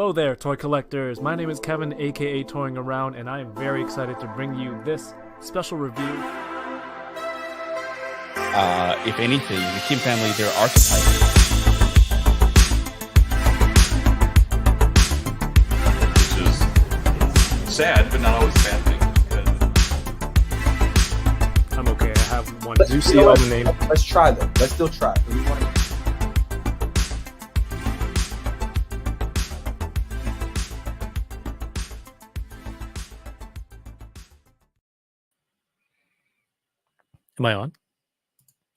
Hello there, toy collectors. My name is Kevin, aka Toying Around, and I am very excited to bring you this special review. If anything, the Kim family, they're archetypes. Which is sad, but not always a bad thing. I'm okay. I have one. Let's, Do see all the name. Let's try though. Let's still try. We want to... Am I on?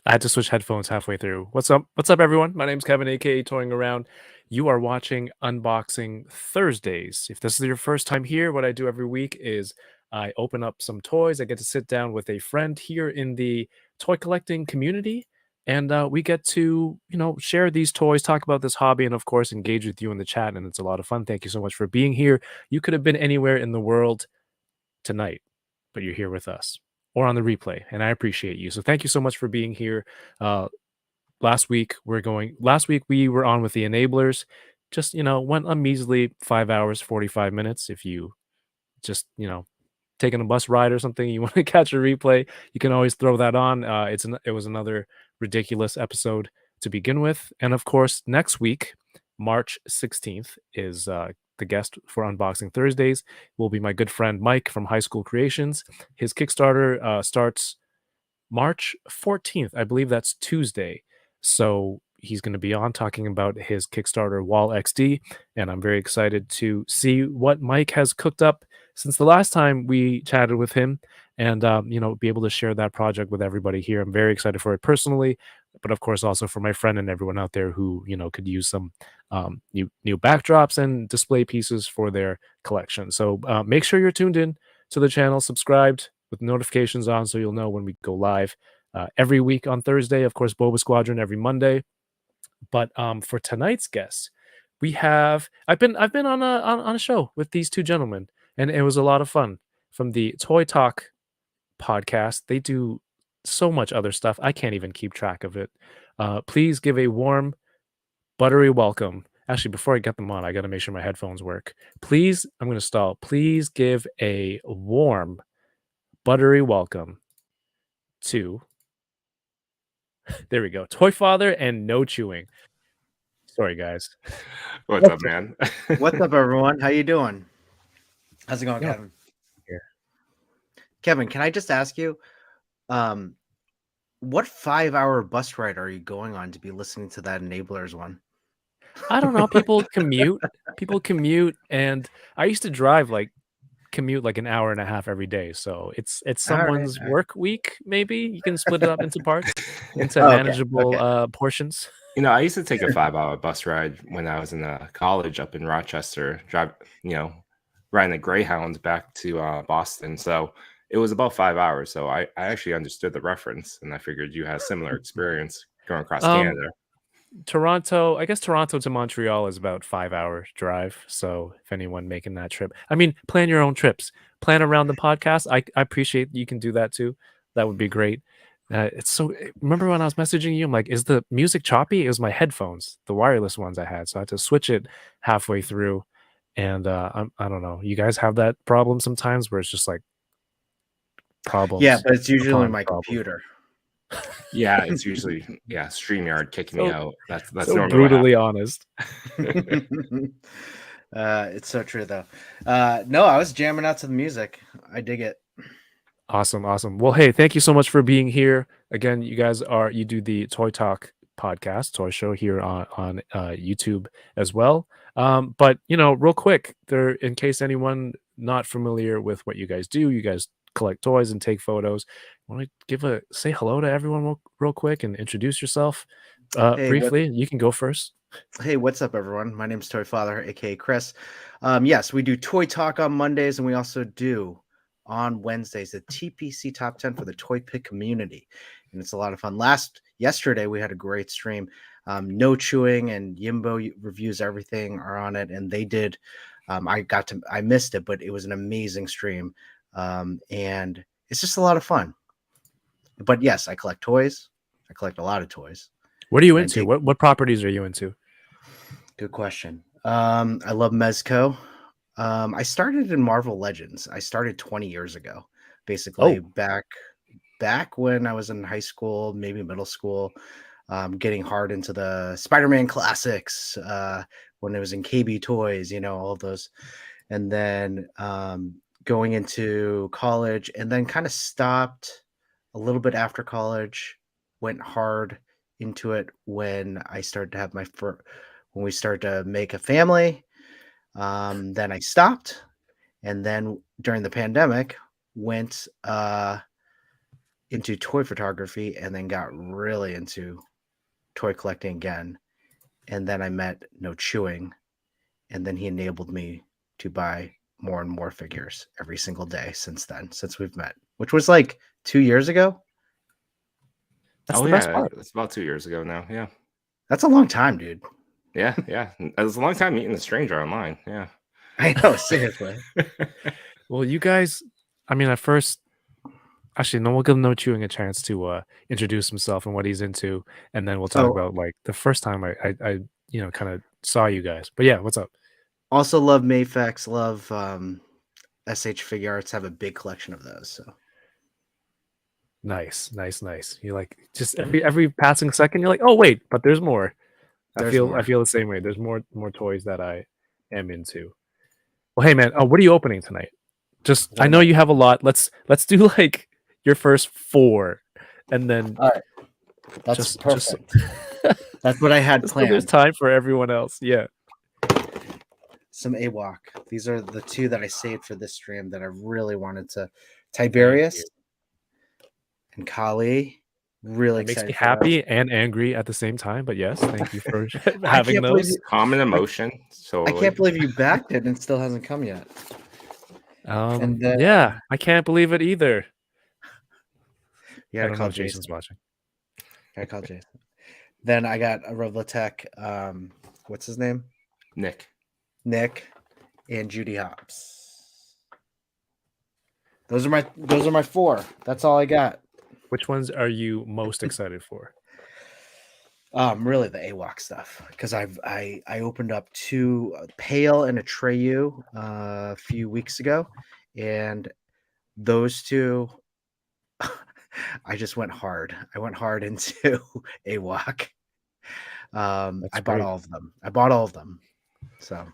I had to switch headphones halfway through. What's up? What's up, everyone? My name's Kevin, aka Toying Around. You are watching Unboxing Thursdays. If this is your first time here, what I do every week is I open up some toys. I get to sit down with a friend here in the toy collecting community, and we get to, share these toys, talk about this hobby, and of course, engage with you in the chat. And it's a lot of fun. Thank you so much for being here. You could have been anywhere in the world tonight, but you're here with us or on the replay, and I appreciate you. So thank you so much for being here. Last week we were on with the enablers. Just, went a measly 5 hours, 45 minutes. If you just, taking a bus ride or something, you want to catch a replay, you can always throw that on. It was another ridiculous episode to begin with. And of course, next week, March 16th, is the guest for Unboxing Thursdays will be my good friend Mike from High School Creations. His Kickstarter starts March 14th. I believe that's Tuesday. So he's going to be on talking about his Kickstarter Wall XD, and I'm very excited to see what Mike has cooked up since the last time we chatted with him, and be able to share that project with everybody here. I'm very excited for it personally, but of course also for my friend and everyone out there who could use some new backdrops and display pieces for their collection. So make sure you're tuned in to the channel, subscribed with notifications on, so you'll know when we go live every week on Thursday. Of course, Boba Squadron every Monday. But for tonight's guest, I've been on a show with these two gentlemen, and it was a lot of fun. From the Toy Talk podcast, they do so much other stuff. I can't even keep track of it. Please give a warm, buttery welcome. Actually, before I get them on, I got to make sure my headphones work. Please, I'm going to stall. Please give a warm, buttery welcome to, there we go, Toy.Father No.Chewing. Sorry, guys. What's up, man? What's up, everyone? How you doing? How's it going, Kevin? Here. Kevin, can I just ask you, what 5-hour bus ride are you going on to be listening to that Enablers one? I don't know. People commute. And I used to commute like an hour and a half every day. So it's someone's work week. Maybe you can split it up into parts, into manageable portions. I used to take a 5-hour bus ride when I was in college up in Rochester, riding the Greyhound back to Boston. So it was about 5 hours. So I actually understood the reference, and I figured you had a similar experience going across Canada. I guess Toronto to Montreal is about 5-hour drive. So if anyone making that trip, I mean, plan your own trips, plan around the podcast. I appreciate you can do that too. That would be great. Remember when I was messaging you, I'm like, is the music choppy? It was my headphones, the wireless ones I had. So I had to switch it halfway through. And I don't know. You guys have that problem sometimes where it's just like problems. Yeah, but it's usually my computer. Yeah, it's usually StreamYard kicking me out. That's so brutally honest. It's so true though. No, I was jamming out to the music. I dig it. Awesome. Well, hey, thank you so much for being here. Again, you do the Toy Talk podcast, toy show here on YouTube as well. But real quick, in case anyone not familiar with what you guys do, you guys collect toys and take photos. Want to say hello to everyone real quick and introduce yourself briefly? You can go first. Hey, what's up, everyone? My name's Toy.Father, aka Chris. Yes, we do Toy Talk on Mondays, and we also do on Wednesdays the TPC Top 10 for the Toy Pick community, and it's a lot of fun. Yesterday we had a great stream. No Chewing and Yimbo Reviews Everything are on it, and they did. I missed it, but it was an amazing stream, and it's just a lot of fun. But yes, I collect toys. I collect a lot of toys. What are you into? What properties are you into? Good question. I love Mezco. I started in Marvel Legends. I started 20 years ago, basically Oh. back when I was in high school, maybe middle school, getting hard into the Spider-Man classics, when it was in KB Toys, all of those. And then going into college and then kind of stopped a little bit after college, went hard into it when I started to have when we started to make a family. Then I stopped. And then during the pandemic, went into toy photography and then got really into toy collecting again. And then I met No Chewing, and then he enabled me to buy more and more figures every single day since we've met, which was like 2 years ago. That's Oh the best yeah, part. it's about 2 years ago now. Yeah, That's a long time, dude. yeah. It was a long time meeting a stranger online. Yeah. I know, seriously. Well, you guys, I mean, at first, actually, no, we'll give No Chewing a chance to introduce himself and what he's into, and then we'll talk So about like the first time I kind of saw you guys. But yeah, what's up? also love Mayfax, love SH Figure Arts, have a big collection of those. So Nice, nice, nice. You like just every passing second, you're like, oh wait, but there's more. I there's feel more. the same way. There's more toys that I am into. Well, hey man, what are you opening tonight? Just What I am know I- you have a lot. Let's do like your first four, and then All right. That's just perfect. That's what I had just so there's planned. time for everyone else. Yeah. Some AWOC. These are the two that I saved for this stream that I really wanted to. Thank Tiberius you. and Kali. Really That makes excited me for those. happy and angry at the same time. But yes, thank you for I having can't believe those. Common emotion. So I can't believe you backed it and it still hasn't come yet. And then Yeah, I can't believe it either. you I gotta don't know call if Jason's Jason. watching. I call Jason. Then I got a Revlatech. What's his name? Nick. Nick and Judy Hopps. Those are my four. That's all I got. Which ones are you most excited for? Really the AWOC stuff because I opened up two Pale and a Treyu a few weeks ago, and those two I just went hard. I went hard into AWOC. I bought great. all of them. I bought all of them. So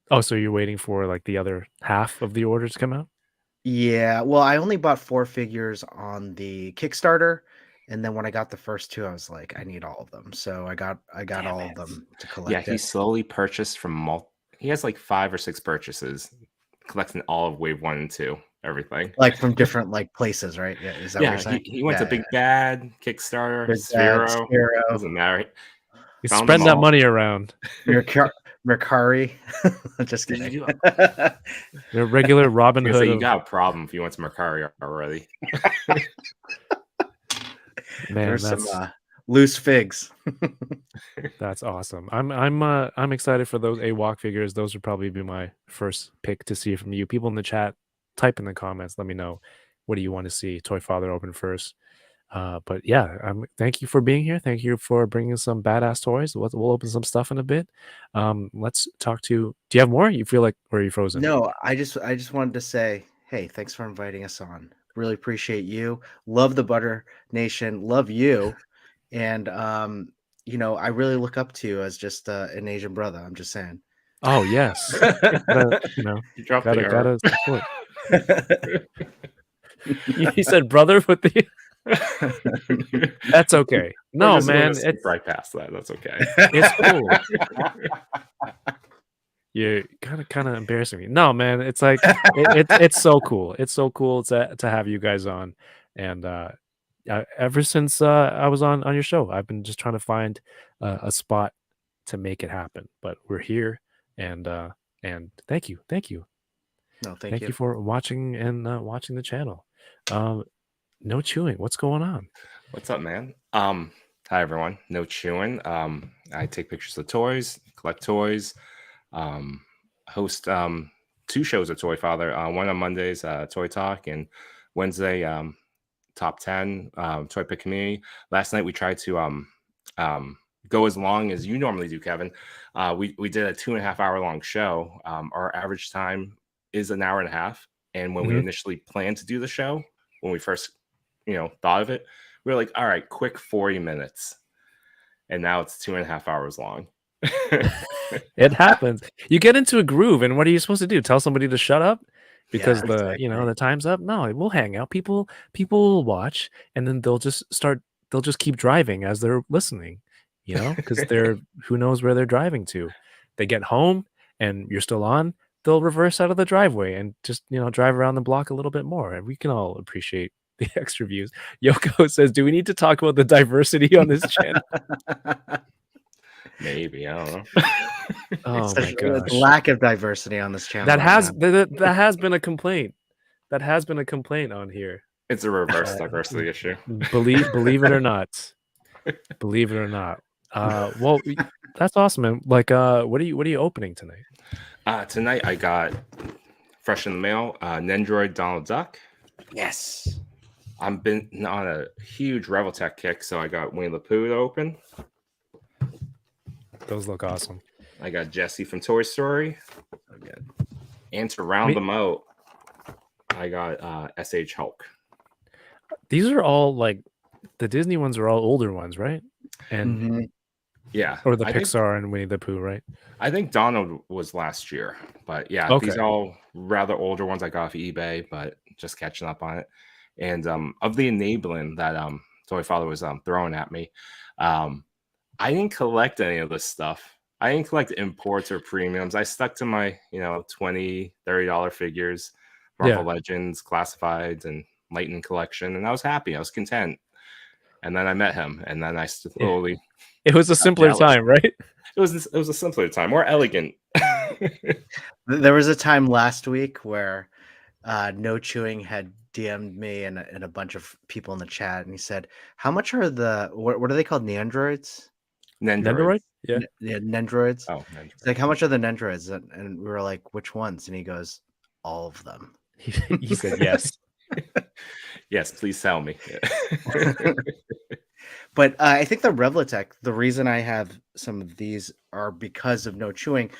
Oh, so you're waiting for like the other half of the order to come out? yeah, well, I only bought 4 figures on the Kickstarter, and then when I got the first 2, I was like, I need all of them. So I got Damn all it. of them to Yeah, collect he it. slowly purchased from he has like 5 or 6 purchases, collecting all of wave 1 and 2, everything. Like from different like places, right? Yeah, is that what Yeah, you're saying? he went to Big Bad, Kickstarter, Big Bad, Sphero. Sphero, Doesn't matter. You Found spend them that all. money around. Mercari. Just Did kidding. you The regular Robin you Hood. you got a problem if you went to Mercari already. Man, There's some loose figs. that's awesome. I'm excited for those AWOC figures. Those would probably be my first pick to see from you. People in the chat, type in the comments. Let me know what do you want to see. Toy Father open first. But yeah, thank you for being here. Thank you for bringing some badass toys. We'll open some stuff in a bit. Let's talk to. Do you have more? You feel like, or are you frozen? No, I just wanted to say, hey, thanks for inviting us on. Really appreciate you. Love the Butter Nation. Love you. And I really look up to you as just an Asian brother. I'm just saying. Oh yes, gotta, You dropped the gotta support. He said brother with the. That's okay. No, man, it's right past that. That's okay. it's cool. You're kind of embarrassing me. No, man, it's like it's so cool. It's so cool to have you guys on, and ever since I was on your show, I've been just trying to find a spot to make it happen. But we're here, and thank you. No, Thank you for watching and watching the channel. No Chewing. What's going on? What's up, man? Hi everyone. No Chewing. I take pictures of toys, collect toys, host 2 shows at Toy.Father. One on Mondays, Toy Talk, and Wednesday, Top 10, Toy Pick Community. Last night we tried to go as long as you normally do, Kevin. We did a 2.5 hour long show. Our average time is an hour and a half. And when we initially planned to do the show, when we first, thought of it, we were like, all right, quick 40 minutes. And now it's 2.5 hours long. It happens. You get into a groove, and what are you supposed to do? Tell somebody to shut up because exactly. the time's up? No, we'll hang out. People will watch, and then they'll just keep driving as they're listening, because they're who knows where they're driving to. They get home and you're still on, they'll reverse out of the driveway and just, drive around the block a little bit more. And we can all appreciate the extra views. Yoko says, do we need to talk about the diversity on this channel? Maybe, I don't know. Oh my The gosh. lack of diversity on this channel. That right has now. that has been a complaint. That has been a complaint on here. It's a reverse diversity issue. Believe it or not. Believe it or not. Well, that's awesome, man. Like, what are you opening tonight? Tonight I got fresh in the mail, Nendroid Donald Duck. Yes. I've been on a huge Reveltech kick, so I got Winnie the Pooh to open. Those look awesome. I got Jesse from Toy Story. So good. And to round them out, I got SH Hulk. These are all like the Disney ones are all older ones, right? And yeah, or the Pixar and Winnie the Pooh, right? I think Donald was last year, but yeah, these are all rather older ones I got off eBay, but just catching up on it. And of the enabling that Toy.Father was throwing at me, I didn't collect any of this stuff. I didn't collect imports or premiums. I stuck to my, $20, $30 figures, Marvel Legends, Classifieds, and Lightning Collection, and I was happy. I was content. And then I met him, and then I slowly. It was a simpler time, right? It was a simpler time, more elegant. There was a time last week where No Chewing had DM'd me and a bunch of people in the chat, and he said, "How much are the what are they called? Nendroids? Nendoroid? Yeah. Nendroids. Oh, It's like, how much are the Nendroids?" And we were like, "Which ones?" And he goes, "All of them." He said yes. Yes, please tell me. But I think the Reveltech, the reason I have some of these are because of No Chewing.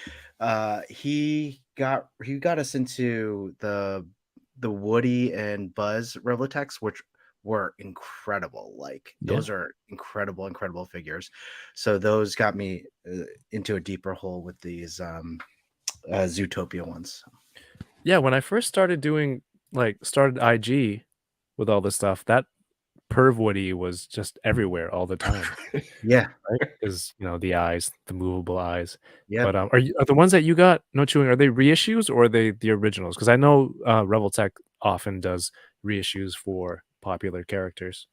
He got us into the Woody and Buzz Reveltechs, which were incredible. Like those are incredible figures. So those got me into a deeper hole with these Zootopia ones. Yeah, when I first started doing started IG with all this stuff, that Perv Woody was just everywhere all the time. Yeah, right? Because the eyes, the movable eyes. Yeah. But are the ones that you got No Chewing? Are they reissues or are they the originals? Because I know Reveltech often does reissues for popular characters.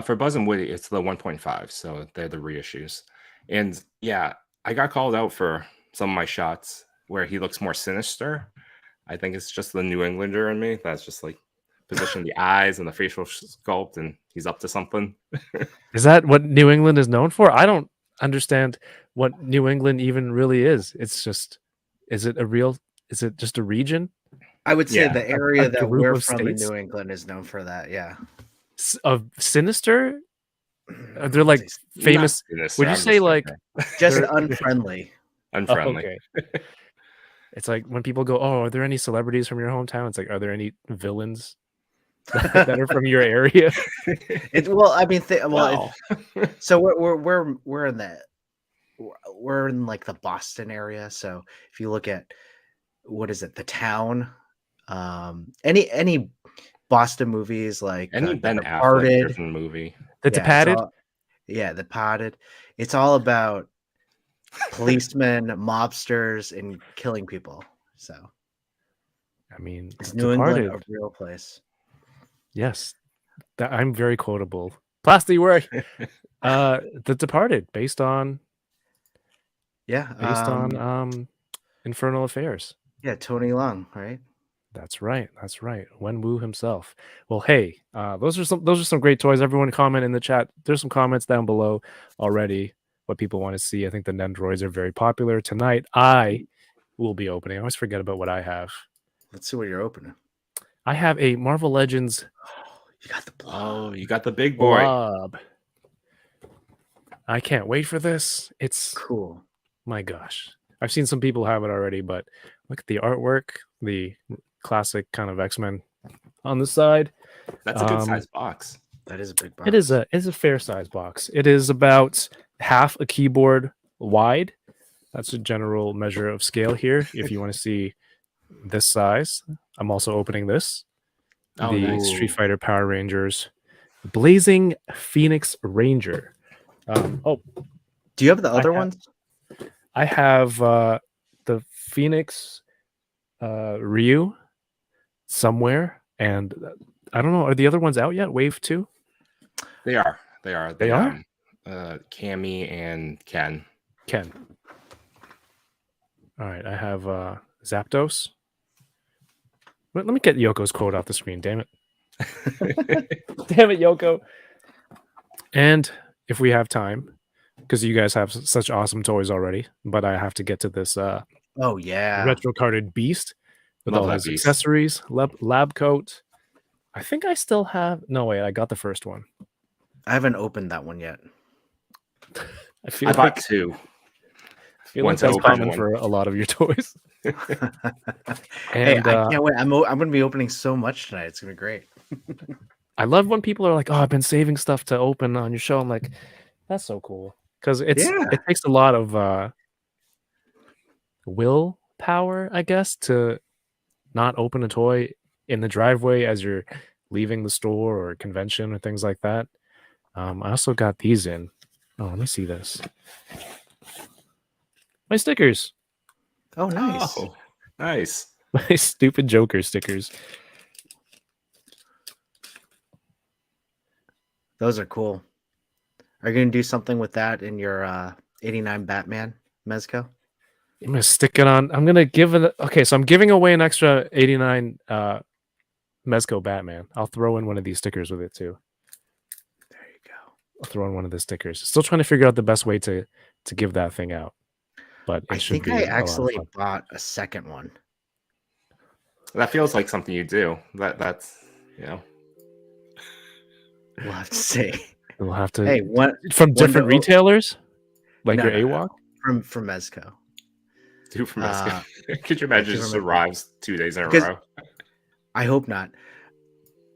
For Buzz and Woody, it's the 1.5, so they're the reissues. And yeah, I got called out for some of my shots where he looks more sinister. I think it's just the New Englander in me that's just like position the eyes and the facial sculpt, and he's up to something. Is that what New England is known for? I don't understand what New England even really is. It's just, is it just a region? I would say the area that we're from states? in New England is known for that. Yeah. Of sinister? They're like famous. Would you say like just unfriendly? Unfriendly. Oh, okay. It's like when people go, "Oh, are there any celebrities from your hometown?" It's like, are there any villains that are from your area? So we're in like the Boston area. So if you look at The Town, any Boston movies like any Ben Affleck movie, The Departed. The Departed. It's all about policemen, mobsters, and killing people. So, I mean, is New England a real place? Yes, I'm very quotable. Plastic work. The Departed, based on Infernal Affairs. Yeah, Tony Leung, right? That's right. Wen Wu himself. Well, hey, those are some great toys. Everyone comment in the chat. There's some comments down below already. What people want to see. I think the Nendroids are very popular. Tonight, I will be opening. I always forget about what I have. Let's see what you're opening. I have a Marvel Legends. You got the blob. Oh, you got the big boy. Blob. I can't wait for this. It's Cool. my gosh. I've seen some people have it already, but look at the artwork, the classic kind of X-Men on the side. That's a good size box. That is a big box. It is a fair size box. It is about half a keyboard wide. That's a general measure of scale here. If you want to see this size, I'm also opening this. Oh, The nice. Street Fighter Power Rangers Blazing Phoenix Ranger. Do you have the other ones? I have the Phoenix Ryu somewhere, and I don't know. Are the other ones out yet? Wave 2? They are. They are? Cammy and Ken. All right, I have Zapdos. Let me get Yoko's quote off the screen. Damn it! Damn it, Yoko! And if we have time, because you guys have such awesome toys already, but I have to get to this Oh yeah. retro carded beast with Love all that his beast. accessories, lab coat. I think I still have. No, wait, I got the first one. I haven't opened that one yet. I bought 2. I feel like One's that's open, common one- for a lot of your toys. Hey, And I can't wait. I'm going to be opening so much tonight. It's going to be great. I love when people are like, "Oh, I've been saving stuff to open on your show." I'm like, "That's so cool," because it takes a lot of willpower, I guess, to not open a toy in the driveway as you're leaving the store or convention or things like that. I also got these in. Oh, let me see this. My stickers. Oh, nice. Oh, nice. My stupid Joker stickers. Those are cool. Are you going to do something with that in your 89 Batman Mezco? I'm gonna stick it on. I'm gonna give it. Okay, so I'm giving away an extra 89 Mezco Batman. I'll throw in one of these stickers with it too. There you go. I'll throw in one of the stickers. Still trying to figure out the best way to give that thing out. But it I should think be I a lot of actually fun. bought a second one. That feels like something you do. That's We'll have to see. We'll have to. Hey, what From different to o- retailers, like No, your no, no. AWOC. from Mezco? 2 from Mexico. Could you imagine two just from Mexico. arrives 2 days in a Because- row? I hope not.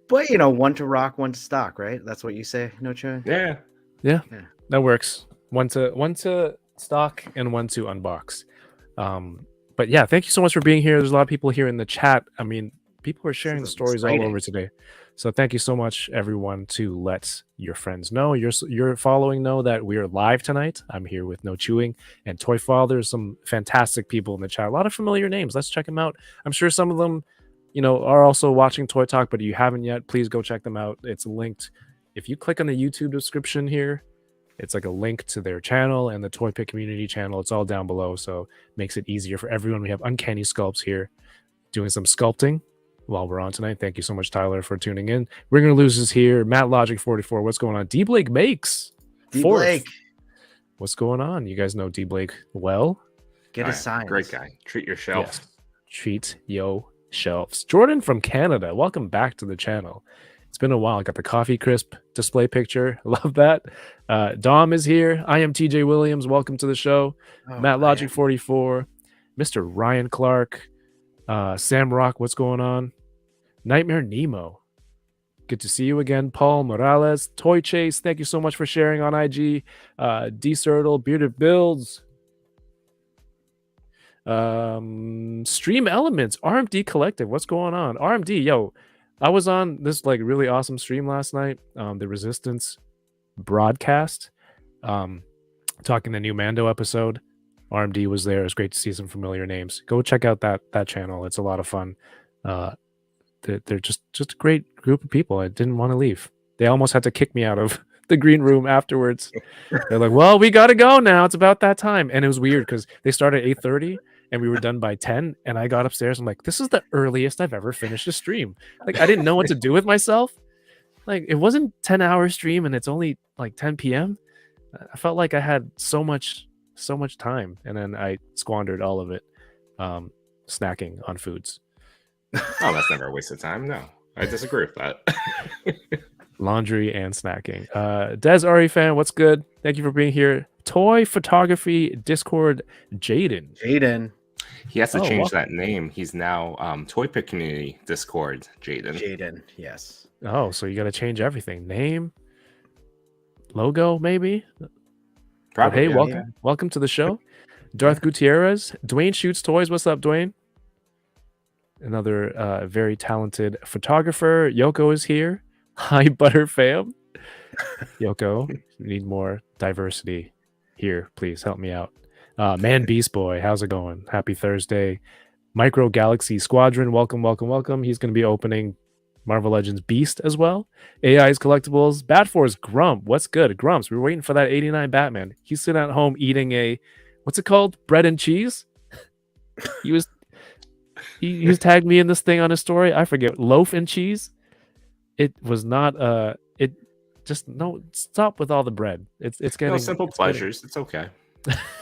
But one to rock, one to stock, right? That's what you say, no chewing? Yeah. That works. One to stock and one to unbox. But yeah, thank you so much for being here. There's a lot of people here in the chat. I mean, people are sharing the is stories all exciting. over today. So thank you so much, everyone, to let your friends know, your following know that we are live tonight. I'm here with No Chewing and Toy.Father. Some fantastic people in the chat. A lot of familiar names. Let's check them out. I'm sure some of them, are also watching Toy Talk, but if you haven't yet, please go check them out. It's linked. If you click on the YouTube description here, it's like a link to their channel and the Toy Pit community channel. It's all down below, so it makes it easier for everyone. We have Uncanny Sculpts here doing some sculpting while we're on tonight. Thank you so much, Tyler, for tuning in. We're going to lose this here. Matt Logic 44. What's going on? D Blake makes D fourth. Blake, What's going on? You guys know D Blake well. get All a right, sign. Great guy. Treat your shelf. Yes. Treat yo shelves. Jordan from Canada. Welcome back to the channel. It's been a while. I got the coffee crisp display picture. Love that. Dom is here. I am TJ Williams. Welcome to the show. Oh, Matt man. Logic 44. Mr. Ryan Clark. Sam Rock. What's going on? Nightmare Nemo. Good to see you again. Paul Morales. Toy Chase. Thank you so much for sharing on IG. D-Cirtle. Bearded Builds. Stream Elements. RMD Collective. What's going on? RMD, yo. I was on this really awesome stream last night. The Resistance broadcast. Talking the new Mando episode. RMD was there. It's great to see some familiar names. Go check out that channel. It's a lot of fun. They're just a great group of people. I didn't want to leave. They almost had to kick me out of the green room afterwards. They're like, "Well, we got to go now. It's about that time." And it was weird because they started at 8:30 and we were done by 10. And I got upstairs. I'm like, "This is the earliest I've ever finished a stream." I didn't know what to do with myself. It wasn't 10-hour stream and it's only 10 p.m. I felt like I had so much time, and then I squandered all of it snacking on foods. Oh, that's never a waste of time. No, I disagree with that. Laundry and snacking. Des Ari fan, what's good? Thank you for being here. Toy photography Discord Jaden. Jaden. He has to Oh, change well. that name. He's now Toy Pick Community Discord, Jaden. Jaden, yes. Oh, so you got to change everything. Name, logo, maybe. But hey, Probably. welcome to the show. Darth Gutierrez, Dwayne Shoots Toys. What's up, Dwayne? Another very talented photographer. Yoko is here. Hi, Butter fam. Yoko, we need more diversity here. Please help me out. Man Beast Boy, how's it going? Happy Thursday. Micro Galaxy Squadron, welcome. He's going to be opening Marvel Legends Beast as well. AI's Collectibles. Bat Force Grump, what's good? Grumps, we were waiting for that 89 Batman. He's sitting at home eating a, what's it called? Bread and cheese? He was tagged me in this thing on his story. I forget. Loaf and cheese? It was not just no, stop with all the bread. It's getting No, simple pleasures. It's okay.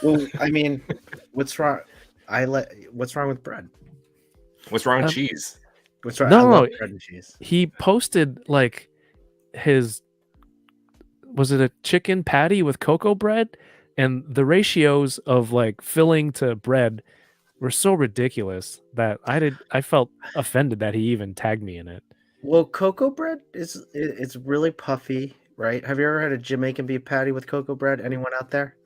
Well, I mean, what's wrong? What's wrong with bread? What's wrong with cheese? What's wrong? No, I love no. bread and cheese. He posted like was it a chicken patty with cocoa bread? And the ratios of like filling to bread were so ridiculous that I felt offended that he even tagged me in it. Well, cocoa bread it's really puffy, right? Have you ever had a Jamaican beef patty with cocoa bread? Anyone out there?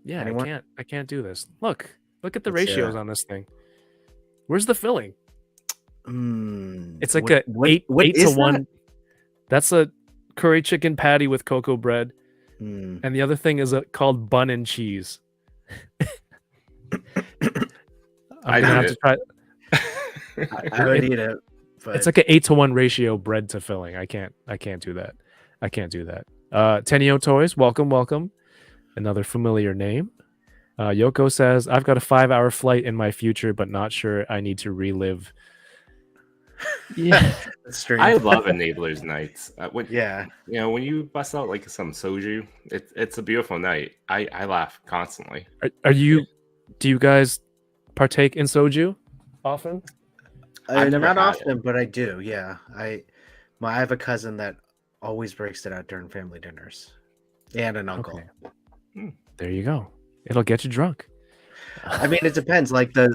Yeah, Anyone? I can't do this. Look at the Let's, ratios on this thing. Where's the filling? It's like what 8 to is 1. that? That's a curry chicken patty with cocoa bread. Mm. And the other thing is called bun and cheese. I'm gonna have to try. I would eat it. But It's like an 8 to 1 ratio bread to filling. I can't do that. I can't do that. Tenio Toys, welcome. Another familiar name. Yoko says, I've got a 5-hour flight in my future, but not sure I need to relive. Yeah. that's strange. I love Enablers nights. Yeah. When you bust out like some soju, it's a beautiful night. I laugh constantly. Do you guys partake in soju often? I've never Not had often, but I do. Yeah. I have a cousin that always breaks it out during family dinners, and an uncle. Okay. There you go. It'll get you drunk. I mean, it depends. Like there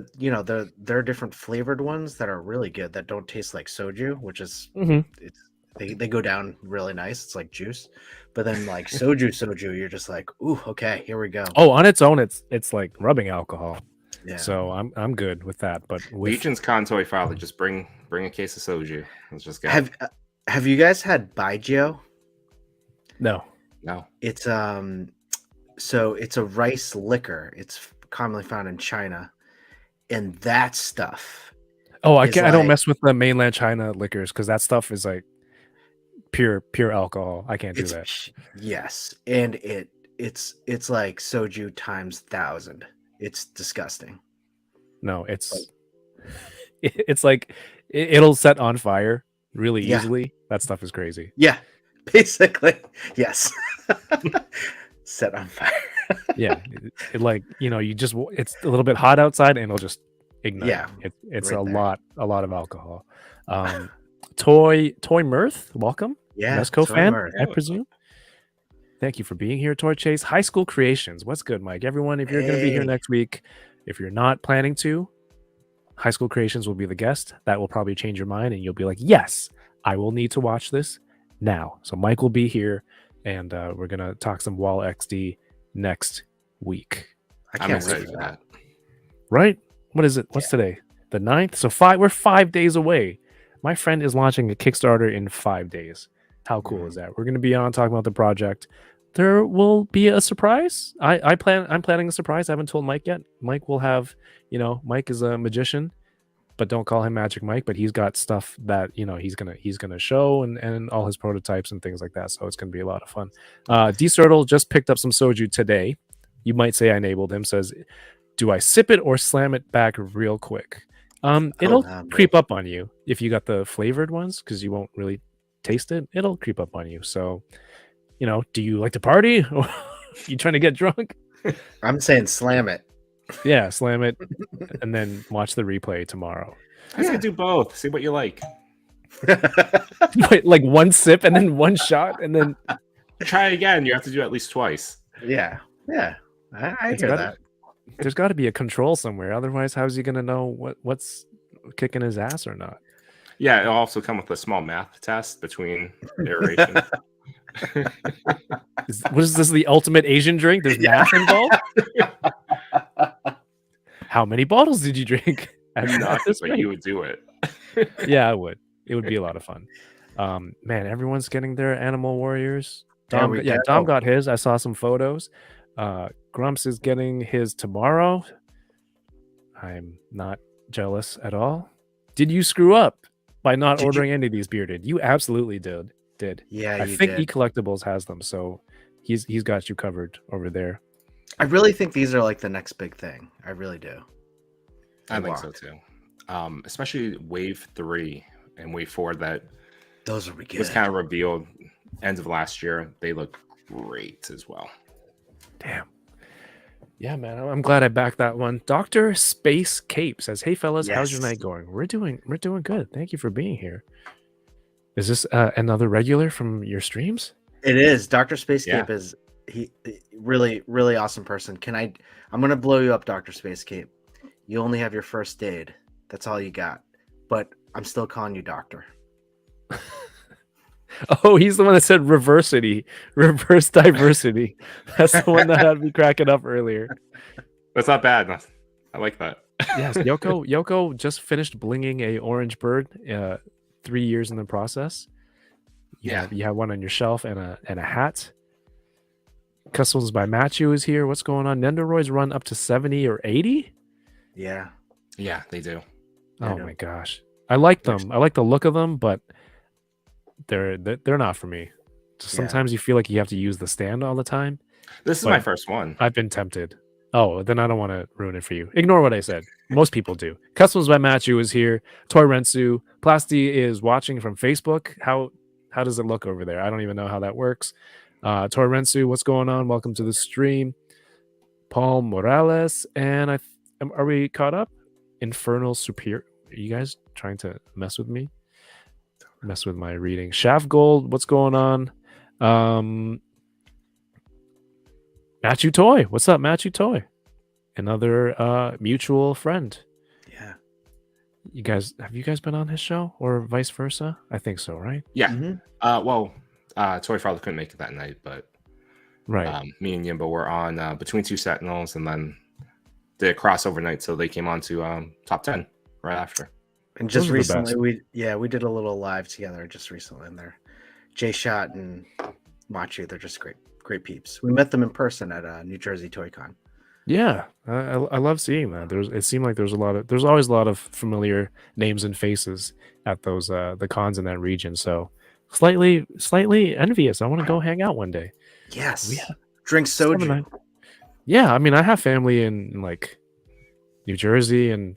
are different flavored ones that are really good that don't taste like soju, which is they go down really nice. It's like juice. But then like soju, you're just like, ooh, okay, here we go. Oh, on its own, it's like rubbing alcohol. Yeah. So I'm good with that. But with Legion's con Toy.Father, just bring a case of soju. Let's just go. Have you guys had Baijiu? no. It's so it's a rice liquor. It's commonly found in China, and that stuff. Oh, I is can't. I don't like- mess with the mainland China liquors because that stuff is like pure alcohol. I can't do that. Yes, and it's like soju times 1,000. It's disgusting. No, it's like it'll set on fire really Yeah. easily. That stuff is crazy. Yeah, basically, yes. Set on fire. Yeah, it like you just it's a little bit hot outside and it'll just ignite. Yeah, it's right a there. lot of alcohol. Toy Mirth, welcome. Yeah, Mesco Toy fan, Mirth. I presume. Thank you for being here, Toy Chase. High School Creations. What's good, Mike? Everyone, if you're going to be here Hey. next week, if you're not planning to, High School Creations will be the guest. That will probably change your mind, and you'll be like, yes, I will need to watch this now. So Mike will be here, and we're going to talk some Wall XD next week. I I'm can't wait excited for for that. that. Right? What is it? What's today? The 9th? So we're 5 days away. My friend is launching a Kickstarter in 5 days. How cool is that? We're going to be on talking about the project. There will be a surprise. I'm planning a surprise. I haven't told Mike yet. Mike will have, Mike is a magician, but don't call him Magic Mike. But he's got stuff that he's gonna show and all his prototypes and things like that. So it's gonna be a lot of fun. D Turtle just picked up some soju today. You might say I enabled him. Says, do I sip it or slam it back real quick? It'll creep up on you if you got the flavored ones because you won't really taste it. It'll creep up on you. So. Do you like to party? Or you trying to get drunk? I'm saying slam it. Yeah, slam it and then watch the replay tomorrow. I can do both. See what you like. Wait, like one sip and then one shot and then Try again. You have to do it at least twice. Yeah. I It's hear gotta- that. there's got to be a control somewhere. Otherwise, how's he gonna know what's kicking his ass or not? Yeah, it'll also come with a small math test between iteration. What is this? The ultimate Asian drink? There's math involved. How many bottles did you drink? At Not this but rate? you would do it. Yeah, I would. It would be a lot of fun. Man, everyone's getting their animal warriors. There we Dom go. got his. I saw some photos. Grumps is getting his tomorrow. I'm not jealous at all. Did you screw up by not Did you- ordering any of these bearded? You absolutely did. Yeah, I you think did. eCollectibles has them, so he's got you covered over there. I really think these are like the next big thing. I really do. I They think so walk. too. Especially Wave 3 and Wave 4 that Those will be good. was kind of revealed end of last year. They look great as well. Damn. Yeah, man. I'm glad I backed that one. Dr. Space Cape says, "Hey fellas, how's your Yes. night going? We're doing good. Thank you for being here." Is this another regular from your streams? It is. Dr. Spacecape Yeah. is really, really awesome person. I'm gonna blow you up, Dr. Spacecape. You only have your first aid. That's all you got. But I'm still calling you doctor. Oh, he's the one that said reversity, reverse diversity. That's the one that had me cracking up earlier. That's not bad. I like that. Yes, Yoko just finished blinging a orange bird. 3 years in the process. You have one on your shelf and a hat. Customs by Matthew is here. What's going on? Nendoroids run up to 70 or 80. Yeah. Yeah, they do. Oh know. my gosh, I like them. I like the look of them, but they're not for me. Just Yeah. sometimes you feel like you have to use the stand all the time. This is But my first one. I've been tempted. Oh, then I don't want to ruin it for you. Ignore what I said. Most people do. Customs by Matthew is here. Toy Rensu. Plasti is watching from Facebook. How does it look over there? I don't even know how that works. Toy Rensu, what's going on? Welcome to the stream. Paul Morales. And are we caught up? Infernal Superior. Are you guys trying to mess with me? Mess with my reading. Shaft Gold, what's going on? Matthew Toy. What's up, Matthew Toy? Another mutual friend. Yeah. Have you guys been on his show or vice versa? I think so, right? Yeah. Mhm. Toy.Father couldn't make it that night, but Right. me and Yimba were on Between Two Sentinels and then did a crossover night, so they came on to Top 10 right after. And just Those are the recently, best. we did a little live together just recently in there. Jay Shot and Machi, they're just great peeps. We met them in person at New Jersey Toy Con. Yeah, I love seeing that. It seemed like there's always a lot of familiar names and faces at those the cons in that region. So slightly envious. I want to go hang out one day. Yes. Yeah. Drink soju. 7-9. Yeah, I mean, I have family in like New Jersey and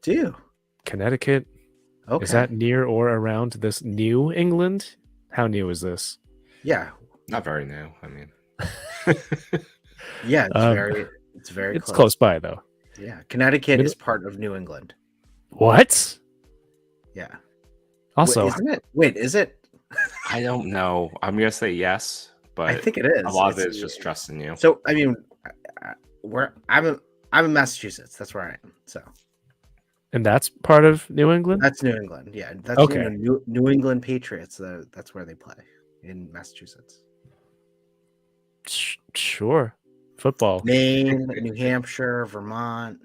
Do you? Connecticut. Okay. Is that near or around this New England? How new is this? Yeah. Not very new. I mean, Yeah, it's very It's close by though. Yeah. Connecticut Middle- is part of New England. What? Yeah. Also, Wait, isn't it? Wait, is it? I don't know. I'm gonna say yes, but I think it is. a lot of it It's- is just trusting you. So I mean, I'm in Massachusetts. That's where I am. So and that's part of New England? that's New England. Yeah, that's Okay. New England Patriots. That's where they play in Massachusetts. Sure. Football. Maine, New Hampshire, Vermont.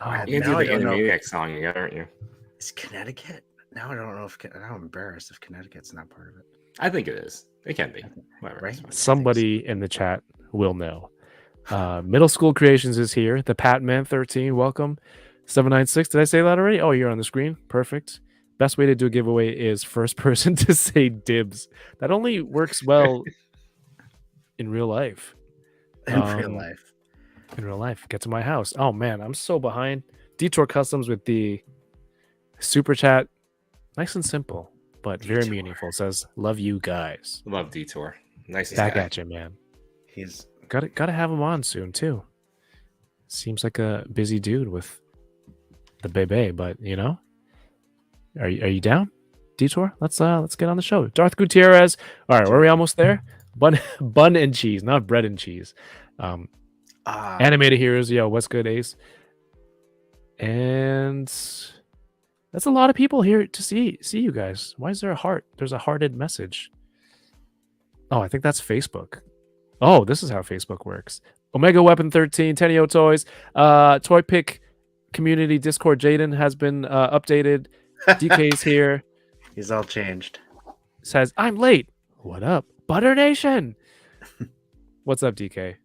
Oh, You're Now gonna I do the don't know. Animaniacs song again, aren't you? Is Connecticut? Now I don't know if now I'm embarrassed if Connecticut's not part of it. I think it is. It can be. Whatever. Right? it's fine. somebody in the chat will know. Middle School Creations is here. The Patman 13, welcome. 796. Did I say that already? Oh, you're on the screen. Perfect. Best way to do a giveaway is first person to say dibs. That only works well in real life. In real Um, life. In real life. Get to my house. Oh man, I'm so behind. Detour Customs with the super chat. Nice and simple, but very Detour. meaningful. It says, love you guys. Love Detour. Nice Back guy. at you, man. He's Gotta have him on soon too. Seems like a busy dude with the bebe, but you know, are you down? Detour, let's get on the show. Darth Gutierrez. All right, were we almost there? Bun and cheese, not bread and cheese. Animated Heroes, yo, what's good, Ace? And that's a lot of people here to see you guys. Why is there a heart? There's a hearted message. Oh, I think that's Facebook. Oh, this is how Facebook works. Omega Weapon 13, Tenio Toys, Toy Pick Community Discord. Jaden has been updated. DK's here. He's all changed. Says, I'm late. What up? Butter Nation. What's up, DK?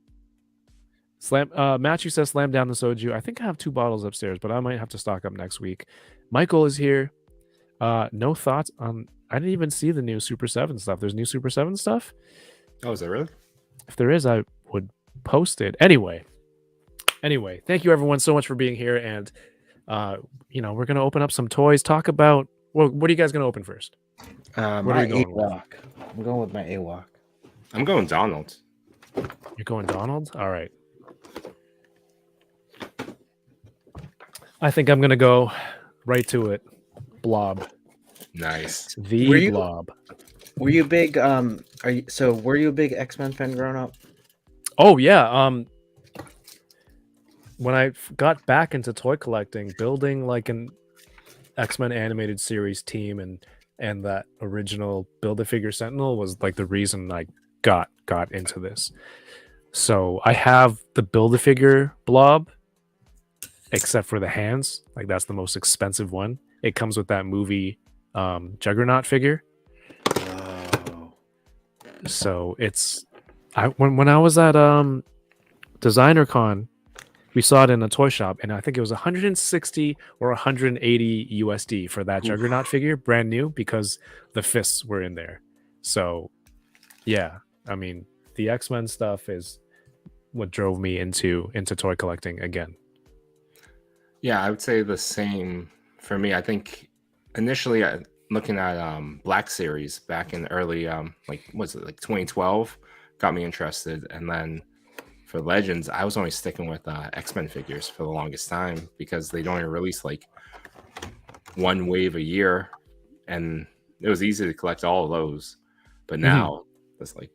Matthew says, slam down the soju. I think I have 2 bottles upstairs, but I might have to stock up next week. Michael is here. No thoughts on... I didn't even see the new Super 7 stuff. There's new Super 7 stuff? Oh, is that really? If there is, I would post it. Anyway, thank you everyone so much for being here. And, we're going to open up some toys, talk about... Well, what are you guys going to open first? My AWOC. I'm going with my AWOC. I'm going Donald. You're going Donald? All right. I think I'm going to go right to it. Blob. Nice. The Blob. Were you big were you a big X-Men fan growing up? Oh yeah. When I got back into toy collecting, building like an X-Men animated series team and that original Build-A-Figure Sentinel was like the reason I got into this. So I have the Build-A-Figure Blob, except for the hands. Like that's the most expensive one. It comes with that movie Juggernaut figure. Oh. So it's when I was at Designer Con, we saw it in a toy shop, and I think it was 160 or 180 USD for that Juggernaut figure, brand new, because the fists were in there. So yeah, I mean, the X-Men stuff is what drove me into toy collecting again. Yeah, I would say the same for me. I think initially looking at Black Series back in early like 2012 got me interested, and then for Legends I was only sticking with X-Men figures for the longest time because they'd only release like one wave a year, and it was easy to collect all of those. But now it's like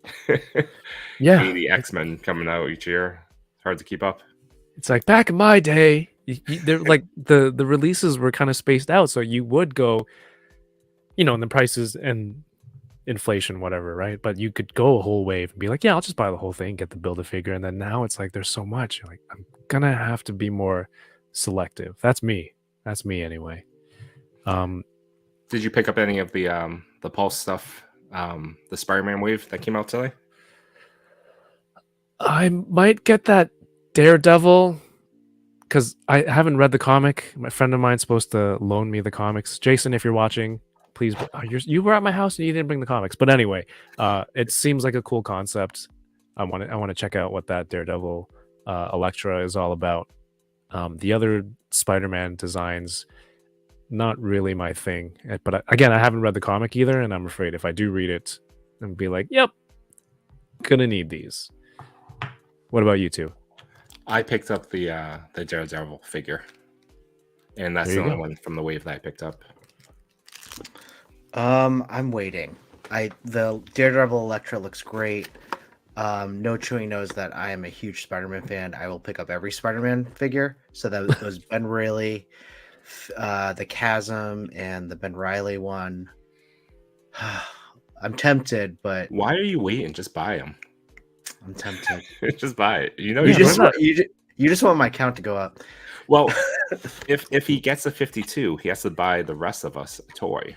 80 X-Men coming out each year. It's hard to keep up. It's like back in my day, they're like the releases were kind of spaced out, so you would go, and the prices and inflation, whatever, right? But you could go a whole wave and be like, yeah, I'll just buy the whole thing, get the Build-A-Figure, and then now it's like there's so much. You're like, I'm gonna have to be more selective. That's me anyway. Did you pick up any of the Pulse stuff, the Spider-Man wave that came out today? I might get that Daredevil because I haven't read the comic. My friend of mine's supposed to loan me the comics. Jason, if you're watching, please. You were at my house and you didn't bring the comics. But anyway, it seems like a cool concept. I want to check out what that Daredevil Elektra is all about. The other Spider-Man designs, not really my thing. But again, I haven't read the comic either, and I'm afraid if I do read it, and be like, yep, gonna need these. What about you two? I picked up the Daredevil figure, and that's the only one from the wave that I picked up. I'm waiting. The Daredevil Elektra looks great. No Chewing knows that I am a huge Spider-Man fan. I will pick up every Spider-Man figure. So that was Ben Reilly, the Chasm, and the Ben Reilly one. I'm tempted, but why are you waiting? Just buy them. I'm tempted. Just buy it. You just want my count to go up. Well, if he gets a 52, he has to buy the rest of us a toy.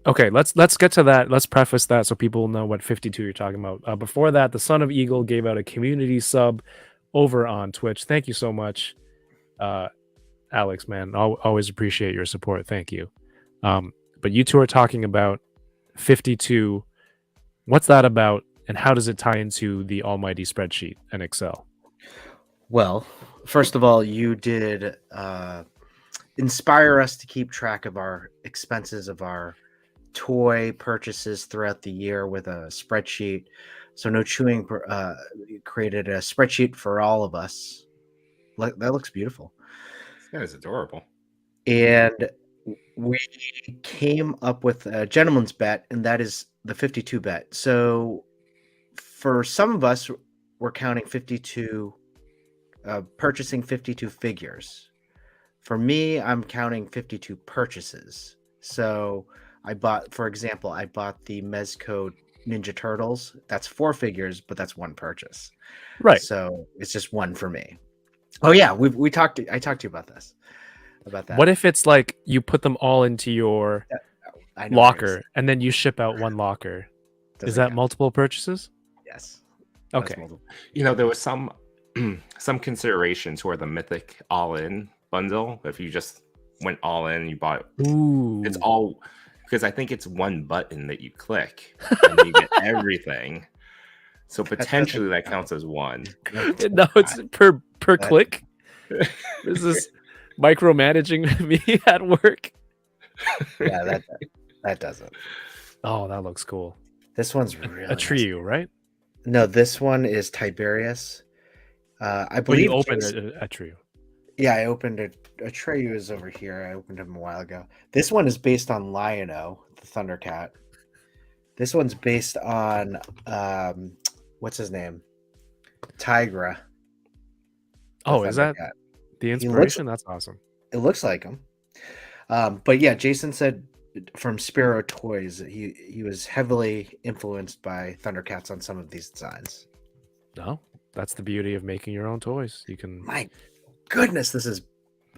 Okay, let's get to that. Let's preface that so people know what 52 you're talking about. Before that, the Son of Eagle gave out a community sub over on Twitch. Thank you so much, Alex, man. Always appreciate your support. Thank you. But you two are talking about 52. What's that about, and how does it tie into the almighty spreadsheet and Excel? Well, first of all, you did inspire us to keep track of our expenses of our toy purchases throughout the year with a spreadsheet. So No Chewing created a spreadsheet for all of us. That looks beautiful. This guy is adorable. And we came up with a gentleman's bet, and that is the 52 bet. So for some of us, we're counting 52, purchasing 52 figures. For me, I'm counting 52 purchases. So for example, I bought the Mezco Ninja Turtles. That's 4 figures, but that's 1 purchase. Right. So it's just 1 for me. Oh yeah, I talked to you about this. About that. What if it's like you put them all into your I know what you're locker and then you ship out 1 locker? saying. Is Doesn't that count. multiple purchases? Yes. That's Okay. multiple. There was some consideration toward the Mythic all-in bundle. If you just went all in, you bought Ooh. it's all because I think it's 1 button that you click and you get everything. So potentially that counts as 1. No, it's per click. This is micromanaging me at work. Yeah, that doesn't. Oh, that looks cool. This one's really A nice. trio, right? No, this one is Tiberius. I When believe you open Jason- a trio. Yeah, I opened a Atreyu is over here. I opened him a while ago. This one is based on Lion-O, the Thundercat. This one's based on what's his name? Tigra. Oh, is that Thundercat. the inspiration? That's awesome. It looks like him. But yeah, Jason said from Spiro Toys that he was heavily influenced by Thundercats on some of these designs. No, that's the beauty of making your own toys. You can My goodness,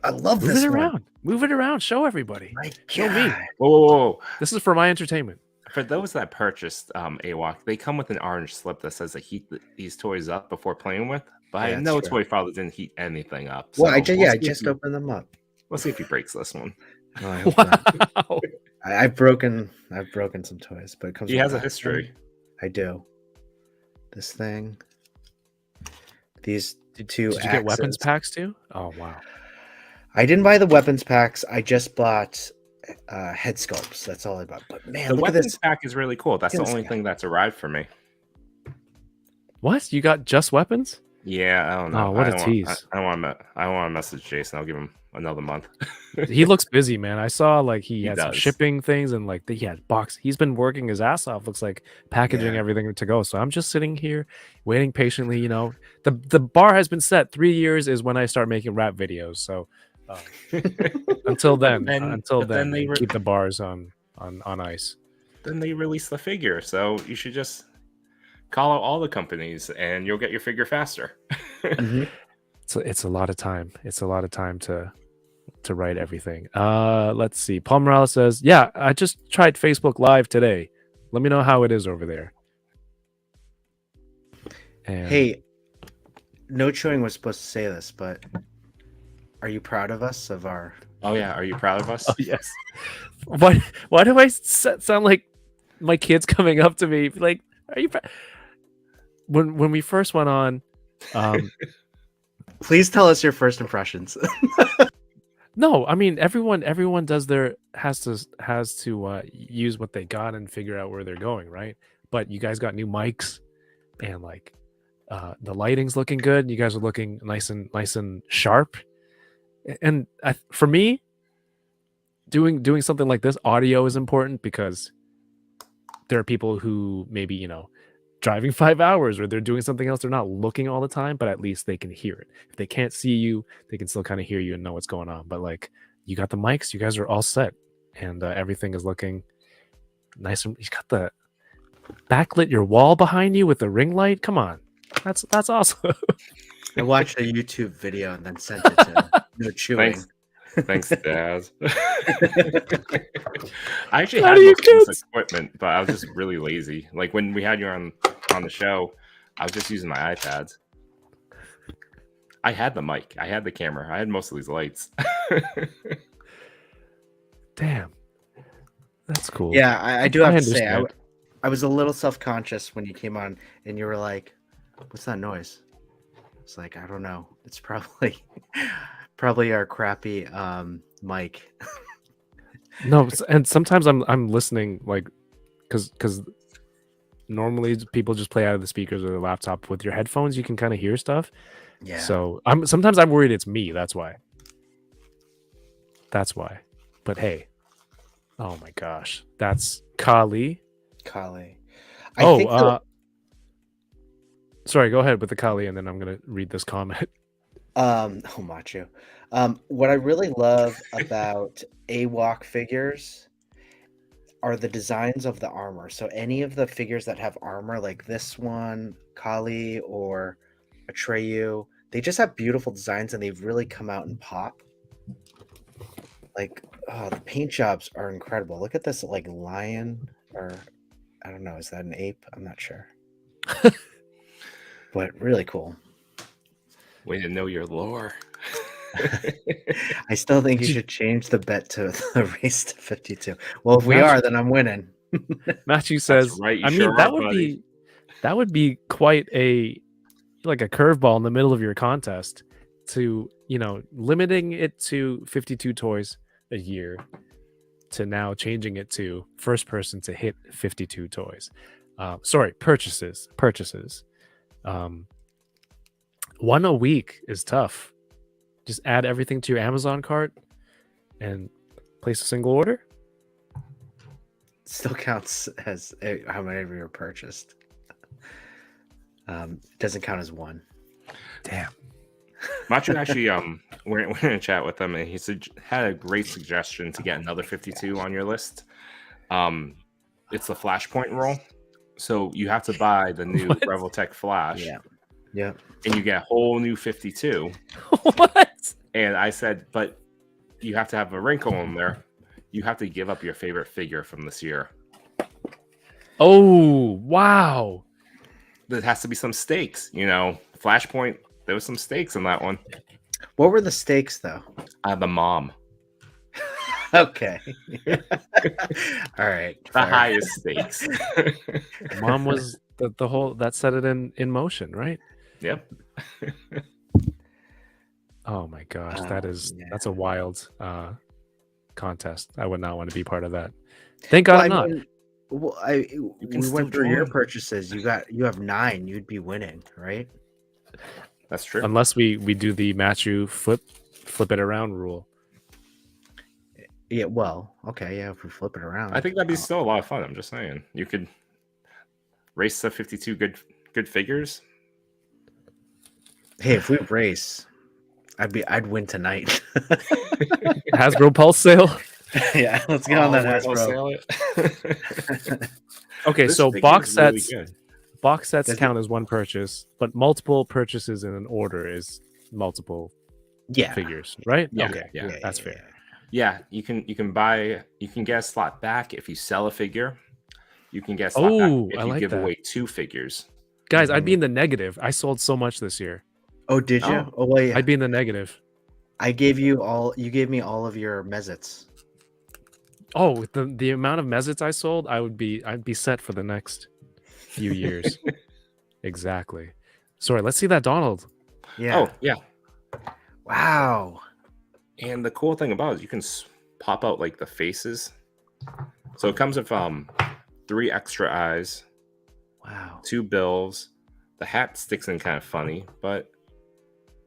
I love move this it one. around. Move it around. Show everybody. My Show me. God. Whoa. This is for my entertainment. For those that purchased AWOC, they come with an orange slip that says they heat these toys up before playing with. But Yeah, I that's know true. Toy-Father didn't heat anything up. Well, I so we'll see if just he- opened them up. We'll see if he breaks this one. No, I hope not. Wow. I've broken some toys, but it comes. He with has a that. history. I do. This thing. These 2 Did you get weapons axes. packs too? Oh wow. I didn't buy the weapons packs. I just bought head sculpts. That's all I bought. But man, The look at weapons this. pack is really cool. That's Look the at this only guy. thing that's arrived for me. What? You got just weapons? Yeah, I don't know. Oh, what I a don't tease. I don't want to message Jason. I'll give him another month. He looks busy, man. I saw like he He had some does. shipping things and like he had box. He's been working his ass off. Looks like packaging Yeah. everything to go. So I'm just sitting here waiting patiently. The bar has been set. 3 years is when I start making rap videos. So until then, But then they keep the bars on ice. then they release the figure. So you should just call out all the companies and you'll get your figure faster. Mhm. So it's a lot of time. It's a lot of time to write everything. Let's see. Paul Morales says, "Yeah, I just tried Facebook Live today. Let me know how it is over there." And Hey, No Chewing was supposed to say this, but are you proud of us of our? Oh yeah, are you proud of us? oh yes. Why do I sound like my kids coming up to me like, "Are you?" When we first went on, Please tell us your first impressions. no, I mean everyone has to use what they got and figure out where they're going, right? But you guys got new mics and like the lighting's looking good. You guys are looking nice and sharp. And for me, doing something like this, audio is important because there are people who maybe driving 5 hours or they're doing something else. They're not looking all the time, but at least they can hear it. If they can't see you, they can still kind of hear you and know what's going on. But like, you got the mics, you guys are all set, and everything is looking nice. And you got the backlit your wall behind you with the ring light. Come on, that's awesome. I watched a YouTube video and then sent it to No Chewing. Thanks, Daz. I actually Proud had of you most of this kids. equipment, but I was just really lazy. Like when we had you on the show, I was just using my iPads. I had the mic, I had the camera, I had most of these lights. Damn, that's cool. Yeah, I do have I to say, understand. I was a little self-conscious when you came on and you were like, "What's that noise?" It's like, I don't know. It's probably our crappy mic. No, and sometimes I'm listening like because normally people just play out of the speakers or the laptop. With your headphones, you can kind of hear stuff. Yeah. So sometimes I'm worried it's me. That's why. But hey, oh my gosh, that's Kali. Kali. Sorry, go ahead with the Kali, and then I'm gonna read this comment. Oh, Macho. What I really love about AWOC figures are the designs of the armor. So any of the figures that have armor, like this one, Kali or Atreyu, they just have beautiful designs and they've really come out and pop. Like, oh, the paint jobs are incredible. Look at this, like lion, or I don't know, is that an ape? I'm not sure. But really cool. Way to know your lore. I still think you should change the bet to the race to 52. Well, if we are, then I'm winning. Matthew says, right, you I mean, sure that are, would buddy. be quite a curveball in the middle of your contest to, limiting it to 52 toys a year to now changing it to first person to hit 52 toys. Purchases. One a week is tough. Just add everything to your Amazon cart and place a single order. Still counts as how many of you are purchased. Doesn't count as one. Damn. Machu actually, we're in a chat with him, and he had a great suggestion to get another 52 on your list. It's the Flashpoint roll, so you have to buy the new Revoltech Flash. Yeah. And you get a whole new 52. What? And I said, but you have to have a wrinkle in there. You have to give up your favorite figure from this year. Oh, wow. There has to be some stakes, Flashpoint, there was some stakes in that one. What were the stakes, though? The mom. Okay. All right. The highest stakes. Mom was the whole that set it in motion, right? Yep. Oh my gosh, that's a wild contest. I would not want to be part of that. Thank God I'm not. We went through your purchases. You have 9. You'd be winning, right? That's true. Unless we do the Matthew flip it around rule. Yeah. Well, okay. Yeah. If we flip it around, I think that'd be still a lot of fun. I'm just saying, you could race the 52 good figures. Hey, if we race, I'd win tonight. Hasbro Pulse sale. Yeah, let's get on that Hasbro. Okay, This so figure box is really sets. good. Box sets count as one purchase, but multiple purchases in an order is multiple figures, right? Yeah, okay, yeah, that's fair. Yeah, you can get a slot back if you sell a figure. You can get a slot back if you give away 2 figures. Guys, I'd be in the negative. I sold so much this year. Oh, did you? Oh, well, yeah. I'd be in the negative. I gave you all. You gave me all of your Mezits. Oh, the amount of Mezits I sold, I'd be set for the next few years. Exactly. Sorry, let's see that Donald. Yeah. Oh, yeah. Wow. And the cool thing about it is you can pop out like the faces. So it comes with 3 extra eyes. Wow. 2 bills. The hat sticks in kind of funny, but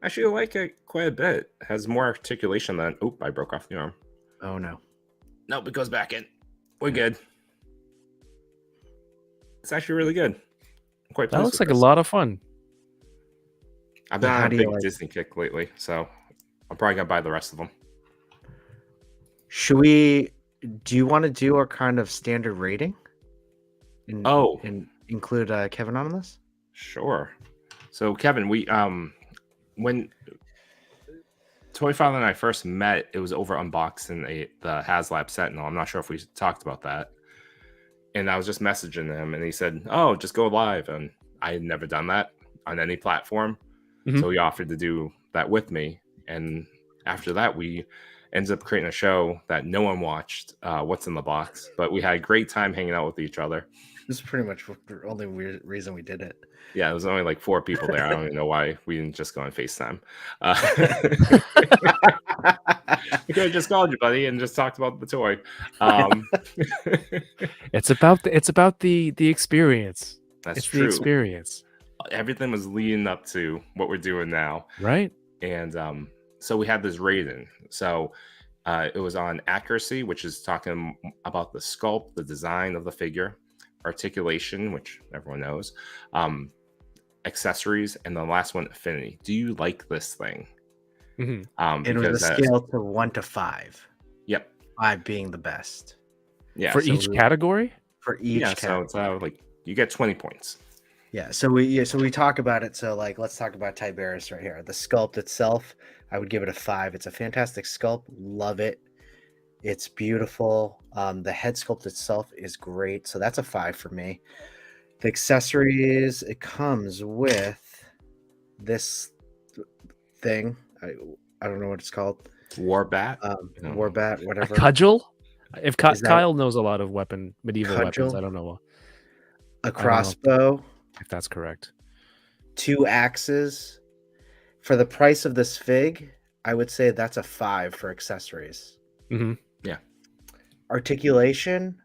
actually I like it quite a bit. It has more articulation than... Oop, I broke off the arm. Oh, no. Nope, it goes back in. We're good. It's actually really good. I'm quite That pleased looks with like this. a lot of fun. I've been How on do a you big like- Disney kick lately, so I'm probably gonna buy the rest of them. Should we? Do you want to do our kind of standard rating? And include Kevin on this? Sure. So Kevin, we when Toy.Father and I first met, it was over unboxing the HasLab Sentinel. I'm not sure if we talked about that. And I was just messaging him, and he said, "Oh, just go live." And I had never done that on any platform, so he offered to do that with me. And after that, we ended up creating a show that no one watched, What's in the Box, but we had a great time hanging out with each other. This is pretty much the only reason we did it. Yeah, there was only like 4 people there. I don't even know why we didn't just go on FaceTime. We could have just called you, buddy, and just talked about the toy. It's about the experience. That's It's true. the experience, Everything was leading up to what we're doing now, right? and so we had this rating. So It was on accuracy, which is talking about the sculpt, the design of the figure, articulation, which everyone knows, accessories, and the last one, affinity. Do you like this thing? hmm It was a Because scale to 1 to 5. yep, 5 being the best yeah. For so each category? for each yeah, category. so it's like you get 20 points. Yeah, so we talk about it. So like, let's talk about Tiberius right here. The sculpt itself, I would give it a 5. It's a fantastic sculpt. Love it. It's beautiful. The head sculpt itself is great. So that's a 5 for me. The accessories, it comes with this thing. I don't know what it's called. War bat. War bat, A whatever. cudgel? If Is that- Kyle knows a lot of medieval weapons, Cudgel? I don't know A crossbow, if that's correct. 2 axes. For the price of this fig, I would say that's a 5 for accessories. hmm Articulation,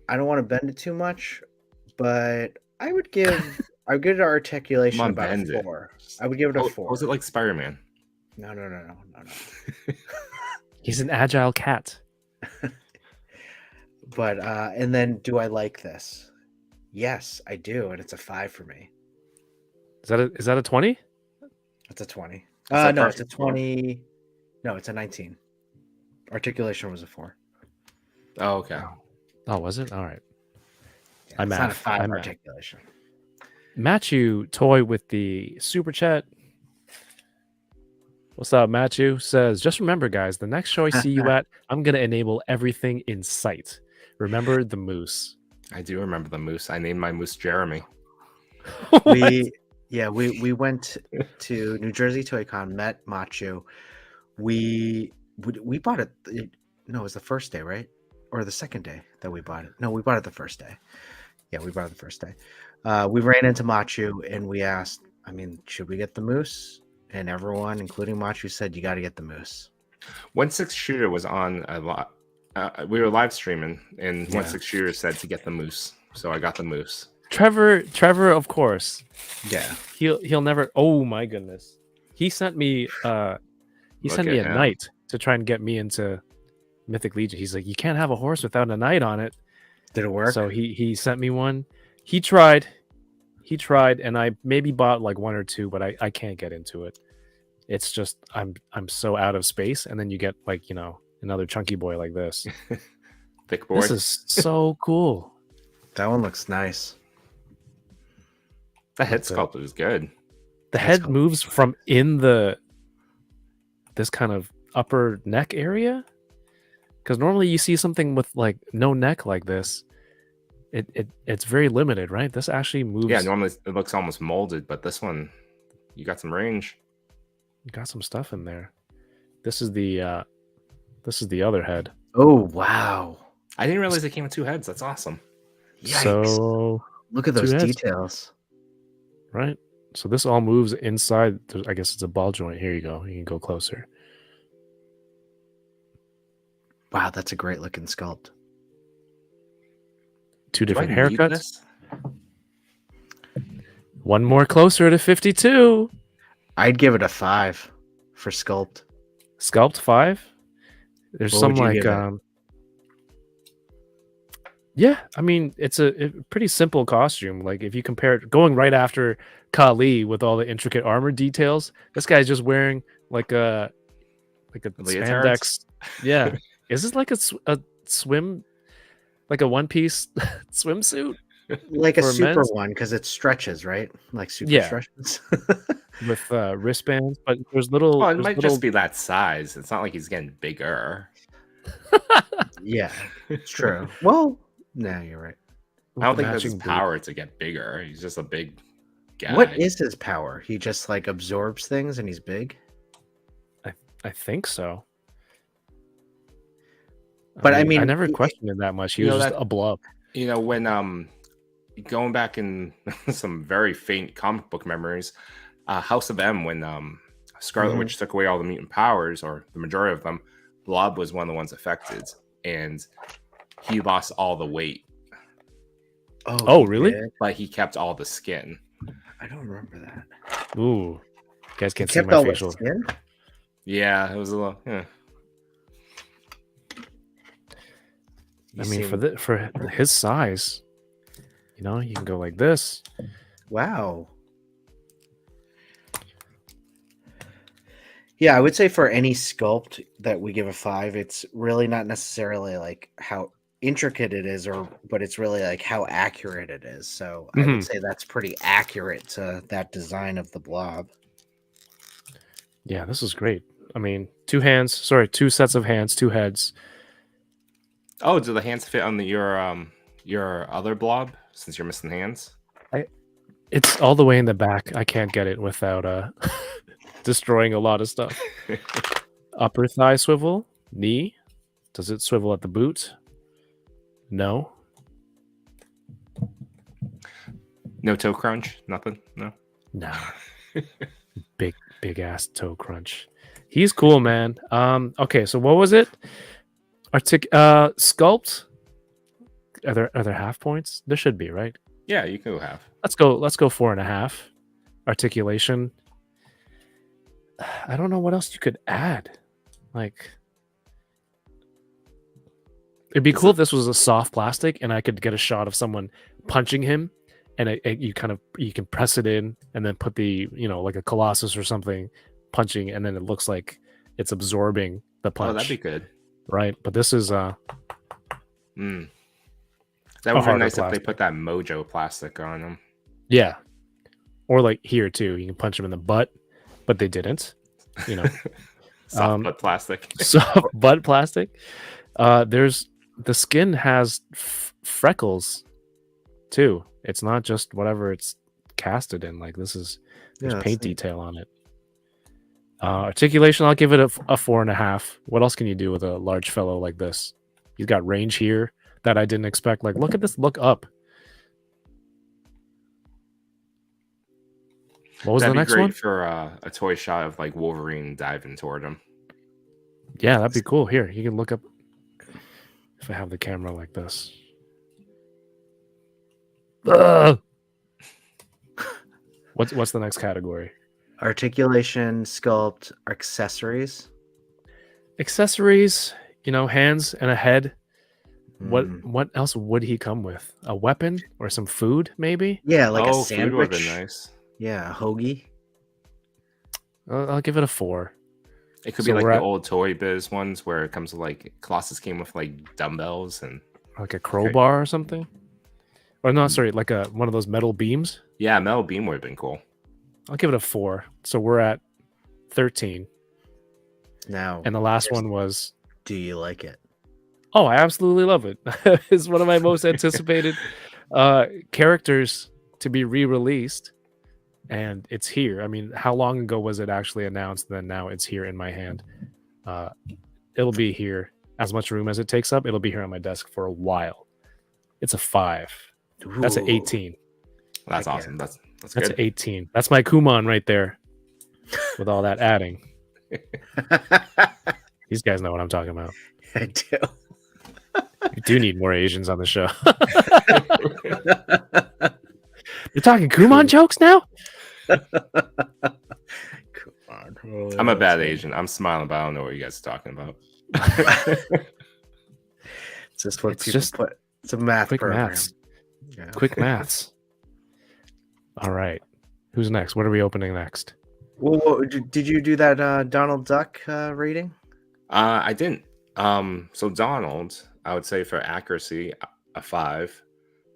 I don't want to bend it too much, but I would give it articulation Come on, about a bend it. 4. I would give it a 4. Was it like Spider-Man? No. He's an agile cat. But and then do I like this? Yes, I do, and it's a 5 for me. Is that a 20? It's a 20. that No, it's a perfect score? 20. No, it's a 19. Articulation was a 4. Oh, okay. Oh, was it? All right. Yeah, I'm it's not a math. 5 I'm math. articulation. Matthew Toy with the super chat. What's up, Matthew? Says, just remember, guys, the next show I see you at, I'm going to enable everything in sight. Remember the moose. I do remember the moose. I named my moose Jeremy. we went to New Jersey Toy Con, met Machu. We bought it. No, it was the first day, right? Or the second day that we bought it. No, we bought it the first day. Yeah, we bought it the first day. We ran into Machu and we asked, should we get the moose? And everyone, including Machu, said you got to get the moose. 1/6 Shooter was on a lot. We were live streaming, and 1/6 Shooter said to get the moose, so I got the moose. Trevor, of course. Yeah, He'll never. Oh my goodness. He sent me. He sent me a knight to try and get me into Mythic Legion. He's like, you can't have a horse without a knight on it. did it work? So he sent me one. He tried, and I maybe bought like 1 or 2, but I can't get into it. It's just I'm so out of space, and then you get like another chunky boy like this. Thick boy. This is so cool. That one looks nice. The head sculpt was good. The head moves from in this kind of upper neck area, because normally you see something with like no neck like this. It's very limited, right? This actually moves. Yeah, normally it looks almost molded, but this one, you got some range. Got some stuff in there. This is the other head. Oh wow! I didn't realize it came with 2 heads. That's awesome. Yikes. So Look at 2 those heads. details. Right. So this all moves inside. I guess it's a ball joint. Here you go. You can go closer. Wow, that's a great looking sculpt. 2 Do I different need haircuts. this? One more closer to 52. I'd give it a 5 for sculpt. Sculpt 5. There's What some would you like give it? yeah, it's a pretty simple costume. Like if you compare it, going right after Kali with all the intricate armor details, this guy's just wearing like a Leotards? spandex. Yeah, is this like a swim, like a one-piece swimsuit Like a for super men's? one because it stretches, right? Like super Yeah. stretches. with wristbands? But there's little. Well, it there's might little- just be that size. It's not like he's getting bigger. Yeah, it's true. Well, no, you're right. with I don't the think that's his matching boot. power to get bigger. He's just a big guy. What is his power? He just like absorbs things and he's big. I think so. But I I mean, never questioned it that much. He you was know just that- a blob. You know, when going back in some very faint comic book memories, House of M, when Scarlet Mhm. Witch took away all the mutant powers, or the majority of them, Blob was one of the ones affected, and he lost all the weight, Oh, he really? did? but he kept all the skin. I don't remember that. Ooh, you guys He can't see kept my all the facial. skin. Yeah, it was a little. Yeah. You I mean, seem- for his size, you know, you can go like this. wow. Yeah, I would say for any sculpt that we give a 5, it's really not necessarily like how intricate it is, but it's really like how accurate it is. So I would Mhm. say that's pretty accurate to that design of the blob. Yeah, this is great. I mean, 2 hands. Sorry, 2 sets of hands, 2 heads. Oh, do the hands fit on your other blob since you're missing hands? It's all the way in the back. I can't get it without destroying a lot of stuff. Upper thigh swivel, knee. Does it swivel at the boot? No. No toe crunch, nothing. No. No. big ass toe crunch. He's cool, man. Okay, so what was it? Sculpt. Are there half points? There should be, right? Yeah, you can go half. Let's go 4.5. Articulation. I don't know what else you could add. Like, it'd be cool if this was a soft plastic and I could get a shot of someone punching him, and you can press it in and then put the, you know, like a Colossus or something punching, and then it looks like it's absorbing the punch. Oh, that'd be good. Right, but this is That would be harder nice if they plastic. put that Mojo plastic on them. yeah, or like here too. You can punch him in the butt, but they didn't. You know, Soft butt plastic. soft butt plastic. There's the skin has freckles too. It's not just whatever it's casted in. Like there's Yeah, paint that's neat. detail on it. Articulation, I'll give it a 4.5. What else can you do with a large fellow like this? He's got range here that I didn't expect. Like, look at this. Look up. What was That'd the be next great one? for a toy shot of like Wolverine diving toward him. Yeah, that'd be cool. Here, you can look up if I have the camera like this. Ugh! What's the next category? Articulation, sculpt, accessories. Accessories, you know, hands and a head. Mm. What else would he come with? A weapon or some food, maybe? Yeah, like a Food would have sandwich. been nice. Yeah, a hoagie. I'll give it a 4. It could So be like we're the at- old Toy Biz ones where it comes with like Colossus came with like dumbbells and Like a crowbar or something? Or no, sorry, like one of those metal beams. yeah, metal beam would have been cool. I'll give it a 4. So we're at 13. Now, And the last one was, do you like it? oh, I absolutely love it. It's one of my most anticipated characters to be re-released. And it's here. I mean, how long ago was it actually announced? Then now it's here in my hand. It'll be here. As much room as it takes up, it'll be here on my desk for a while. It's a 5. That's an Ooh. 18. That's Heck yeah. awesome. That's That's good. an 18. That's my Kumon right there with all that adding. These guys know what I'm talking about. I do. We do need more Asians on the show. You're talking Kumon jokes now? Come on. Oh, I'm a that's bad good. Asian. I'm smiling, but I don't know what you guys are talking about. It's just what It's people just put. It's a math quick program. maths. Yeah. Quick maths. All right. Who's next? What are we opening next? Well, did you do that Donald Duck rating? I didn't. So Donald, I would say for accuracy, a 5,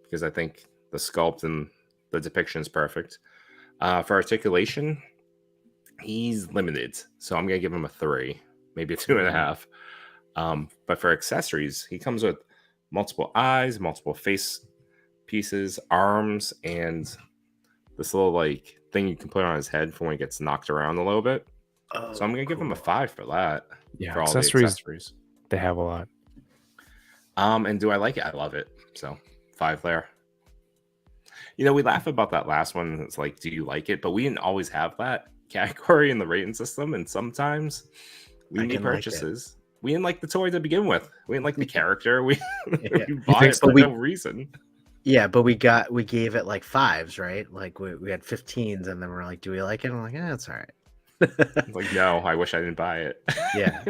because I think the sculpt and the depiction is perfect. For articulation, he's limited, so I'm gonna give him a 3, maybe a 2.5. But for accessories, he comes with multiple eyes, multiple face pieces, arms, and this little like thing you can put on his head for when he gets knocked around a little bit. So I'm gonna give him a 5 for that. Yeah, For all the accessories, accessories. they have a lot. And do I like it? I love it. So 5 there. You know, we laugh about that last one. It's like, do you like it? But we didn't always have that category in the rating system. And sometimes we I made didn't like it. purchases. We didn't like the toy to begin with. We didn't like the character. We, Yeah. we bought think it so? for We- no reason. Yeah, but we gave it like 5s, right? Like we had 15s, and then we're like, do we like it? I'm like, yeah, it's all right. Like, no, I wish I didn't buy it. Yeah.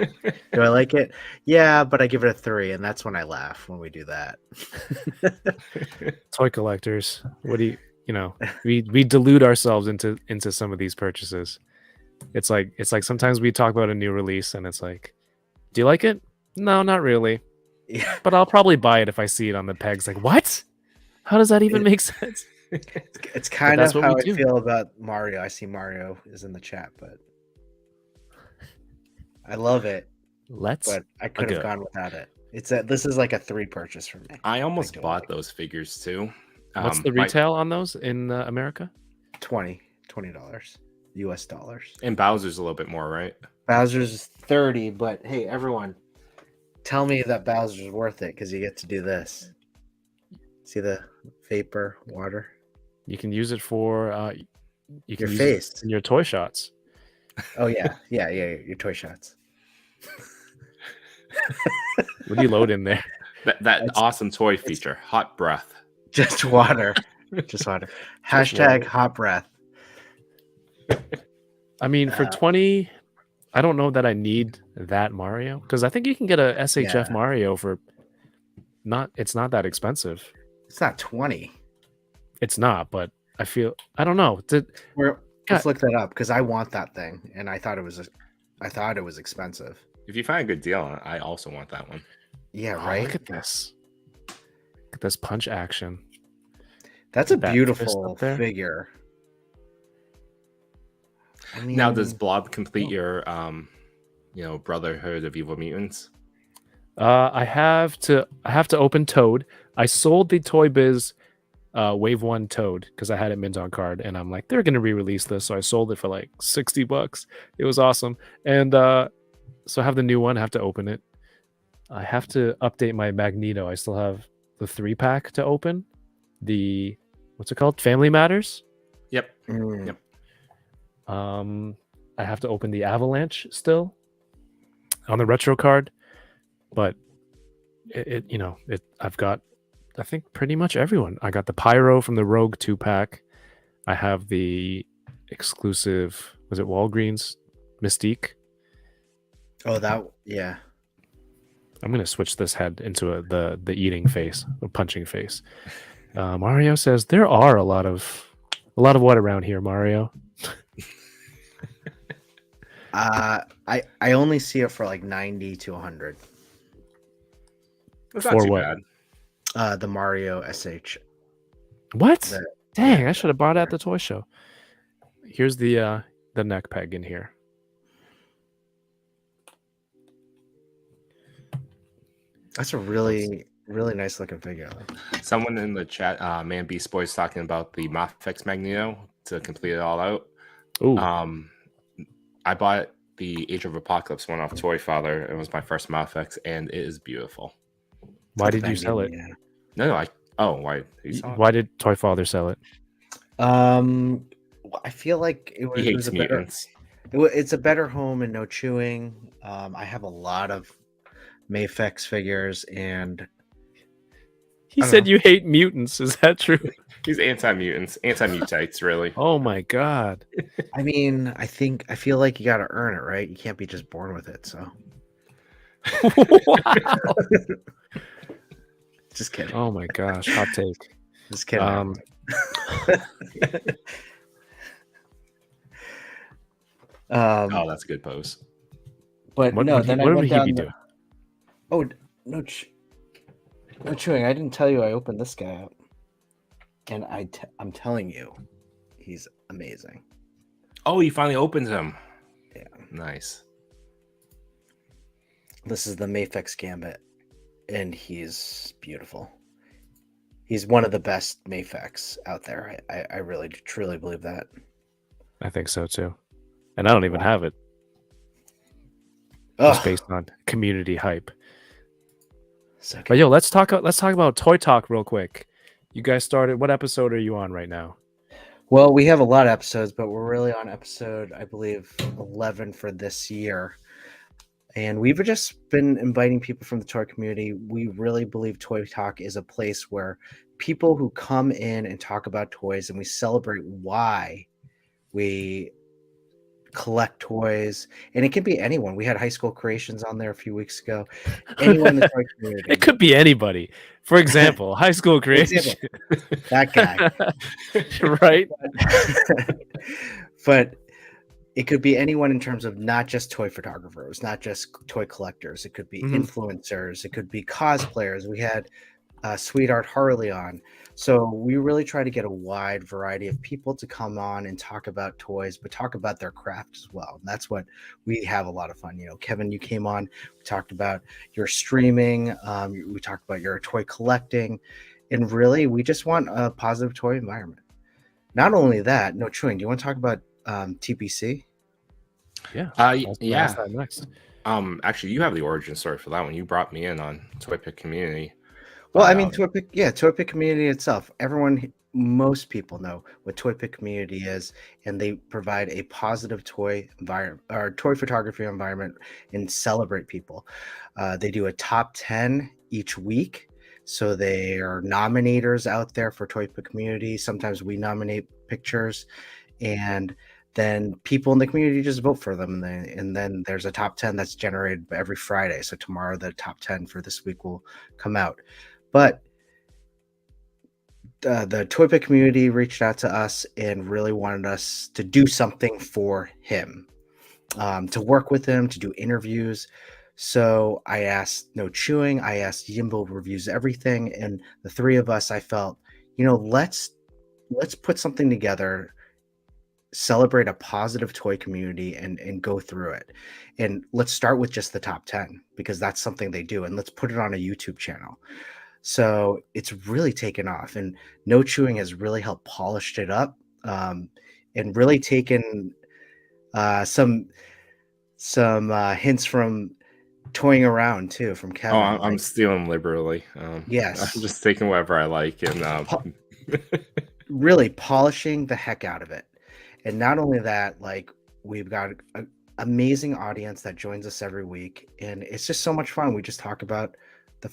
Do I like it? Yeah, but I give it a 3, and that's when I laugh when we do that. Toy collectors. What do we delude ourselves into some of these purchases. It's like sometimes we talk about a new release and it's like, do you like it? No, not really. Yeah. But I'll probably buy it if I see it on the pegs. Like, what? How does that even make sense? It's kind that's of what how we I do. feel about Mario. I see Mario is in the chat, but I love it, Let's but I could have go. gone without it. This is like a 3 purchase for me. I almost do bought like those figures too. What's the retail on those in America? $20 US dollars. And Bowser's a little bit more, right? Bowser's is 30, but hey, everyone, tell me that Bowser's worth it because you get to do this. See the vapor water? You can use it for you can Your use face. it in your toy shots. Oh yeah, your toy shots. What do you load in there? That awesome toy feature, hot breath. Just water. Just water. Hashtag water. hot breath. I mean, for 20, I don't know that I need that Mario because I think you can get a SHF Mario for it's not that expensive. It's not 20. It's not, but I don't know. Let's look that up because I want that thing, and I thought it was expensive. If you find a good deal on it, I also want that one. Yeah, Oh, right. look at this. Look at this punch action. That's a That beautiful fist up there. figure. I mean, Now, does Blob complete your, Brotherhood of Evil Mutants? I have to open Toad. I sold the Toy Biz Wave 1 Toad because I had it mint on card, and I'm like, they're gonna re-release this, so I sold it for like $60. It was awesome, and so I have the new one. I have to open it. I have to update my Magneto. I still have the 3-pack to open. The what's it called? Family Matters. Yep. Yep. I have to open the Avalanche still on the retro card, but I've got, I think, pretty much everyone. I got the Pyro from the Rogue 2-pack. I have the exclusive, was it Walgreens Mystique? Oh, yeah. I'm gonna switch this head into the eating face, a punching face. Mario says there are a lot of what around here, Mario. I only see it for like 90 to 100. That's For not too what? bad. The Mario SH. What? Dang, I should have bought it at the toy show. Here's the neck peg in here. That's a really, really nice looking figure. Someone in the chat, Man Beast Boy, is talking about the Mafex Magneto to complete it all out. Ooh. I bought the Age of Apocalypse one off Toy.Father. It was my first Mafex, and it is beautiful. Why did you sell it? No, why? Why did Toy.Father sell it? I feel like He hates mutants. It's a better home and no chewing. I have a lot of Mafex figures, and He said you hate mutants. Is that true? He's anti-mutants, anti-mutites, really. Oh my god. I mean, I feel like you got to earn it, right? You can't be just born with it. So, Wow. Just kidding. Oh my gosh, hot take. Just kidding. Oh, that's a good pose. But What no, would then he, I what went would he down. be doing? Oh no, no chewing. I didn't tell you I opened this guy up, and I'm telling you, he's amazing. Oh, you finally opened him. Yeah, nice. This is the Mafex Gambit, and he's beautiful. He's one of the best Mafex out there. I really truly believe that. I think so too. And I don't even have it. Oh, Just based on community hype. so But yo, let's talk about Toy Talk real quick. You guys started, what episode are you on right now? well, we have a lot of episodes, but we're really on episode, I believe, 11 for this year. And we've just been inviting people from the toy community. We really believe Toy Talk is a place where people who come in and talk about toys, and we celebrate why we collect toys, and it can be anyone. We had high school creations on there a few weeks ago. Anyone in the toy community. It could be anybody. For example, high school For example, creation. that guy. Right? But it could be anyone in terms of not just toy photographers, not just toy collectors. It could be Mhm. influencers. It could be cosplayers. We had Sweetheart Harley on. So we really try to get a wide variety of people to come on and talk about toys, but talk about their craft as well. And that's what we have a lot of fun. You know, Kevin, you came on, we talked about your streaming, we talked about your toy collecting, and really we just want a positive toy environment. Not only that, no chewing. Do you want to talk about TPC? Yeah. I was gonna ask Yeah. that next. Actually, you have the origin story for that one. You brought me in on Toy Pick Community. Well, I But, mean, Toy Pick Community itself. Most people know what Toy Pick Community is, and they provide a positive toy environment or toy photography environment and celebrate people. They do a top 10 each week. So they are nominators out there for Toy Pick Community. Sometimes we nominate pictures, and then people in the community just vote for them. And then there's a top 10 that's generated every Friday. So tomorrow, the top 10 for this week will come out. But the Toy Pick community reached out to us and really wanted us to do something for him, to work with him, to do interviews. So I asked No Chewing, I asked Yimbo Reviews Everything, and the three of us, I felt, let's put something together, celebrate a positive toy community, and go through it. And let's start with just the top 10 because that's something they do, and let's put it on a YouTube channel. So it's really taken off, and No Chewing has really helped polished it up, and really taken some hints from Toying Around too, from oh, Kevin. I'm stealing liberally. Yes. I'm just taking whatever I like, and Really polishing the heck out of it. And not only that, like, we've got an amazing audience that joins us every week, and it's just so much fun. We just talk about the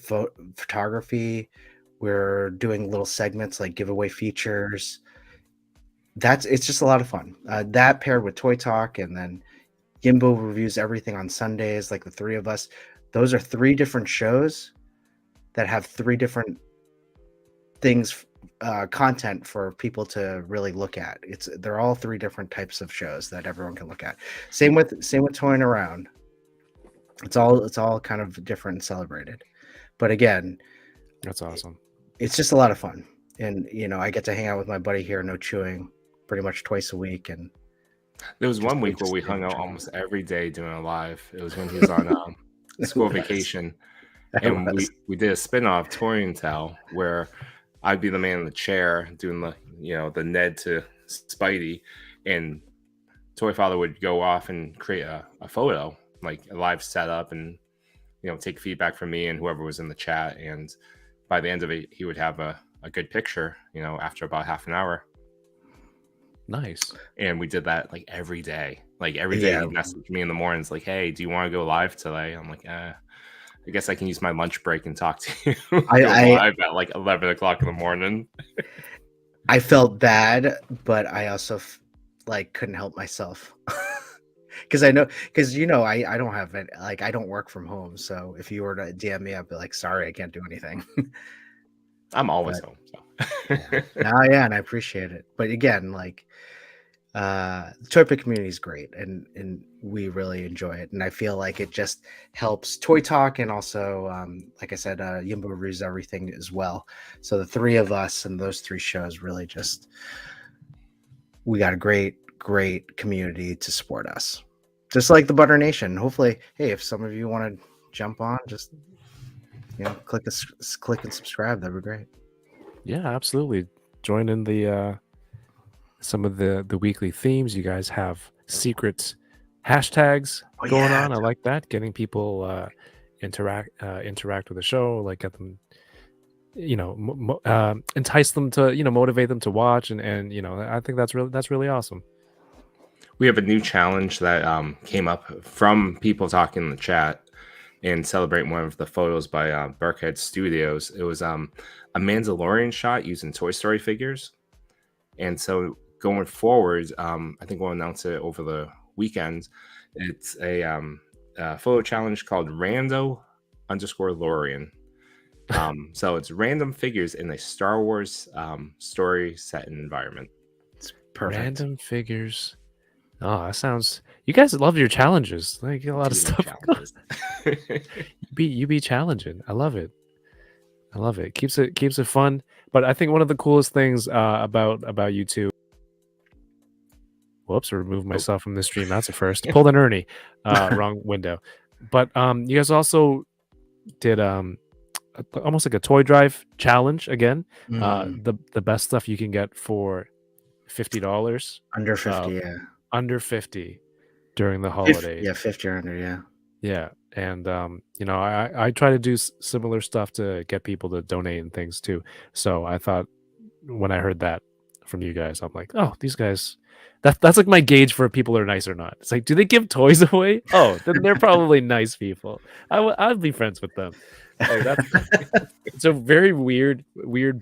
photography. We're doing little segments like giveaway features. It's just a lot of fun. That paired with Toy Talk, and then Gimbo Reviews Everything on Sundays, like the three of us. Those are three different shows that have three different things, content for people to really look at. They're all three different types of shows that everyone can look at. Same with Toying Around. It's all kind of different and celebrated. But again, That's awesome. it's just a lot of fun. And I get to hang out with my buddy here, No Chewing, pretty much twice a week. And there was one week where we hung out almost every day doing a live. It was when he was on school vacation, and we did a spin-off Toy and Tell where I'd be the man in the chair doing the Ned to Spidey, and Toy.Father would go off and create a photo, like a live setup, and take feedback from me and whoever was in the chat. And by the end of it, he would have a good picture, after about half an hour. Nice. And we did that like every day. Like every day he'd message me in the mornings like, hey, do you want to go live today? I'm like, I guess I can use my lunch break and talk to you. Live at like 11 o'clock in the morning. I felt bad, but I also couldn't help myself. Because I don't have it. Like, I don't work from home. So if you were to DM me, I'd be like, sorry, I can't do anything. I'm always home. So. Yeah, and I appreciate it. But again, like, the Toy Pick community is great, and we really enjoy it. And I feel like it just helps Toy Talk, and also, like I said, Yimbo Reviews Everything as well. So the three of us and those three shows really just, we got a great community to support us. Just like the Butter Nation. Hopefully, hey, if some of you want to jump on, just click and subscribe. That'd be great. Yeah, absolutely. Join in the some of the weekly themes. You guys have secret hashtags going on. I like that. Getting people interact with the show, like get them, entice them to, motivate them to watch, and I think that's really awesome. We have a new challenge that came up from people talking in the chat and celebrating one of the photos by Burkhead Studios. It was a Mandalorian shot using Toy Story figures. And so going forward, I think we'll announce it over the weekend. It's a photo challenge called Rando_Lorian. So it's random figures in a Star Wars story set and environment. It's perfect. Random figures. Oh, that sounds. You guys love your challenges. Like, get a lot of Do love stuff. challenges. You be challenging. I love it. I love it. Keeps it fun. But I think one of the coolest things about you two. Whoops! Remove myself from the stream. That's a first. Pulled an Ernie. Wrong window. But you guys also did almost like a toy drive challenge again. The best stuff you can get for $50. Under 50, yeah. Under 50 during the holidays. 50 or under, yeah. Yeah. And I try to do similar stuff to get people to donate and things too. So I thought when I heard that from you guys, I'm like, oh, these guys, that's like my gauge for if people are nice or not. It's like, do they give toys away? Oh, then they're probably nice people. I'd be friends with them. Like, it's a very weird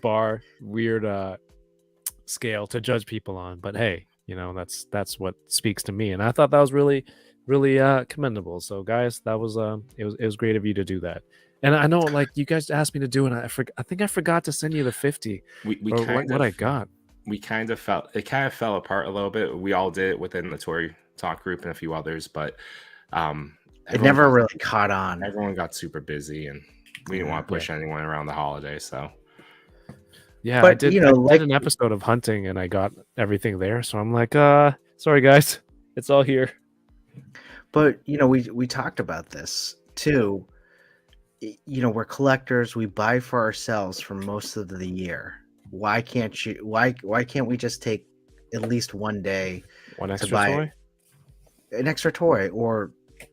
bar, weird scale to judge people on. But hey, that's what speaks to me, and I thought that was really commendable. So guys, that was it was great of you to do that. And I know, like, you guys asked me to do it. I think I forgot to send you the 50. What I got. We kind of fell apart a little bit. We all did it within the Toy Talk group and a few others, but it never really caught on. Everyone got super busy, and we didn't want to push anyone around the holiday. So yeah, but, I did an episode of hunting, and I got everything there. So I'm like, sorry guys, it's all here. But we talked about this too. We're collectors. We buy for ourselves for most of the year. Why can't we just take at least one day one extra to buy toy? An extra toy, or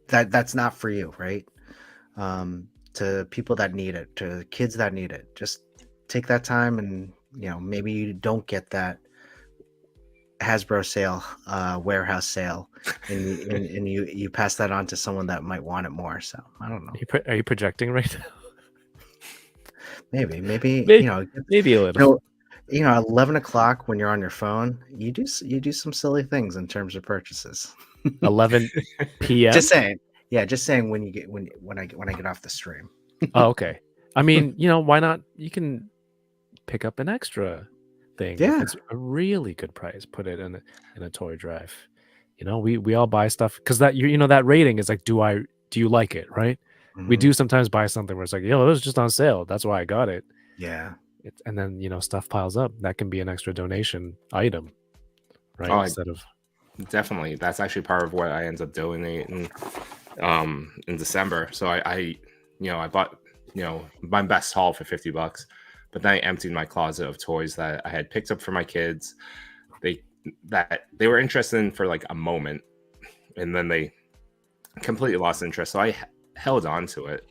that's not for you, right? To people that need it, to kids that need it. Just take that time, and maybe you don't get that Hasbro sale, warehouse sale, and you pass that on to someone that might want it more. So I don't know. Are you projecting right now? Maybe maybe a little. At 11 o'clock when you're on your phone, you do some silly things in terms of purchases. 11 p.m. Just saying. Yeah, just saying when I get off the stream. Oh, okay. I mean, why not? You can pick up an extra thing. Yeah, it's a really good price. Put it in a toy drive. We all buy stuff because that that rating is like, do you like it, right? Mm-hmm. We do sometimes buy something where it's like, it was just on sale. That's why I got it. Yeah. And then stuff piles up. That can be an extra donation item, right? Instead of definitely, that's actually part of what I end up donating in December. So I bought my best haul for $50, but then I emptied my closet of toys that I had picked up for my kids. They were interested in for like a moment, and then they completely lost interest. So I held on to it.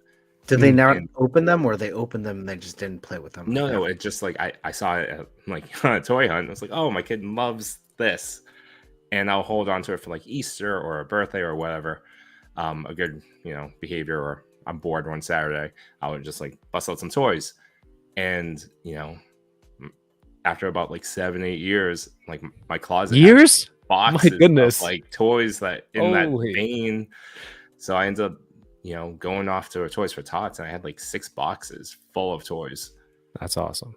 Did they not open them, or they opened them and they just didn't play with them? No, it just like I saw it at, like on a toy hunt. I was like, oh, my kid loves this, and I'll hold on to it for like Easter or a birthday or whatever. A good behavior, or I'm bored one Saturday, I would just like bust out some toys, and after about like 7-8 years, like my closet boxes my goodness of, like toys that in that Holy. vein. So I ended up going off to a Toys for Tots, and I had like 6 boxes full of toys. That's awesome.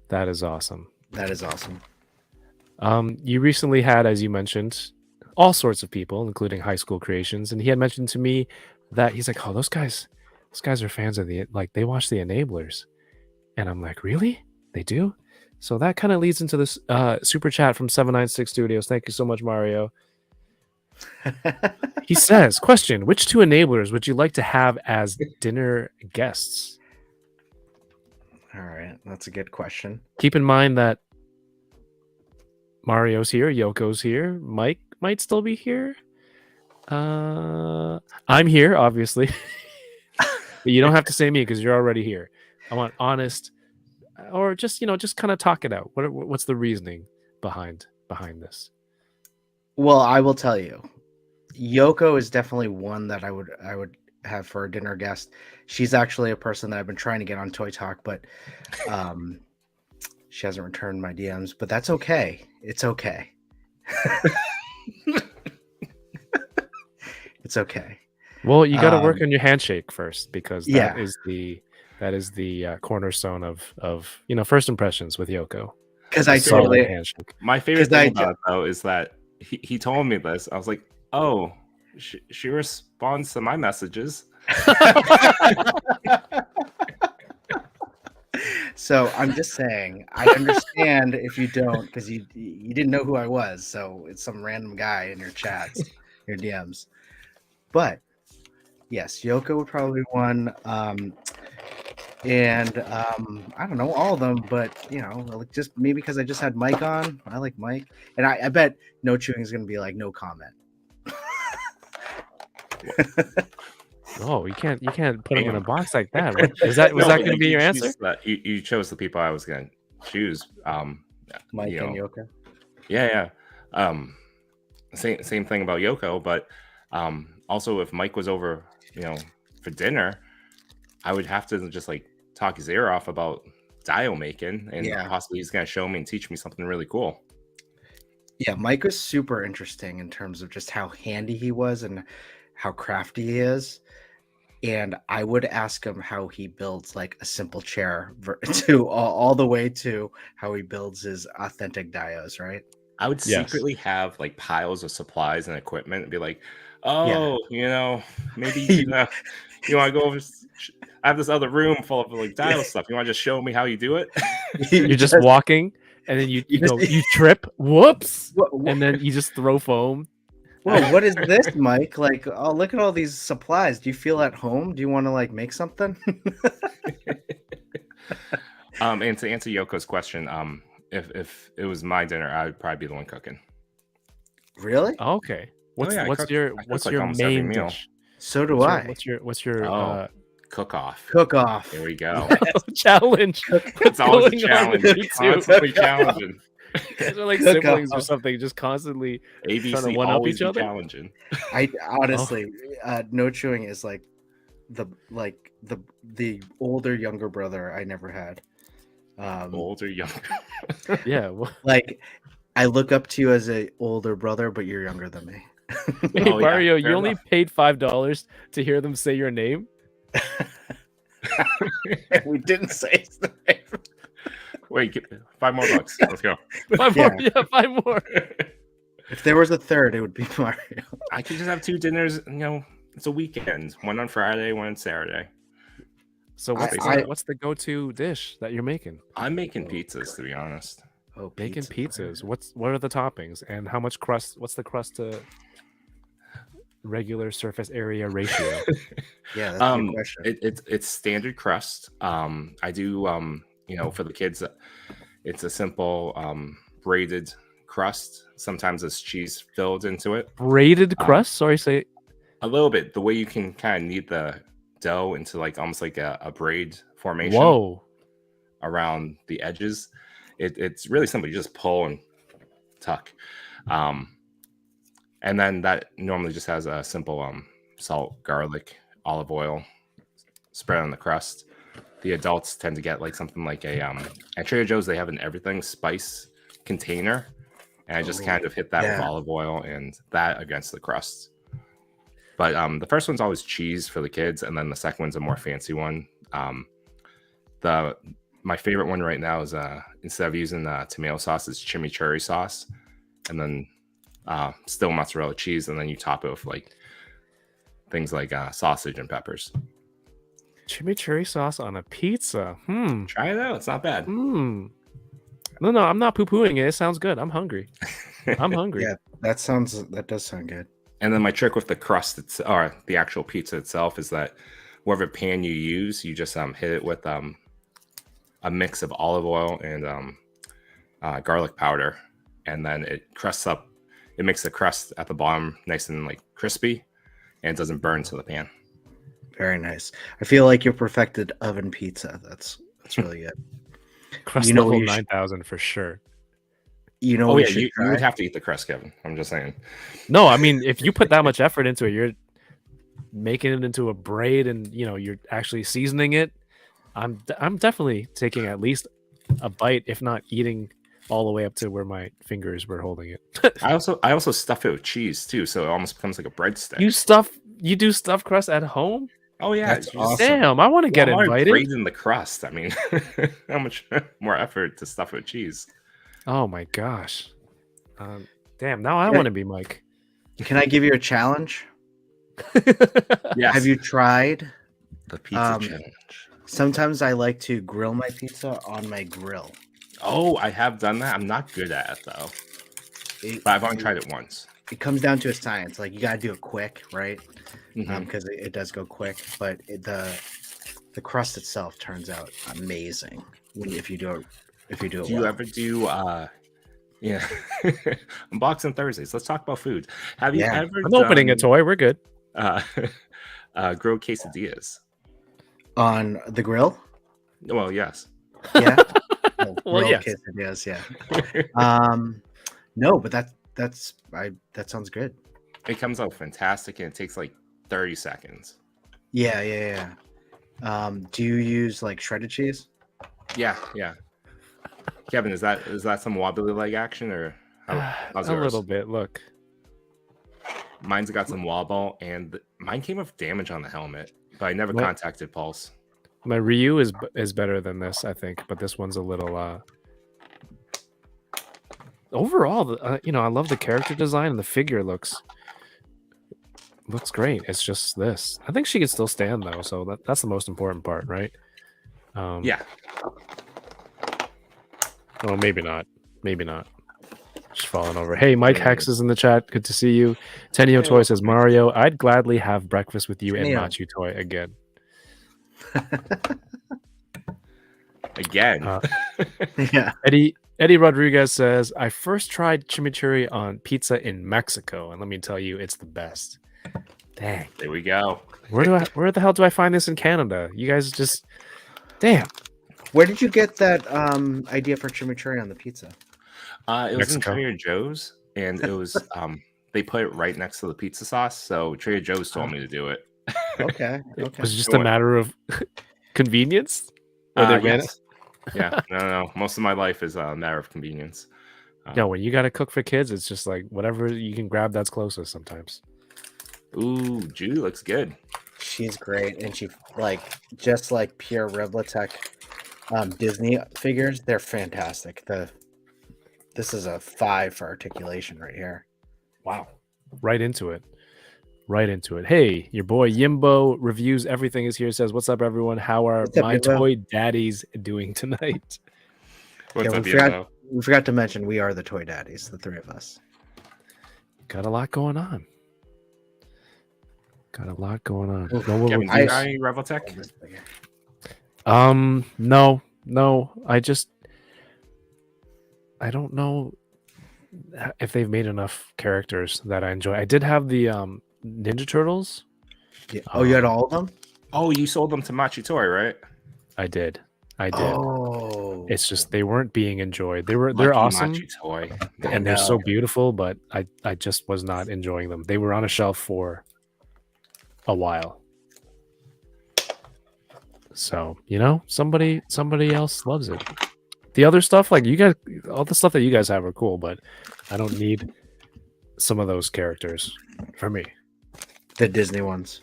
That is awesome. That is awesome. You recently had, as you mentioned, all sorts of people, including High School Creations, and he had mentioned to me that he's like, oh, those guys are fans of they watch the Enablers. And I'm like, really? They do? So that kind of leads into this super chat from 796 Studios. Thank you so much, Mario. He says, question, which 2 Enablers would you like to have as dinner guests? All right, that's a good question. Keep in mind that Mario's here, Yoko's here, Mike might still be here. I'm here, obviously. But you don't have to say me because you're already here. I want honest, or just kind of talk it out. What's the reasoning behind this? Well, I will tell you, Yoko is definitely one that I would have for a dinner guest. She's actually a person that I've been trying to get on Toy Talk, but she hasn't returned my DMs. But that's okay. It's okay. It's okay. Well, you got to work Um, on your handshake first because Yeah. that is the cornerstone of first impressions with Yoko. Because A I solid totally, handshake. My favorite 'Cause I thing ju- about it, though, is that he told me this. I was like, oh, she responds to my messages. so I'm just saying, I understand if you don't, because you didn't know who I was, so it's some random guy in your chats, your DMs. But yes, Yoko would probably be one. And I don't know all of them, but like just maybe because I just had Mike on. I like Mike, and I bet No Chewing is gonna be like no comment. Oh, you can't put him in a Damn. box like that. What is that? Was No, that but, going to like, be you your choose answer? you chose the people I was gonna choose. Mike You and know, Yoko. yeah. Same thing about Yoko, but also if Mike was over, for dinner, I would have to just like talk his ear off about dial making, and Yeah. possibly he's gonna show me and teach me something really cool. Yeah, Mike was super interesting in terms of just how handy he was and how crafty he is. And I would ask him how he builds like a simple chair to all the way to how he builds his authentic dios, right? I would Yes. secretly have like piles of supplies and equipment and be like, Yeah. oh, maybe you want to go over. I have this other room full of like dial stuff. You want to just show me how you do it? You're just walking, and then you trip, whoops, Whoa, and then you just throw foam. what is this, Mike? Like, oh, look at all these supplies. Do you feel at home? Do you want to like make something? And to answer Yoko's question, if it was my dinner, I would probably be the one cooking. Really? Okay. What's I what's cook- your I cook, what's like, your almost every main meal. dish? So do I. What's your Cook off. Cook off. There we go. challenge? It's always a going on challenge. with you two? Constantly challenging. You guys are like Cook siblings or off. something, just constantly trying to ABC one up always each be other. challenging. I honestly, No Chewing is like the older younger brother I never had. Old or younger. Yeah. Well, Like I look up to you as a older brother, but you're younger than me. hey, Oh, yeah, Mario, fair you only enough. paid $5 to hear them say your name. We didn't say his name. Wait, $5 more. Let's go. Five more. Yeah, 5 more. If there was a third, it would be Mario. I could just have 2 dinners. It's a weekend. One on Friday, one on Saturday. So what's the go-to dish that you're making? I'm making pizzas, to be honest. Oh, Making pizza. pizzas. What are the toppings and how much crust? What's the crust to regular surface area ratio? Yeah, that's a good question. It's standard crust. I do for the kids, it's a simple braided crust. Sometimes it's cheese filled into it. Braided crust? Sorry, say A little bit. The way you can kind of knead the dough into like almost like a braid formation. Whoa. Around the edges. It's really simple. You just pull and tuck. And then that normally just has a simple salt, garlic, olive oil spread on the crust. The adults tend to get like something like at Trader Joe's, they have an everything spice container. And I just kind of hit that with olive oil and that against the crust. But the first one's always cheese for the kids, and then the second one's a more fancy one. My favorite one right now is instead of using tomato sauce, it's chimichurri sauce, and then still mozzarella cheese, and then you top it with like things like sausage and peppers. Chimichurri sauce on a pizza. Try it out; it's not bad. No, I'm not poo-pooing it. It sounds good. I'm hungry. I'm hungry. Yeah, that does sound good. And then my trick with the crust, or the actual pizza itself, is that whatever pan you use, you just hit it with a mix of olive oil and garlic powder, and then it crusts up. It makes the crust at the bottom nice and like crispy, and it doesn't burn to the pan. Very nice. I feel like you perfected oven pizza. That's really good. Crust You know level you 9,000 for sure. You know, Oh we yeah, should you would have to eat the crust, Kevin. I'm just saying. No, I mean, if you put that much effort into it, you're making it into a braid, and you're actually seasoning it. I'm definitely taking at least a bite, if not eating all the way up to where my fingers were holding it. I also stuff it with cheese too, so it almost becomes like a breadstick. You do stuffed crust at home? Oh yeah, That's you just- awesome. Damn, I want to Well, get I'm already invited. grading the crust. I mean, how much more effort to stuff it with cheese? Oh my gosh. Damn, now I Yeah. want to be Mike. Can I give you a challenge? Yes. Have you tried? the pizza challenge? Sometimes I like to grill my pizza on my grill. Oh, I have done that. I'm not good at it though, but I've only tried it once. It comes down to a science. Like you gotta do it quick, right? Mhm. Because it does go quick. But the crust itself turns out amazing if you do it. Do well. you ever do yeah unboxing Thursdays? Let's talk about food. Have you Yeah. ever I'm opening a done, toy. We're good. grilled quesadillas? On the grill? Well, yes. Yeah. Oh, Well, grilled yes. quesadillas, yeah. No, but that sounds good. It comes out fantastic, and it takes like 30 seconds. Yeah. Do you use like shredded cheese? Yeah. Kevin, is that some wobbly leg action or how's A yours? little bit. Look. Mine's got some wobble, and mine came with damage on the helmet, but I never What? contacted Pulse. My Ryu is better than this, I think, but this one's a little overall, I love the character design and the figure looks great. It's just this. I think she can still stand though, so that's the most important part, right? Yeah. Oh, maybe not. Just falling over. Hey, Mike Hex is in the chat. Good to see you. Tenio Toy says, Mario, I'd gladly have breakfast with you and Tenio. Machu Toy again. Again. Yeah. Eddie Rodriguez says, I first tried chimichurri on pizza in Mexico, and let me tell you, it's the best. Dang. There we go. Where the hell do I find this in Canada? You guys just damn. Where did you get that idea for chimichurri on the pizza? It was in Mexico. Trader Joe's, and it was they put it right next to the pizza sauce, so Trader Joe's told me to do it. Okay. It was just Sure. a matter of convenience? Or they ran it? Yes. Yeah, no. Most of my life is a matter of convenience. No, when you got to cook for kids, it's just like whatever you can grab that's closest sometimes. Ooh, Judy looks good. She's great, and she just like pure Revlatech Disney figures. They're fantastic. This is a 5 for articulation right here. Wow. Right into it. Hey, your boy Yimbo reviews everything is here. Says, what's up, everyone? How are What's up, my Yimbo? toy daddies doing tonight? What's Yeah, up, we Yimbo? forgot to mention we are the toy daddies, the 3 of us. Got a lot going on. Kevin, Normal do you reviews. got any Reveltech? No. I don't know if they've made enough characters that I enjoy. I did have the Ninja Turtles. Yeah. Oh, you had all of them? Oh, you sold them to Machi Toy, right? I did. Oh, It's just they weren't being enjoyed. They're Lucky awesome Machi Toy. and they're so beautiful, but I just was not enjoying them. They were on a shelf for a while. So, somebody else loves it. The other stuff, like you guys, all the stuff that you guys have are cool, but I don't need some of those characters for me. the Disney ones.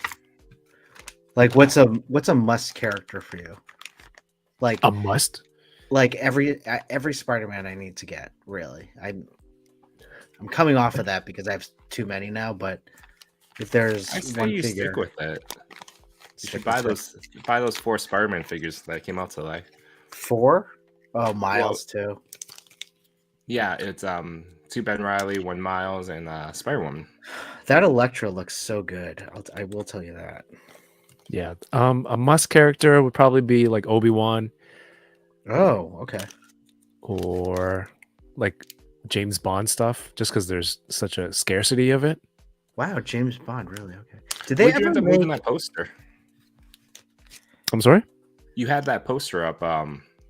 Like, what's a must character for you? Like A must? like every Spider-Man I need to get. Really, I'm coming off of that because I have too many now. But if there's I say one you figure, stick with it. You should stick buy with those 4 Spider-Man figures that came out today. 4. Oh, Miles too. Yeah, it's 2 Ben Riley, 1 Miles, and Spider-Woman. That Electro looks so good. I will tell you that. Yeah. A must character would probably be like Obi-Wan Oh, okay. or like James Bond stuff, just because there's such a scarcity of it. Wow, James Bond, really? Okay. Did they Where'd you ever end up moving make? that poster? I'm sorry? You had that poster up,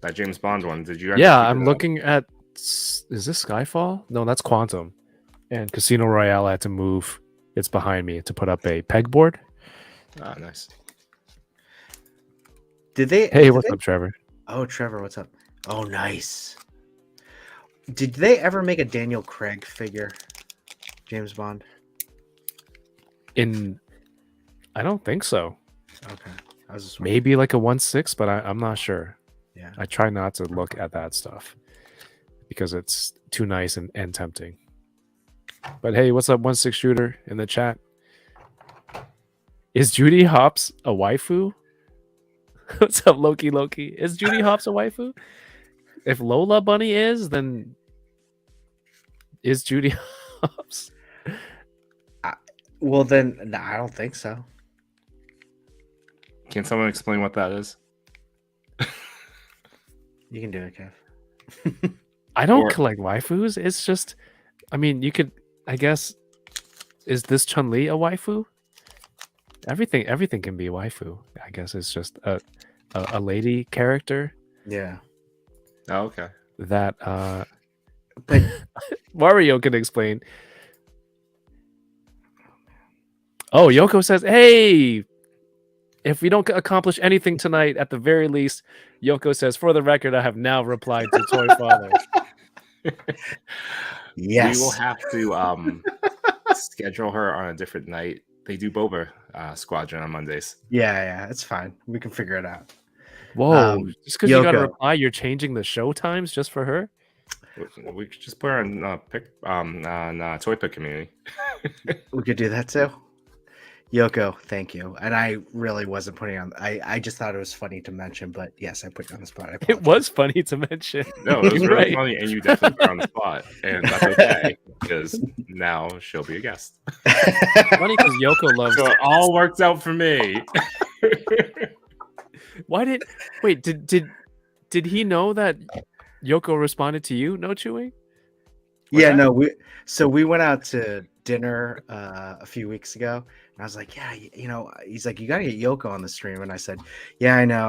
that James Bond one. Did you? ever Yeah, keep I'm it up? looking at. Is this Skyfall? No, that's Quantum. And Casino Royale, I had to move. It's behind me to put up a pegboard. Ah, nice. Did they? Hey, did what's they- up, Trevor? Oh, Trevor, what's up? Oh, nice. Did they ever make a Daniel Craig figure? James Bond? I don't think so. Okay. I was just wondering. Maybe like a 1/6, but I'm not sure. Yeah. I try not to look at that stuff because it's too nice and tempting. But hey, what's up, 1/6 shooter in the chat? Is Judy Hopps a waifu? What's up, Loki? Is Judy Hopps a waifu? If Lola Bunny is, then is Judy Hopps? Well, then, no, I don't think so. Can someone explain what that is? You can do it, Kev. I don't Or- collect waifus. It's just, I mean, you could, I guess, is this Chun-Li a waifu? Everything can be a waifu. I guess it's just a lady character Yeah. Oh, okay. that But Mario can explain. Oh, Yoko says, hey, if we don't accomplish anything tonight, at the very least, Yoko says, for the record, I have now replied to Toy.Father. yes. We will have to schedule her on a different night. They do Boba Squadron on Mondays. Yeah, it's fine. We can figure it out. Whoa, just because you got to Yoko. reply, you're changing the show times just for her? We could just put her on Toy Pick Community. We could do that too. Yoko, thank you. And I really wasn't putting on. I just thought it was funny to mention, but yes, I put you on the spot. I It apologize. was funny to mention. No, it was You're really right. funny, and you definitely put her on the spot, and that's okay because now she'll be a guest. Funny because Yoko loves. So it all worked out for me. Why did he know that Yoko responded to you? No chewing. Yeah, that? no, we went out to dinner a few weeks ago, and I was like, yeah, he's like, you gotta get Yoko on the stream, and I said, yeah, I know,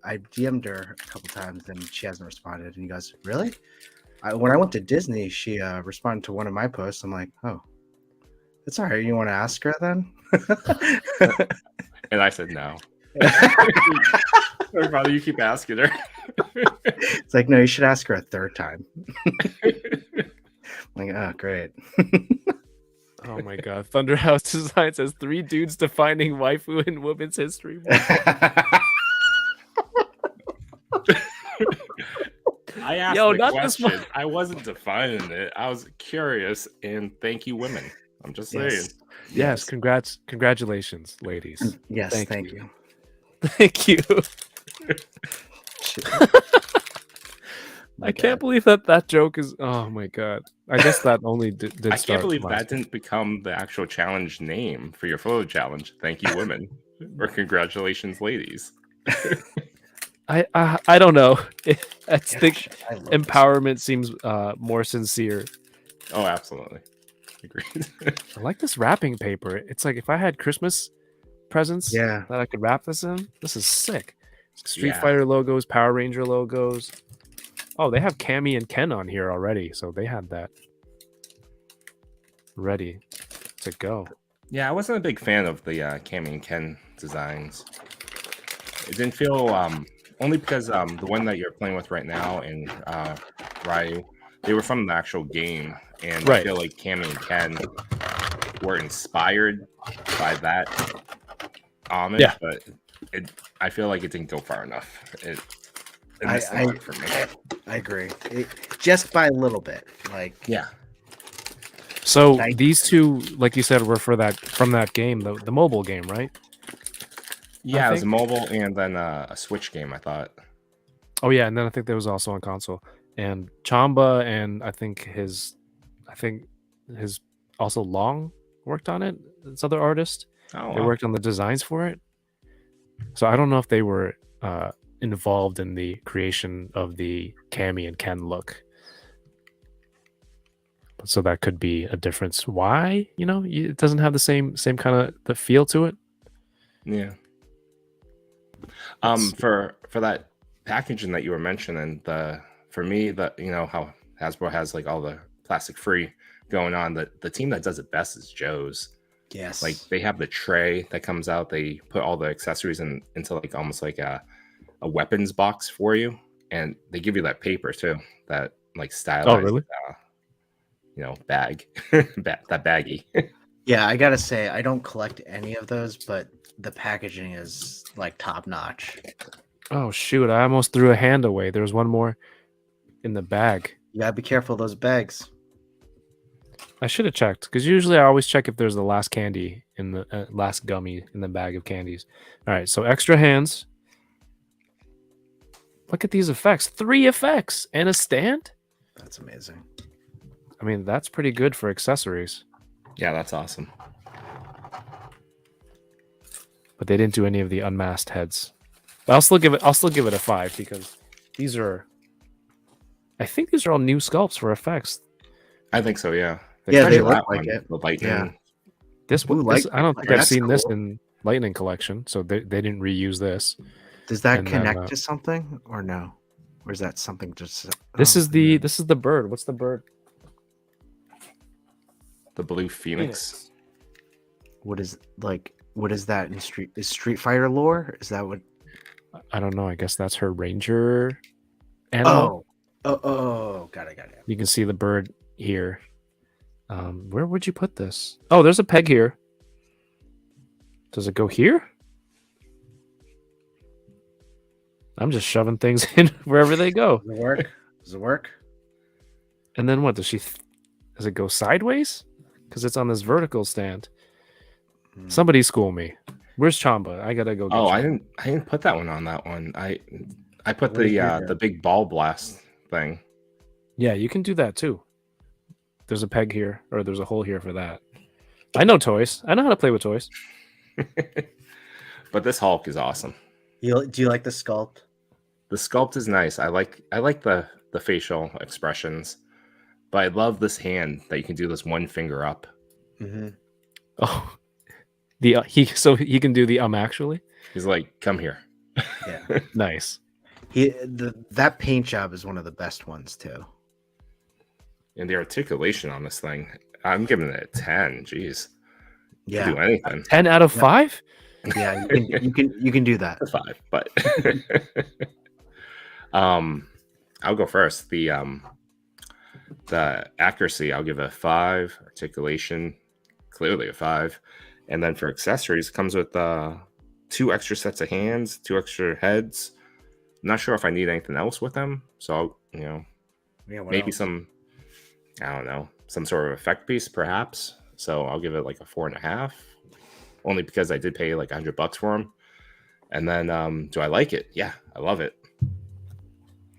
I DM'd her a couple times and she hasn't responded, and he goes, really? When I went to Disney, she responded to one of my posts. I'm like, oh, that's all right. You want to ask her then? And I said no. Or Father, you keep asking her. It's like, no, you should ask her a third time. I'm like, oh, great. Oh my god! Thunderhouse Design says 3 dudes defining waifu in women's history. I asked Yo, the not this question. one. I wasn't defining it. I was curious, and thank you, women. I'm just saying. Yes, congratulations, ladies. Yes, Thank thank you. you. Thank you. Shit. I can't believe that joke is. Oh my god! I guess that only did. I start can't believe last that didn't become the actual challenge name for your photo challenge. Thank you, women, or congratulations, ladies. I don't know. I think I love empowerment seems more sincere. Oh, absolutely. Agreed. I like this wrapping paper. It's like if I had Christmas presents Yeah. that I could wrap this in. This is sick. Street Yeah. Fighter logos, Power Ranger logos. Oh, they have Cammy and Ken on here already, so they had that ready to go. Yeah, I wasn't a big fan of the Cammy and Ken designs. It didn't feel only because the one that you're playing with right now and Ryu, they were from the actual game, and I Right. feel like Cammy and Ken were inspired by that homage, Yeah. but I feel like it didn't go far enough. It I- missed the mark for me. I agree. Just by a little bit. Like, Yeah. So Nice. these two, like you said, were from that game, the mobile game, right? Yeah, it was a think- mobile and then a Switch game, I thought. Oh yeah, and then I think there was also on console. And Chamba and I think his also Long worked on it. This other artist. Oh, They wow. worked on the designs for it. So I don't know if they were involved in the creation of the Cammy and Ken look. So that could be a difference. Why? It doesn't have the same kind of the feel to it. Yeah. It's- For that packaging that you were mentioning, for me, how Hasbro has like all the plastic free going on, the team that does it best is Joe's. yes. Like they have the tray that comes out, they put all the accessories into like almost like a weapons box for you, and they give you that paper too that like Oh, stylized, really? Bag, that baggie. Yeah, I gotta say, I don't collect any of those, but the packaging is like top notch. Oh shoot! I almost threw a hand away. There was one more in the bag. You gotta be careful of those bags. I should have checked because usually I always check if there's the last candy in the last gummy in the bag of candies. All right, so extra hands. Look at these effects. 3 effects and a stand. That's amazing. I mean, that's pretty good for accessories. Yeah, that's awesome. But they didn't do any of the unmasked heads. But I'll still give it a 5 because these are. I think these are all new sculpts for effects. I think so. Yeah. Yeah, they Especially look that like one, it. The lightning. Yeah. This one, Ooh, like- I don't think I've that's seen this cool. in Lightning Collection, so they didn't reuse this. Does that And then, connect to something or no? Or is that something just? This oh, is the bird. What's the bird? The blue phoenix. What is that in Street Fighter lore? Is that what? I don't know. I guess that's her ranger animal. Oh, got it. You can see the bird here. Where would you put this? Oh, there's a peg here. Does it go here? I'm just shoving things in wherever they go. Does it work? Does it work? And then what? Does it go sideways? Because it's on this vertical stand. Somebody school me. Where's Chamba? I gotta go. Get Oh, Chamba. I didn't put that one on that one. I put What is your the big ball blast thing. Yeah, you can do that too. There's a peg here, or there's a hole here for that. I know toys. I know how to play with toys. But this Hulk is awesome. Do you like the sculpt? The sculpt is nice. I like the facial expressions, but I love this hand that you can do this one finger up. Mm-hmm. Oh, he can do the actually. He's like, come here. Yeah. Nice. That paint job is one of the best ones too. And the articulation on this thing, I'm giving it a 10. Jeez. Yeah. Do anything. 10 out of 5? Yeah, you can do that. A 5, but I'll go first. The accuracy, I'll give it a 5. Articulation, clearly a 5. And then for accessories, it comes with 2 extra sets of hands, 2 extra heads. I'm not sure if I need anything else with them, so Yeah, what maybe else? some, I don't know, some sort of effect piece, perhaps. So I'll give it like a 4.5, only because I did pay like $100 for them. And then, do I like it? Yeah, I love it.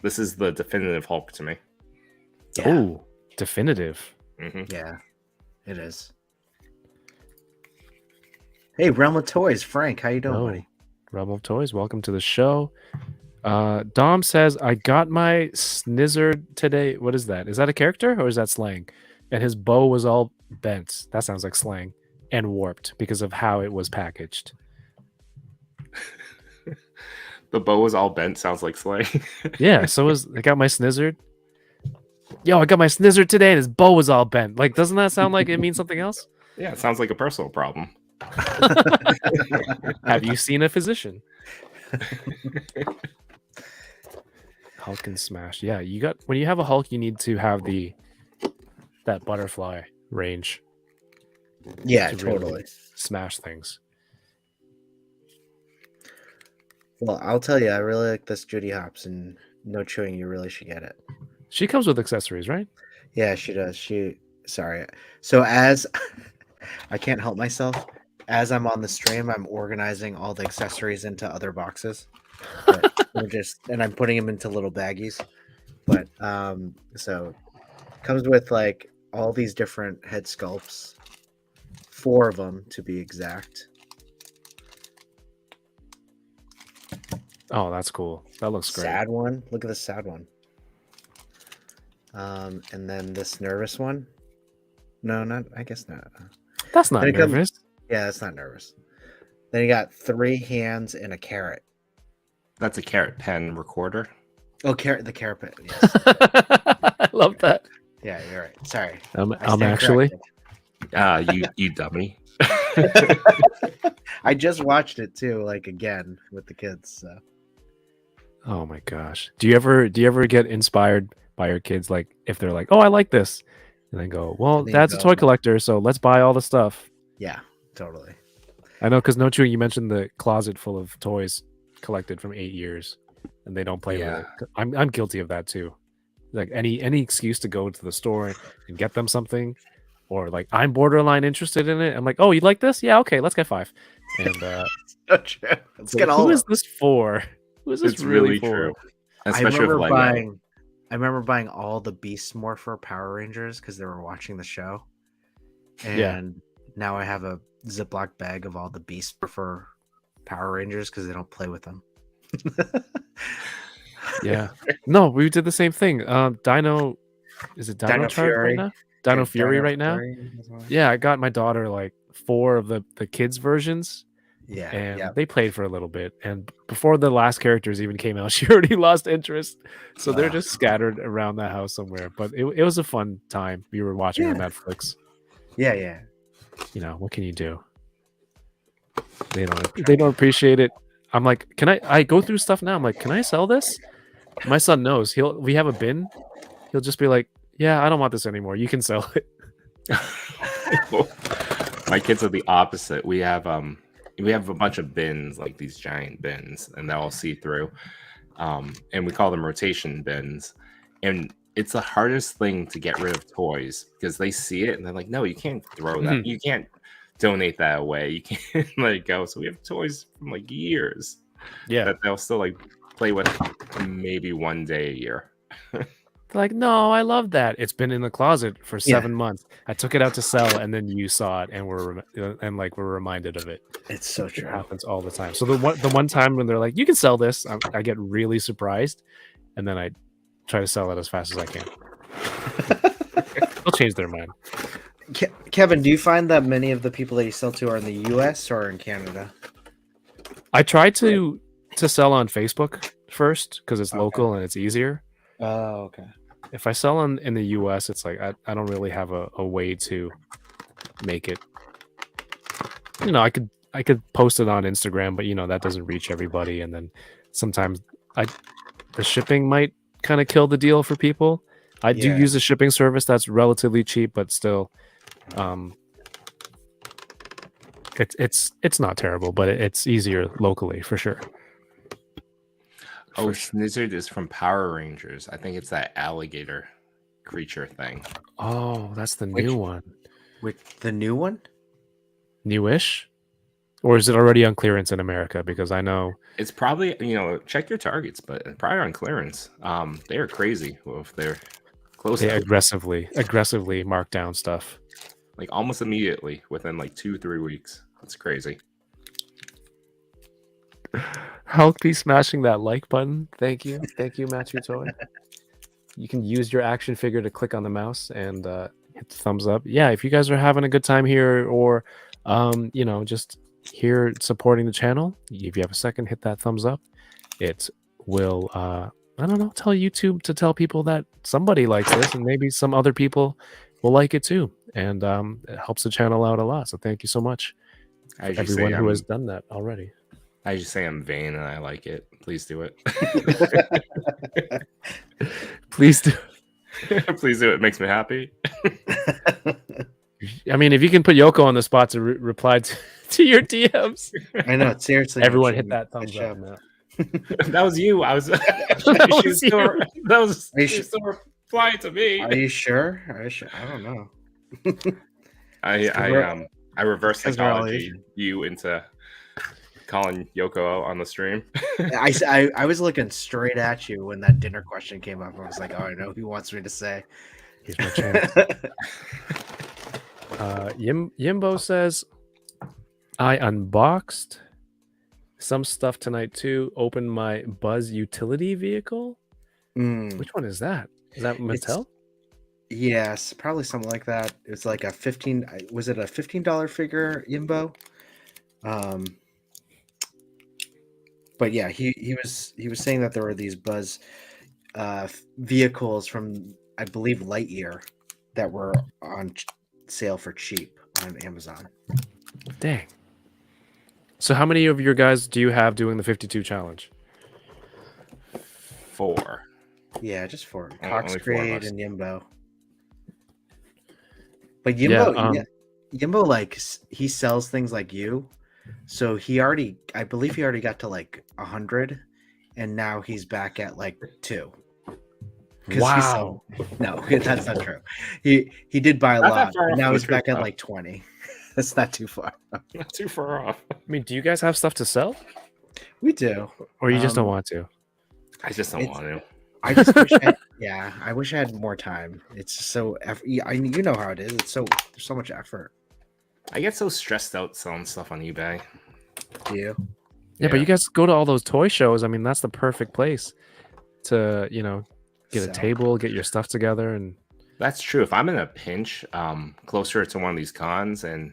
This is the definitive Hulk to me. Yeah. Oh, definitive. Yeah, it is. Hey, Realm of Toys, Frank, how you doing, Oh, buddy? Realm of Toys, welcome to the show. Dom says, I got my snizzard today. What is that? Is that a character or is that slang? And his bow was all bent. That sounds like slang. And warped because of how it was packaged. The bow was all bent, sounds like slang. Yeah, I got my snizzard. Yo, I got my snizzard today and his bow was all bent. Like, doesn't that sound like it means something else? Yeah, it sounds like a personal problem. Have you seen a physician? Hulk and Smash. Yeah, when you have a Hulk, you need to have that butterfly range. Yeah, to really totally. smash things. Well, I'll tell you, I really like this Judy Hopps and No Chewing. You really should get it. She comes with accessories, right? Yeah, she does. Sorry. So as I can't help myself, as I'm on the stream, I'm organizing all the accessories into other boxes. And I'm putting them into little baggies. But so comes with like all these different head sculpts, 4 of them to be exact. Oh, that's cool. That looks great. Sad one. Look at the sad one. And then this nervous one. No, not. I guess not. That's not Then it comes- nervous. Yeah, it's not nervous. Then you got 3 hands and a carrot. That's a carrot pen recorder. Oh, carrot. The carrot pit. Yes. I love that. Yeah, you're right. Sorry. I'm I stand actually. corrected. You dummy. I just watched it too, like again with the kids. So. Oh my gosh. Do you ever get inspired by your kids, like if they're like, "Oh, I like this," and then go, "Well, And then you Dad's a go, toy collector, so let's buy all the stuff." yeah, totally. I know, because No Chewing, you mentioned the closet full of toys collected from 8 years, and they don't play with Yeah. it. I'm guilty of that too. Like any excuse to go to the store and get them something, or like I'm borderline interested in it. I'm like, "Oh, you like this? Yeah, okay, let's get 5." And So true. Let's like, get all who of is them. this for? Who is this It's really really for? true. I Especially with remember Lego. buying all the Beast Morpher Power Rangers because they were watching the show, Yeah. and now I have a Ziploc bag of all the Beast Morpher Power Rangers because they don't play with them. Yeah. No, we did the same thing. Dino, is it Dino Dino Charge right Fury. now? Dino Fury Dino right now? Fury as well. Yeah, I got my daughter like 4 of the kids versions, Yeah, and yeah. they played for a little bit. And before the last characters even came out, she already lost interest. So they're Ugh. just scattered around the house somewhere. But it was a fun time. We were watching on Yeah. Netflix. Yeah, yeah. You know, what can you do? They don't appreciate it. I'm like, can I go through stuff now? I'm like, can I sell this? My son knows. We have a bin. He'll just be like, yeah, I don't want this anymore. You can sell it. My kids are the opposite. We have a bunch of bins, like these giant bins, and they're all see through. And we call them rotation bins. And it's the hardest thing to get rid of toys because they see it and they're like, no, you can't throw that. You can't donate that away. You can't let it go. So we have toys from like years that they'll still like play with maybe one day a year. They're like, no, I love that. It's been in the closet for 7 months. I took it out to sell, and then you saw it, and we're reminded of it. It's so It true. happens all the time. So the one time when they're like, you can sell this, I get really surprised, and then I try to sell it as fast as I can. They'll change their mind. Kevin, do you find that many of the people that you sell to are in the U.S. or in Canada? I try to sell on Facebook first because it's local and it's easier. Oh, okay. If I sell in the US, it's like I don't really have a way to make it. You know, I could post it on Instagram, but you know that doesn't reach everybody, and then sometimes the shipping might kind of kill the deal for people. I do use a shipping service that's relatively cheap, but still, it's not terrible, but it's easier locally for sure. Oh, Snizzard is from Power Rangers. I think it's that alligator creature thing. Oh, that's the new one. With the new one? Newish? Or is it already on clearance in America? Because I know it's probably, check your targets, but probably on clearance. They are crazy if they're close. They aggressively mark down stuff. Like almost immediately within like 2-3 weeks. That's crazy. I'll be smashing that like button. Thank you, Matthew Toy. You can use your action figure to click on the mouse and hit the thumbs up. Yeah, if you guys are having a good time here, or just here supporting the channel, if you have a second, hit that thumbs up. It will, tell YouTube to tell people that somebody likes this, and maybe some other people will like it too. And it helps the channel out a lot. So thank you so much, everyone who has done that already. I just say I'm vain and I like it. Please do it. Please do. Please do it. It makes me happy. I mean, if you can put Yoko on the spot to reply to your DMs. I know, seriously. Everyone hit that thumbs up. That was you. I was. That was you. That was. You still replying to me. Are you sure? I don't know. I reverse psychology you into calling Yoko out on the stream. I was looking straight at you when that dinner question came up. I was like, oh, I know he wants me to say. Here's my chance. Yimbo says, I unboxed some stuff tonight too. Opened my Buzz utility vehicle. Which one is that? Is that Mattel? Yes, probably something like that. It's like was it a $15 figure, Yimbo? But yeah, he was saying that there were these Buzz vehicles from, I believe, Lightyear that were on sale for cheap on Amazon. Dang. So how many of your guys do you have doing the 52 challenge? 4. Yeah, just 4. Only 4 of Coxgrade us. and Yimbo. But Yeah, Yimbo, like he sells things like you. So I believe he already got to like 100, and now he's back at like 2. wow. No, that's not true. He did buy a Not that lot, far but off now of the he's back truth, at though. like 20. That's not too far. Not too far off. I mean, do you guys have stuff to sell, We do. or you just don't want to? I just don't It's- want to. I just wish I wish I had more time. It's so you know how it is. There's so much effort. I get so stressed out selling stuff on eBay. Do you? Yeah, but you guys go to all those toy shows. I mean, that's the perfect place to, get a Sell. table, get your stuff together, and That's true. If I'm in a pinch, closer to one of these cons, and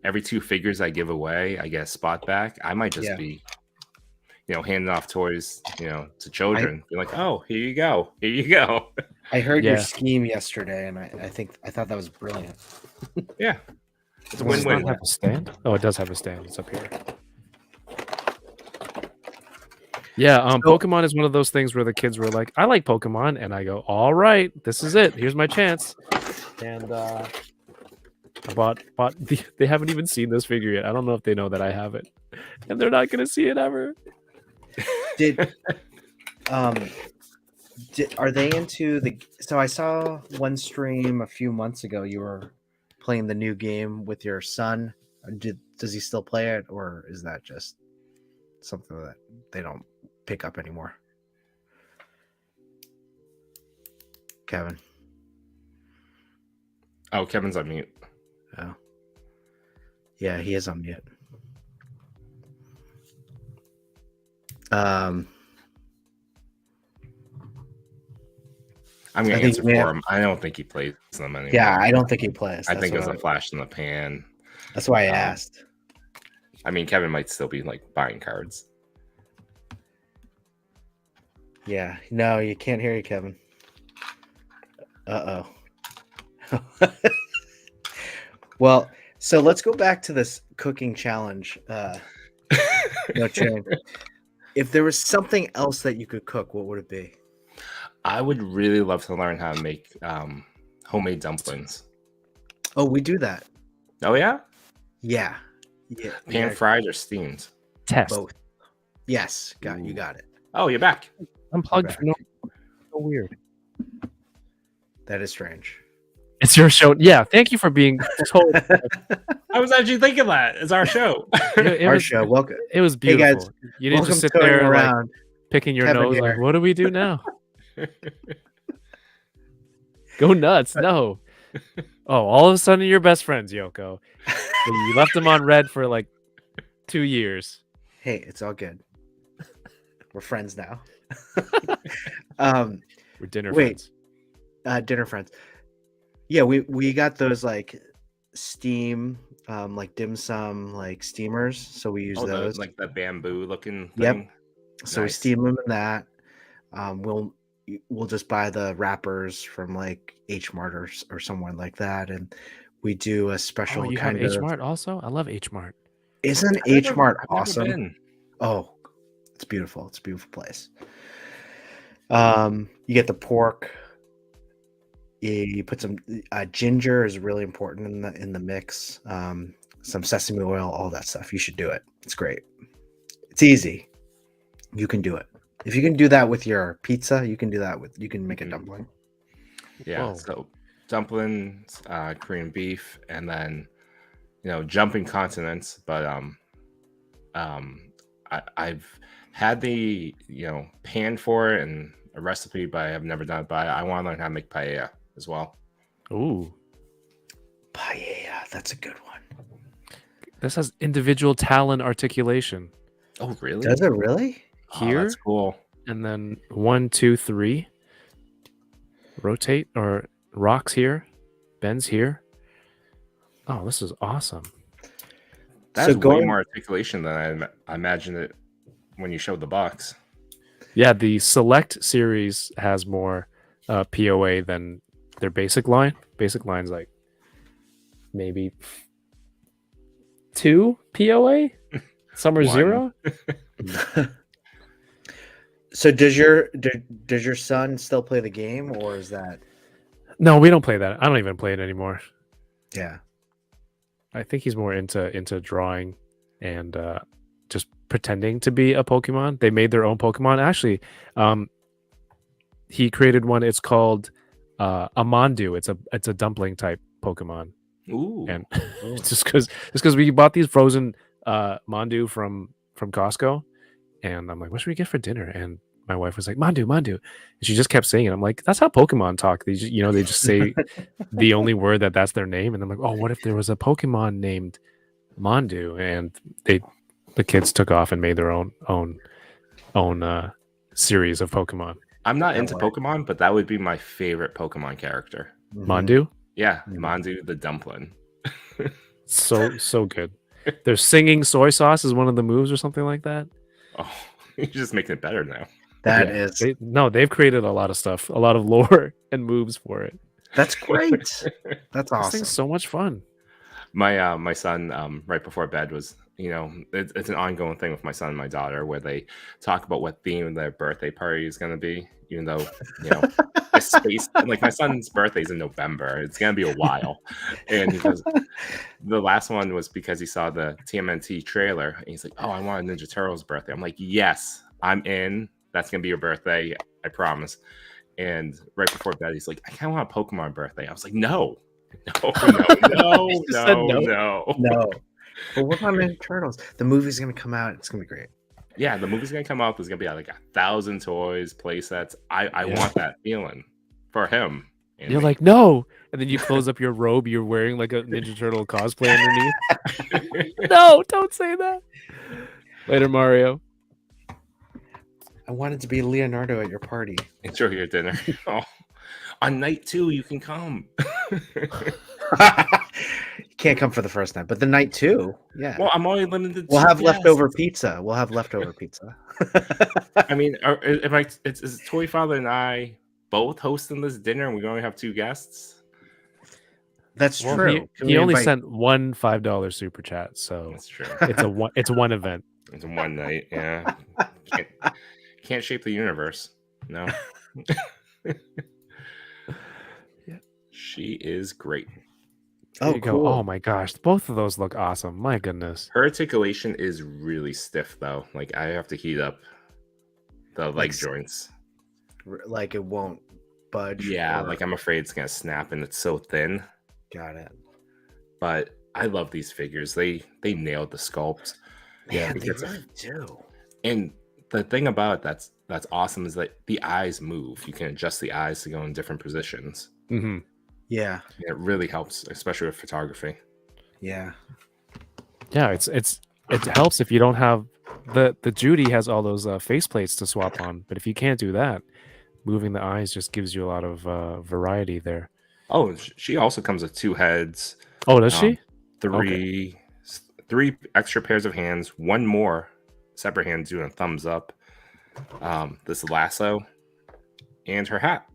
every 2 figures I give away, I get a spot back. I might just be, handing off toys, to children. Be like, oh, here you go, here you go. I heard your Yeah. scheme yesterday, and I thought that was brilliant. Yeah, it's a Does it not win-win. have a stand? Oh, it does have a stand. It's up here. Yeah, Pokemon is one of those things where the kids were like, "I like Pokemon," and I go, "All right, this is it. Here's my chance." And I bought. They haven't even seen this figure yet. I don't know if they know that I have it, and they're not gonna see it ever. Did are they into the? So I saw one stream a few months ago. You were playing the new game with your son. Does he still play it, or is that just something that they don't pick up anymore? Kevin. Oh, Kevin's on mute. Oh. Yeah, he is on mute. I'm gonna I think answer he may for have- him. I don't think he plays them anymore. Yeah, I don't think he plays. I That's think it was why- a flash in the pan. That's why I asked. I mean, Kevin might still be like buying cards. Yeah, no, you can't hear you, Kevin. Uh-oh. Well, so let's go back to this cooking challenge. No chewing. If there was something else that you could cook, what would it be? I would really love to learn how to make homemade dumplings. Oh, we do that. Oh yeah, Yeah. pan fried or steamed? Test. both. Yes, you got it. Oh, you're back. Unplugged. back. For so weird. That is strange. It's your show. Yeah, thank you for being told. I was actually thinking that it's our show. It Our was, show. Welcome. It was Hey, guys, beautiful. You didn't Welcome just sit to Toying there like around. picking your Kevin nose. here. Like, what do we do now? Go nuts. No. Oh, all of a sudden you're best friends, Yoko. So you left him on red for like 2 years. Hey, it's all good. We're friends now. We're dinner Wait. friends. Dinner friends. Yeah, we got those like steam, like dim sum, like steamers. So we use Oh, those. like the bamboo looking Yep. thing. So we Nice. steam them in that. We'll just buy the wrappers from like H Mart or someone like that, and we do a special Oh, you have kind H of. Mart also? I love H Mart. Isn't I've H never- Mart I've never awesome? been. Oh, it's beautiful. It's a beautiful place. You get the pork. You put some ginger is really important in the mix. Some sesame oil, all that stuff. You should do it. It's great. It's easy. You can do it. If you can do that with your pizza, you can do that you can make a dumpling. Yeah. Whoa. So dumplings, Korean beef, and then jumping continents. But I've had the pan for it and a recipe, but I have never done it. But I want to learn how to make paella as well. Ooh. Paella, that's a good one. This has individual talon articulation. Oh, really? Does it really? Oh, Here, that's cool. and then 1, 2, 3. Rotate or rocks here, bends here. Oh, this is awesome. That's So way more articulation than I imagined it when you showed the box. Yeah, the Select series has more POA than their basic line. Basic line's like maybe 2 POA. Some are One. 0. So does your son still play the game, or is that? No, we don't play that. I don't even play it anymore. Yeah. I think he's more into drawing and just pretending to be a Pokemon. They made their own Pokemon. Actually, he created one. It's called a Mondu. It's a dumpling type Pokemon. Ooh. And just because we bought these frozen Mondu from Costco, and I'm like, what should we get for dinner? And my wife was like, Mondu, Mondu, and she just kept saying it. I'm like, that's how Pokemon talk. They just, they just say the only word that's their name, and I'm like, oh, what if there was a Pokemon named Mondu? And the kids took off and made their own series of Pokemon. I'm not into Pokemon, but that would be my favorite Pokemon character. Mondu, Yeah, Mondu the dumpling. so good. Their singing soy sauce is one of the moves or something like that. Oh, you're just making it better now. They've created a lot of stuff, a lot of lore and moves for it. That's great. That's This awesome. thing's so much fun. My son right before bed was, it's an ongoing thing with my son and my daughter where they talk about what theme their birthday party is going to be, even though it's space, like my son's birthday's in November, it's going to be a while. And he goes, the last one was because he saw the TMNT trailer and he's like, oh, I want a Ninja Turtles birthday. I'm like, yes, I'm in. That's going to be your birthday, I promise. And right before bed he's like, I kind of want a Pokemon birthday. I was like, no. No. But what about Ninja Turtles? The movie's gonna come out. It's gonna be great. Yeah, the movie's gonna come out. There's gonna be like 1,000 toys, play sets. I want that feeling for him. And You're like, no, and then you close up your robe. You're wearing like a Ninja Turtle cosplay underneath. No, don't say that. Later, Mario. I wanted to be Leonardo at your party. Enjoy your dinner. Oh, on night 2, you can come. You can't come for the first night, but the night 2, yeah. Well, I'm only limited. We'll have leftover pizza. I mean, is Toy.Father and I both hosting this dinner, and we only have 2 guests? That's true. He only sent one $5 super chat, so that's true. It's one event. It's one night. Yeah, can't shape the universe. No. She is great. There you go. Oh my gosh, both of those look awesome. My goodness. Her articulation is really stiff though. Like I have to heat up the leg joints. Like it won't budge. Yeah, like I'm afraid it's gonna snap and it's so thin. Got it. But I love these figures. They nailed the sculpt. Yeah, they really do. And the thing about it that's awesome is that the eyes move. You can adjust the eyes to go in different positions. Mm-hmm. Yeah, it really helps, especially with photography. Yeah, it helps if you don't have the Judy has all those faceplates to swap on, but if you can't do that, moving the eyes just gives you a lot of variety there. Oh, she also comes with 2 heads. Oh, does she? 3 extra pairs of hands, 1 more separate hand doing a thumbs up. This lasso and her hat.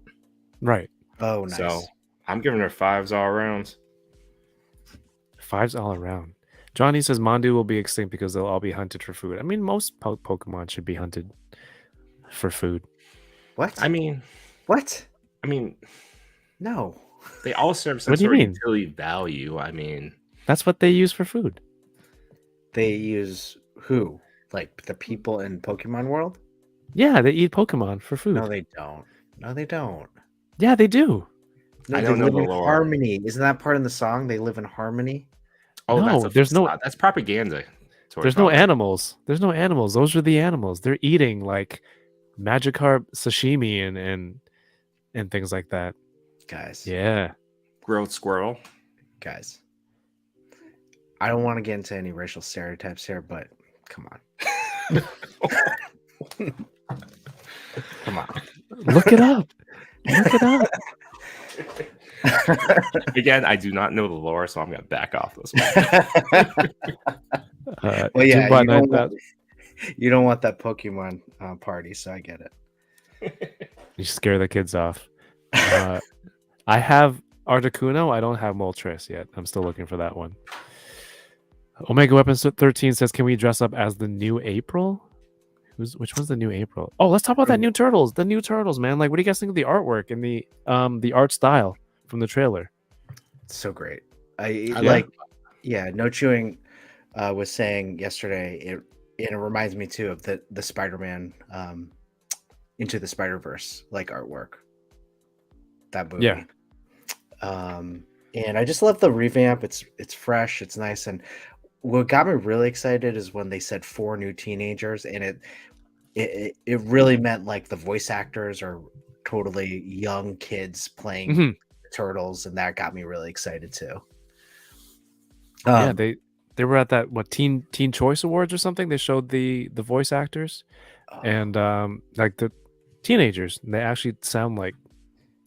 Right. Oh, nice. So I'm giving her 5s all around. 5s all around. Johnny says Mondu will be extinct because they'll all be hunted for food. I mean, most Pokemon should be hunted for food. What? I mean, no. They all serve some sort of utility value. I mean, that's what they use for food. They use who? Like the people in Pokemon World? Yeah, they eat Pokemon for food. No, they don't. Yeah, they do. No, I don't know the lore. Harmony. Isn't that part in the song? They live in harmony. Oh, no, that's propaganda. There's no animals. Those are the animals. They're eating like Magikarp sashimi and things like that. Guys. Yeah. Grilled squirrel. Guys. I don't want to get into any racial stereotypes here, but come on. Come on. Look it up. Again, I do not know the lore, so I'm going to back off this one. Well, yeah, you don't want that Pokemon party, so I get it. You scare the kids off. I have Articuno. I don't have Moltres yet. I'm still looking for that one. Omega Weapons 13 says, can we dress up as the new April? Which one's the new April? Oh, let's talk about that new Turtles. The new Turtles, man. Like, what do you guys think of the artwork and the art style from the trailer? So great. I Yeah. like. Yeah, No Chewing was saying yesterday. It reminds me too of the Spider-Man Into the Spider-Verse like artwork. That movie. Yeah. And I just love the revamp. It's fresh. It's nice. And what got me really excited is when they said 4 new teenagers, and it really meant like the voice actors are totally young kids playing Mhm. turtles, and that got me really excited too. Yeah, they were at that Teen Choice Awards or something. They showed the voice actors and like the teenagers. And they actually sound like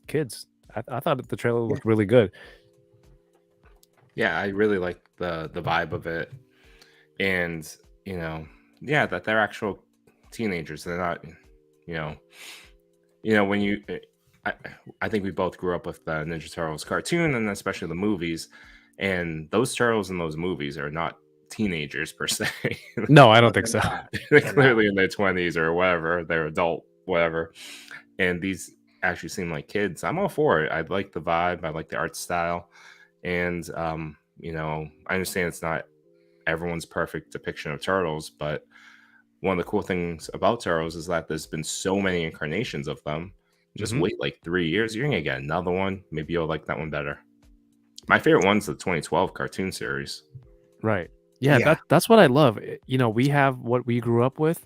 kids. I thought that the trailer looked really good. Yeah, I really like the vibe of it, and that they're actual teenagers. They're not, when you. I think we both grew up with the Ninja Turtles cartoon and especially the movies, and those turtles in those movies are not teenagers per se. No, I don't think so. They're clearly in their 20s or whatever. They're adult, whatever. And these actually seem like kids. I'm all for it. I like the vibe. I like the art style. And, I understand it's not everyone's perfect depiction of turtles, but one of the cool things about turtles is that there's been so many incarnations of them. Just wait like 3 years. You're going to get another one. Maybe you'll like that one better. My favorite one's the 2012 cartoon series. Right. Yeah. That's what I love. We have what we grew up with,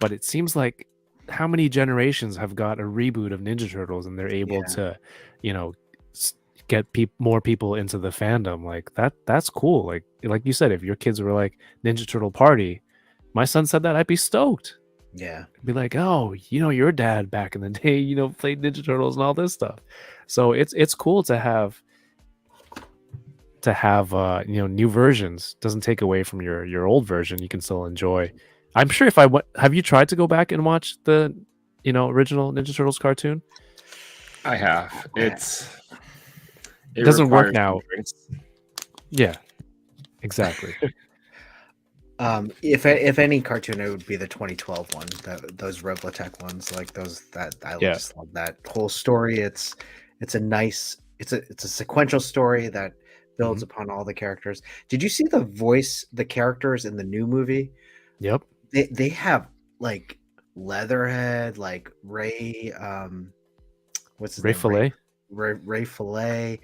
but it seems like how many generations have got a reboot of Ninja Turtles and they're able to, get more people into the fandom. Like that's cool. Like you said, if your kids were like Ninja Turtle party, my son said that, I'd be stoked. Yeah. Be like, oh, your dad back in the day, played Ninja Turtles and all this stuff. So it's cool to have new versions. Doesn't take away from your old version. You can still enjoy. I'm sure if have you tried to go back and watch the original Ninja Turtles cartoon? I have. It doesn't work requires now. drinks. Yeah, exactly. If any cartoon, it would be the 2012 one. Those Robotech ones, like those. That I just love that whole story. It's a sequential story that builds upon all the characters. Did you see the characters in the new movie? Yep. They have like Leatherhead, like Ray. What's his Ray name? Fillet. Ray Fillet.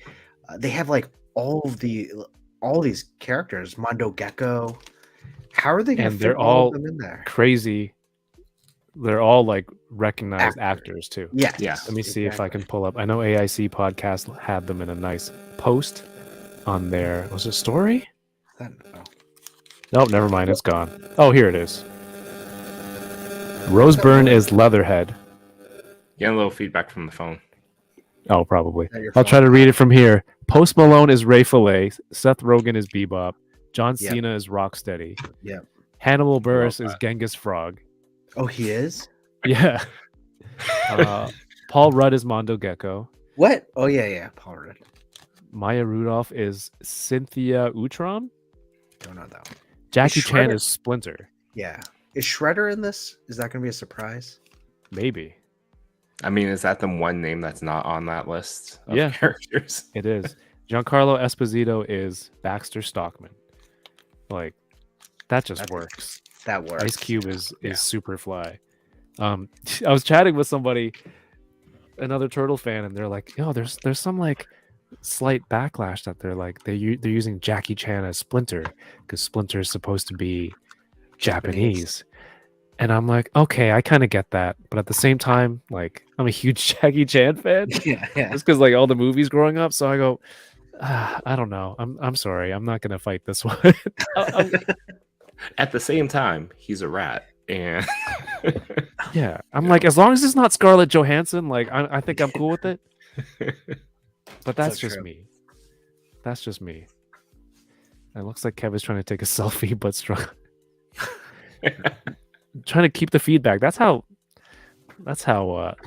They have like all these characters. Mondo Gecko. How are they going to fit all of them in there? Crazy. They're all like recognized actors too. Yes. Yeah. Let me see if I can pull up. I know AIC podcast had them in a nice post on their story. Nope, never mind. It's gone. Oh, here it is. Roseburn is Leatherhead. Getting a little feedback from the phone. Oh, probably. I'll try to read it from here. Post Malone is Ray Fillet. Seth Rogen is Bebop. John Cena is Rocksteady. Yeah. Hannibal Buress is Genghis Frog. Oh, he is? Yeah. Paul Rudd is Mondo Gecko. What? Oh, yeah. Paul Rudd. Maya Rudolph is Cynthia Utrom. Don't know that one. Jackie Chan is Splinter. Yeah. Is Shredder in this? Is that going to be a surprise? Maybe. I mean, is that the one name that's not on that list of characters? It is. Giancarlo Esposito is Baxter Stockman. Like, that just works. That works. Ice Cube is Superfly. I was chatting with somebody, another Turtle fan, and they're like, there's some like slight backlash that they're using Jackie Chan as Splinter because Splinter is supposed to be Japanese. And I'm like, okay, I kind of get that, but at the same time, like, I'm a huge Jackie Chan fan. Yeah. Just because like all the movies growing up. So I go, I don't know. I'm sorry. I'm not gonna fight this one. At the same time, he's a rat, and yeah, I'm like, as long as it's not Scarlett Johansson, like, I think I'm cool with it. But that's just me. That's just me. It looks like Kevin's trying to take a selfie, but struggling. Trying to keep the feedback. That's how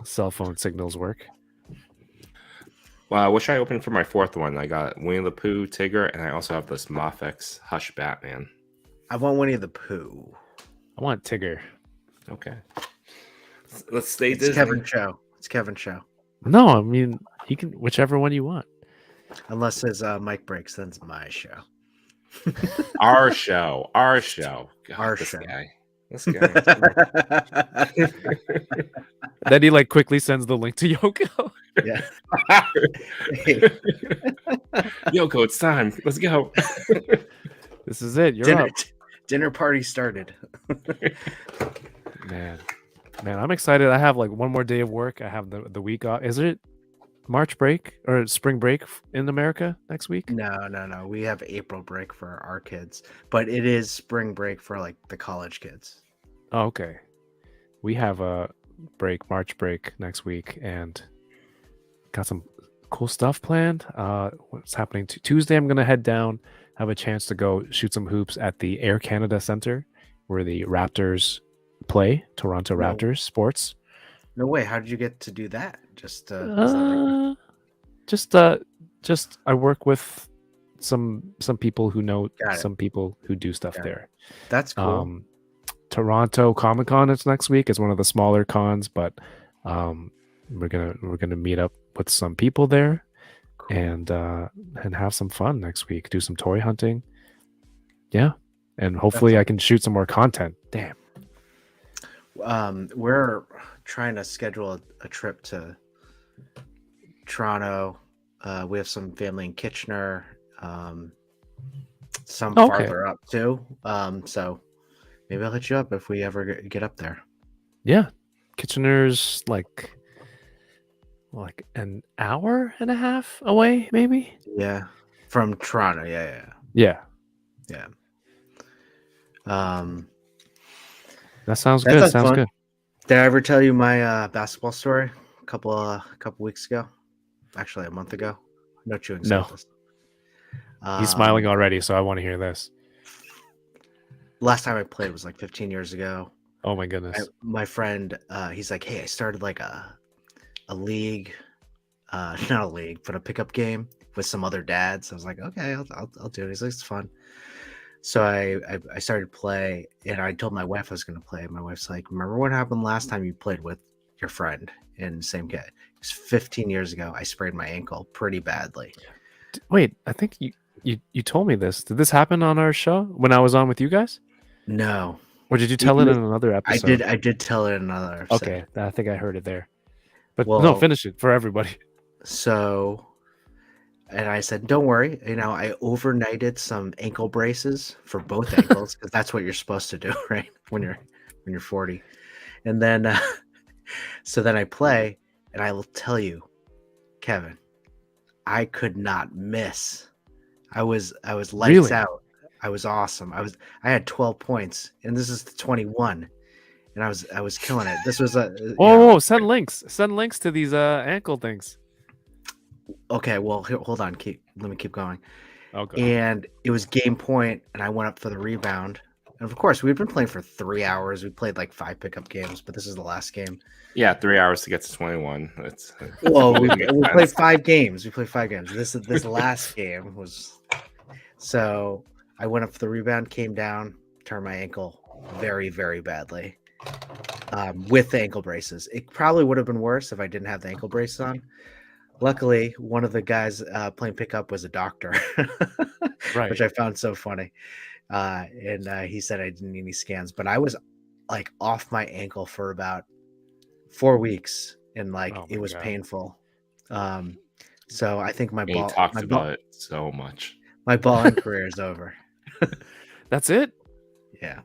cell phone signals work. Well, I wish I opened for my fourth one. I got Winnie the Pooh, Tigger, and I also have this Mafex Hush Batman. I want Winnie the Pooh. I want Tigger. Okay. Let's stay It's Disney. Kevin's show. It's Kevin's show. No, I mean he can whichever one you want. Unless his mic breaks, then it's my show. Our show. Our show. God, Our this show. guy. This guy. Then he like quickly sends the link to Yoko. Yeah. Yoko, it's time. Let's go. This is it. You're up. Dinner party started. Man, I'm excited. I have like one more day of work. I have the week off. Is it March break or spring break in America next week? No. We have April break for our kids, but it is spring break for like the college kids. Oh, okay. We have a March break next week, and got some cool stuff planned. What's happening Tuesday? I'm gonna head down, have a chance to go shoot some hoops at the Air Canada Center, where the Raptors play. Toronto Raptors sports. No way. How did you get to do that? Just I work with some people who know Got it. some people who do stuff Got it. there. That's cool. Toronto Comic Con is next week. It's one of the smaller cons, but we're gonna meet up with some people there Cool. and have some fun next week. Do some toy hunting. Yeah, and hopefully I can shoot some more content. Damn. We're trying to schedule a trip to Toronto. We have some family in Kitchener, some farther up too. So maybe I'll hit you up if we ever get up there. Yeah, Kitchener's like an hour and a half away, maybe. Yeah, from Toronto. Yeah. That sounds That good. sounds Sounds fun. good. Did I ever tell you my basketball story a couple weeks ago? Actually, a month ago. No chewing. No. He's smiling already, so I want to hear this. Last time I played was like 15 years ago. Oh my goodness. My friend, he's like, hey, I started like a league, not a league, but a pickup game with some other dads. I was like, okay, I'll do it. He's like, it's fun. So I started to play, and I told my wife I was going to play. My wife's like, remember what happened last time you played with your friend in the same game? It was 15 years ago. I sprained my ankle pretty badly. Wait, I think you told me this. Did this happen on our show when I was on with you guys? No. Or did you tell it in another episode? I did tell it in another episode. Okay, I think I heard it there. But no, Well, finish it for everybody. So, and I said, don't worry. I overnighted some ankle braces for both ankles because that's what you're supposed to do, right? When you're 40. And then, so then I play, and I will tell you, Kevin, I could not miss. I was lights Really? out. I was awesome. I had 12 points, and this is the 21, and I was killing it. This was Whoa, send links. Send links to these ankle things. Okay, well, hold on. Let me keep going. Okay. And it was game point, and I went up for the rebound. And of course, we've been playing for 3 hours. We played like 5 pickup games, but this is the last game. Yeah, 3 hours to get to 21. Well, we played 5 games. We played 5 games. This last game was so I went up for the rebound, came down, turned my ankle very, very badly with the ankle braces. It probably would have been worse if I didn't have the ankle braces on. Luckily, one of the guys playing pickup was a doctor, Right. which I found so funny. And he said I didn't need any scans, but I was like off my ankle for about 4 weeks, and like it was painful. So I think my ball. He talks about it so much. My balling career is over. That's it? Yeah.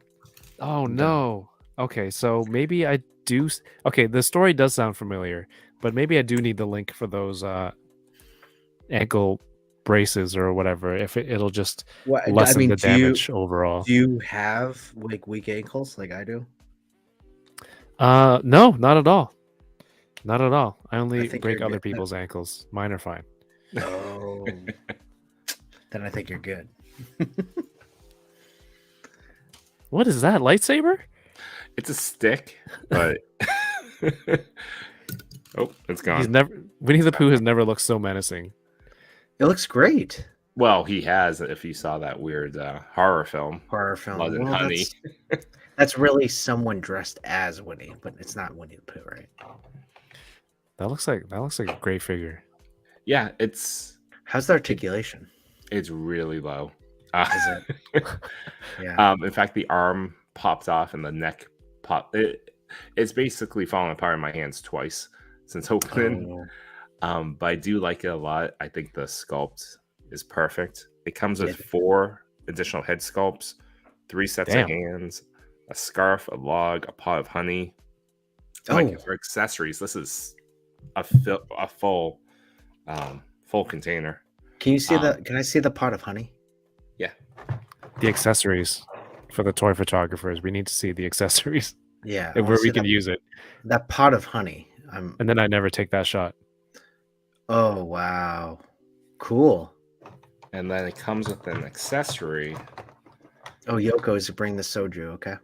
Oh no. Okay, so maybe I do. Okay, the story does sound familiar, but maybe I do need the link for those ankle braces or whatever. If it'll just lessen the damage overall. Do you have like weak ankles like I do? No, not at all. Not at all. I only think break you're other good. people's ankles. Mine are fine. Oh, then I think you're good. What is that? Lightsaber? It's a stick, but oh, it's gone. Winnie the Pooh has never looked so menacing. It looks great. Well, he has. If you saw that weird horror film, Horror film. Blood and Well, Honey. that's really someone dressed as Winnie, but it's not Winnie the Pooh, right? That looks like a great figure. Yeah, it's How's the articulation? really low. Is it? Yeah. In fact, the arm popped off and the neck popped. It's basically fallen apart in my hands twice since opening. Oh, But I do like it a lot. I think the sculpt is perfect. It comes with Yeah. 4 additional head sculpts, 3 sets Damn. of hands, a scarf, a log, a pot of honey. Oh. Like for accessories, this is a full container. Can you see Can I see the pot of honey? Yeah. The accessories for the toy photographers. We need to see the accessories Yeah. and where we can use it. that pot of honey. And then I never take that shot. Oh wow, cool. And then it comes with an accessory. Oh, Yoko is bring the soju. Okay.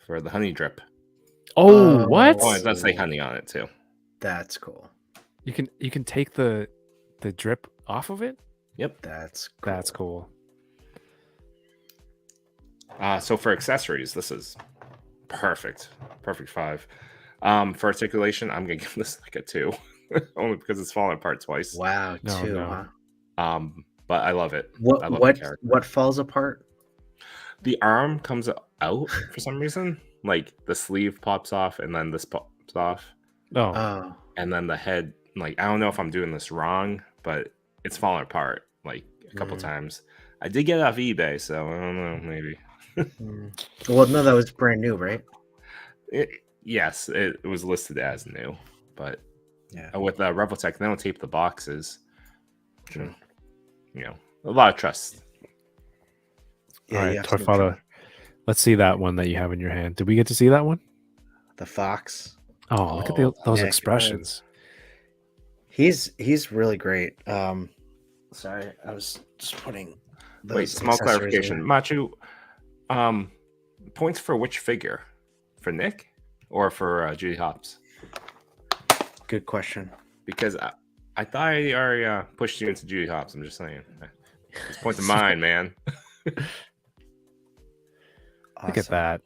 For the honey drip. Oh, what? Oh, it does say honey on it too. That's cool. You can take the drip off of it? Yep. That's cool. So for accessories, this is perfect. Perfect 5. For articulation, I'm gonna give this like a 2. Only because it's fallen apart twice. Wow, No, 2, no. huh? But I love it. What I love the character. what falls apart? The arm comes out for some reason. Like the sleeve pops off and then this pops off. Oh, Oh, And then the head, like I don't know if I'm doing this wrong, but it's fallen apart like a couple times. I did get it off eBay, so I don't know, maybe. well, no, that was brand new, right? Yes, it was listed as new, but Yeah. with Reveltech, they don't tape the boxes. You know, a lot of trust. Yeah, all you right, have to Toy.Father. Let's see that one that you have in your hand. Did we get to see that one? The fox. Oh, look at those Nick. expressions. He's really great. Sorry, I was just putting. Wait, those small accessories clarification. away. Machu, points for which figure? For Nick or for Judy Hopps? Good question. Because I thought I already pushed you into Judy Hopps. I'm just saying. It's points of mine, man. Look at that.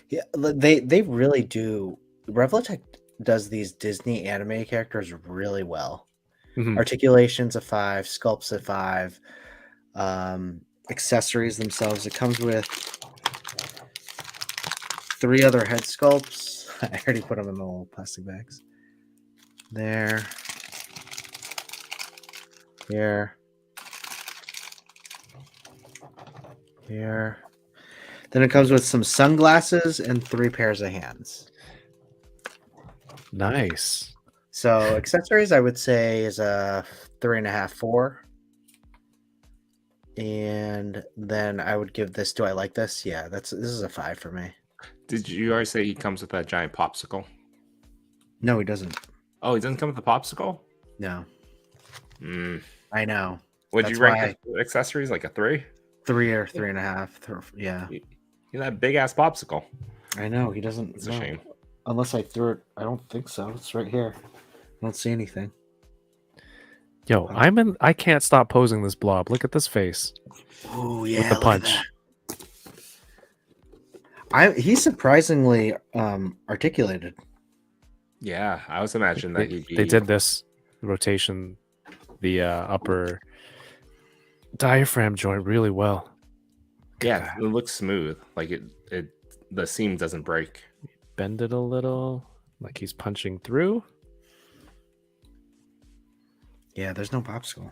Yeah, they really do. Reveltech does these Disney anime characters really well. Mhm. Articulations a 5, sculpts a 5, accessories themselves. It comes with 3 other head sculpts. I already put them in the little plastic bags. There. Here. Here. Then it comes with some sunglasses and 3 pairs of hands. Nice. So accessories, I would say, is a 3.5, 4. And then I would give this. Do I like this? Yeah, this is a 5 for me. Did you already say he comes with that giant popsicle? No, he doesn't. Oh, he doesn't come with a popsicle? No, Mm. I know. Would That's you rank the accessories like a 3? 3 or 3.5. Yeah, You that big ass popsicle. I know. He doesn't. It's a no. shame. Unless I threw it. I don't think so. It's right here. I don't see anything. Yo, I can't stop posing this blob. Look at this face. Oh yeah, With the look at punch. that. He's surprisingly articulated. Yeah, I was imagining that he'd be. They did this rotation, the upper diaphragm joint really well. Yeah, it looks smooth. Like it the seam doesn't break. Bend it a little, like he's punching through. Yeah, there's no popsicle.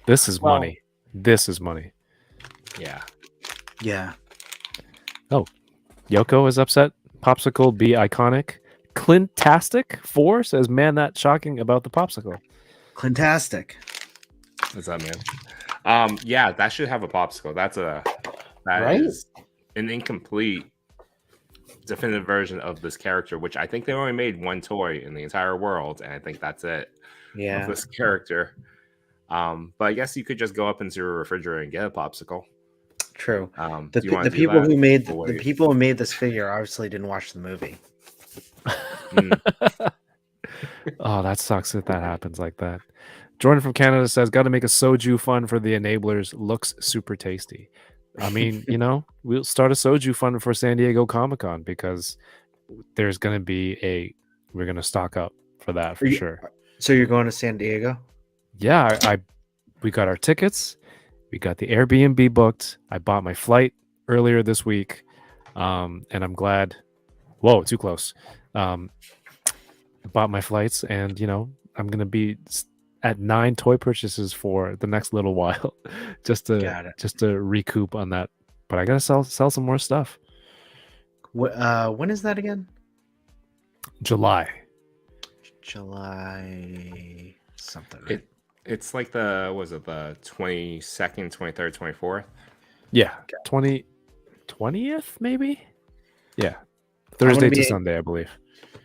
This is Well- money. This is money. Yeah. Yeah. Yoko is upset. Popsicle be iconic. Clintastic 4 says, man, that's shocking about the popsicle. Clintastic. What's that, man? Yeah, that should have a popsicle. That Right? is an incomplete definitive version of this character, which I think they only made one toy in the entire world, and I think that's it Yeah. of this character. But I guess you could just go up into your refrigerator and get a popsicle. True. Do you wanna The do people that? who made Or the wait? people who made this figure obviously didn't watch the movie. Oh, that sucks if that happens like that. Jordan from Canada says, "Got to make a soju fun for the enablers. Looks super tasty." I mean, we'll start a soju fun for San Diego Comic-Con because there's going to be we're going to stock up for that for sure. So you're going to San Diego? Yeah, we got our tickets. We got the Airbnb booked. I bought my flight earlier this week. And I'm glad. Whoa, too close. I bought my flights, and I'm gonna be at 9 toy purchases for the next little while, just to recoup on that. But I gotta sell some more stuff. When is that again? July something. Right? It's like the 22nd, 23rd, 24th. Yeah, 20th maybe. Yeah, Thursday to Sunday, I believe.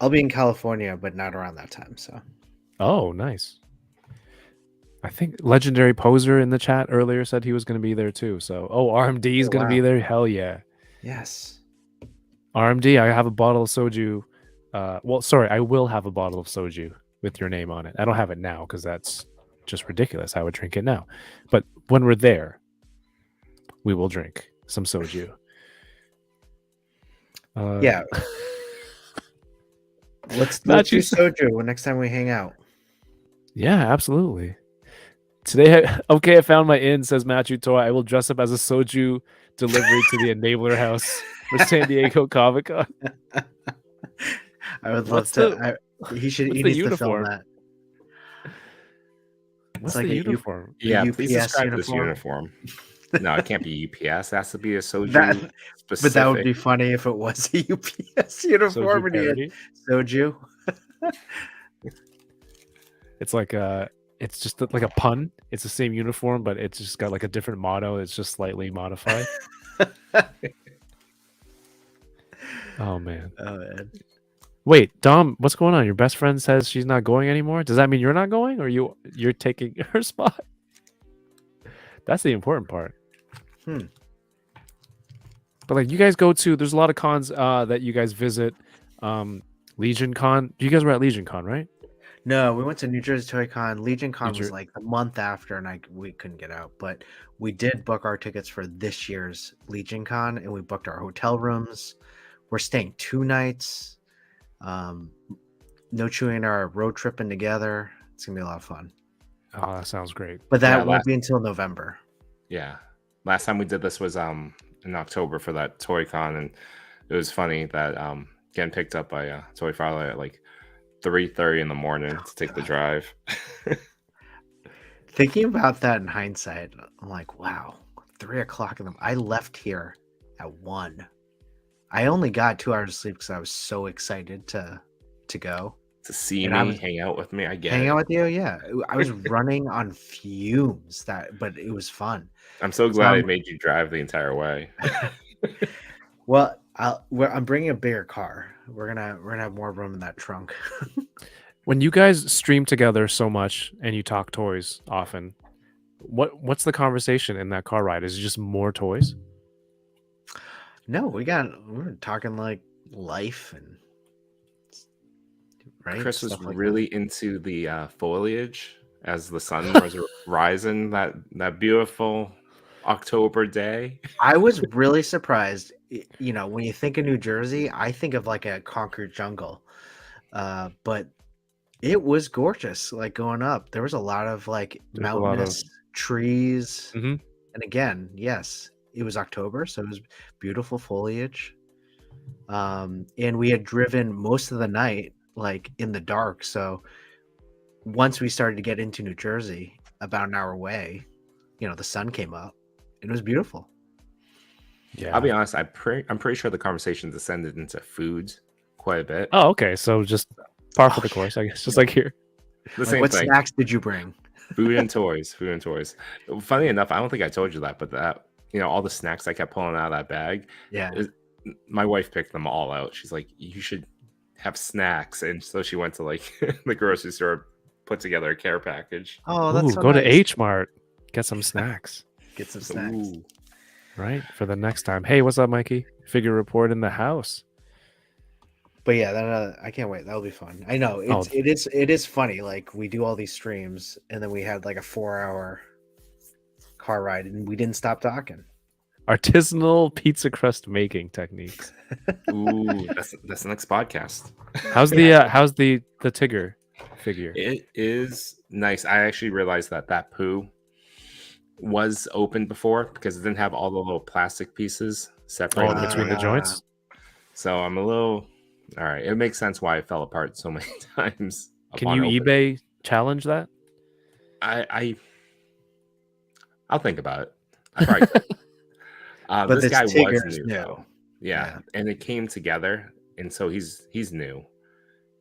I'll be in California, but not around that time. So. Oh, nice. I think Legendary Poser in the chat earlier said he was going to be there too. So, RMD is going to be there. Hell yeah. Yes. RMD, I have a bottle of soju. I will have a bottle of soju with your name on it. I don't have it now because that's just ridiculous. I would drink it now. But when we're there, we will drink some soju. Yeah. Let's do soju next time we hang out. Yeah, absolutely. Today, okay, I found my inn, says Matthew Toy. I will dress up as a soju delivery to the Enabler House for San Diego Comic-Con. I would love to. He needs to film that. What's the uniform? Yeah, UPS please describe this uniform. No, it can't be UPS. It has to be a soju specific. But that would be funny if it was a UPS uniform and he had soju. It's like it's just like a pun. It's the same uniform, but it's just got like a different motto. It's just slightly modified. Oh man. Wait, Dom, what's going on? Your best friend says she's not going anymore. Does that mean you're not going, or you're taking her spot? That's the important part. But like, you guys go to, there's a lot of cons that you guys visit. Legion Con. You guys were at Legion Con, right? No, we went to New Jersey Toy Con. Legion Con was like the month after, and we couldn't get out. But we did book our tickets for this year's Legion Con, and we booked our hotel rooms. We're staying 2 nights. No Chewing and I are road tripping together. It's gonna be a lot of fun. Oh, that sounds great. But that won't be until November. Yeah. Last time we did this was in October for that Toy Con, and it was funny that getting picked up by Toy.Father at like 3:30 in the morning to take the drive. Thinking about that in hindsight, I'm like, wow, 3 o'clock in the I left here at 1. I only got 2 hours of sleep because I was so excited to go. To see me, hang out with me. I get hang out with you, yeah. I was running on fumes, but it was fun. I'm so glad I made you drive the entire way. Well, I'm bringing a bigger car. We're gonna have more room in that trunk. When you guys stream together so much and you talk toys often, what's the conversation in that car ride? Is it just more toys? No, we're talking like life and right. Chris was really into the foliage as the sun was rising that beautiful October day. I was really surprised. When you think of New Jersey, I think of like a concrete jungle, but it was gorgeous. Like going up, there was a lot of like mountainous trees, and again, yes, it was October, so it was beautiful foliage. And we had driven most of the night like in the dark, so once we started to get into New Jersey, about an hour away, the sun came up. It was beautiful. Yeah, I'll be honest. I'm pretty sure the conversation descended into foods quite a bit. Oh, okay. So just par for the course, I guess. Just like here. The same what thing. Snacks did you bring? Food and toys. Food and toys. Funny enough, I don't think I told you that, but that all the snacks I kept pulling out of that bag. Yeah. My wife picked them all out. She's like, you should have snacks, and so she went to like the grocery store, put together a care package. Oh, that's so go nice. to H Mart, get some snacks. Get some snacks. Ooh. Right, for the next time. Hey, what's up, Mikey? Figure report in the house. But yeah, I can't wait. That'll be fun. I know Oh, it is funny. Like we do all these streams, and then we had like a 4 hour car ride, and we didn't stop talking. artisanal pizza crust making techniques. Ooh, that's the next podcast. How's the Tigger figure? It is nice. I actually realized that poo was open before because it didn't have all the little plastic pieces separated Oh, between the joints. So I'm a little all right. It makes sense why it fell apart so many times. Can upon you opening. eBay challenge that? I'll think about it. I probably could. But this guy Tigger was is new, though. Yeah, and it came together, and so he's new,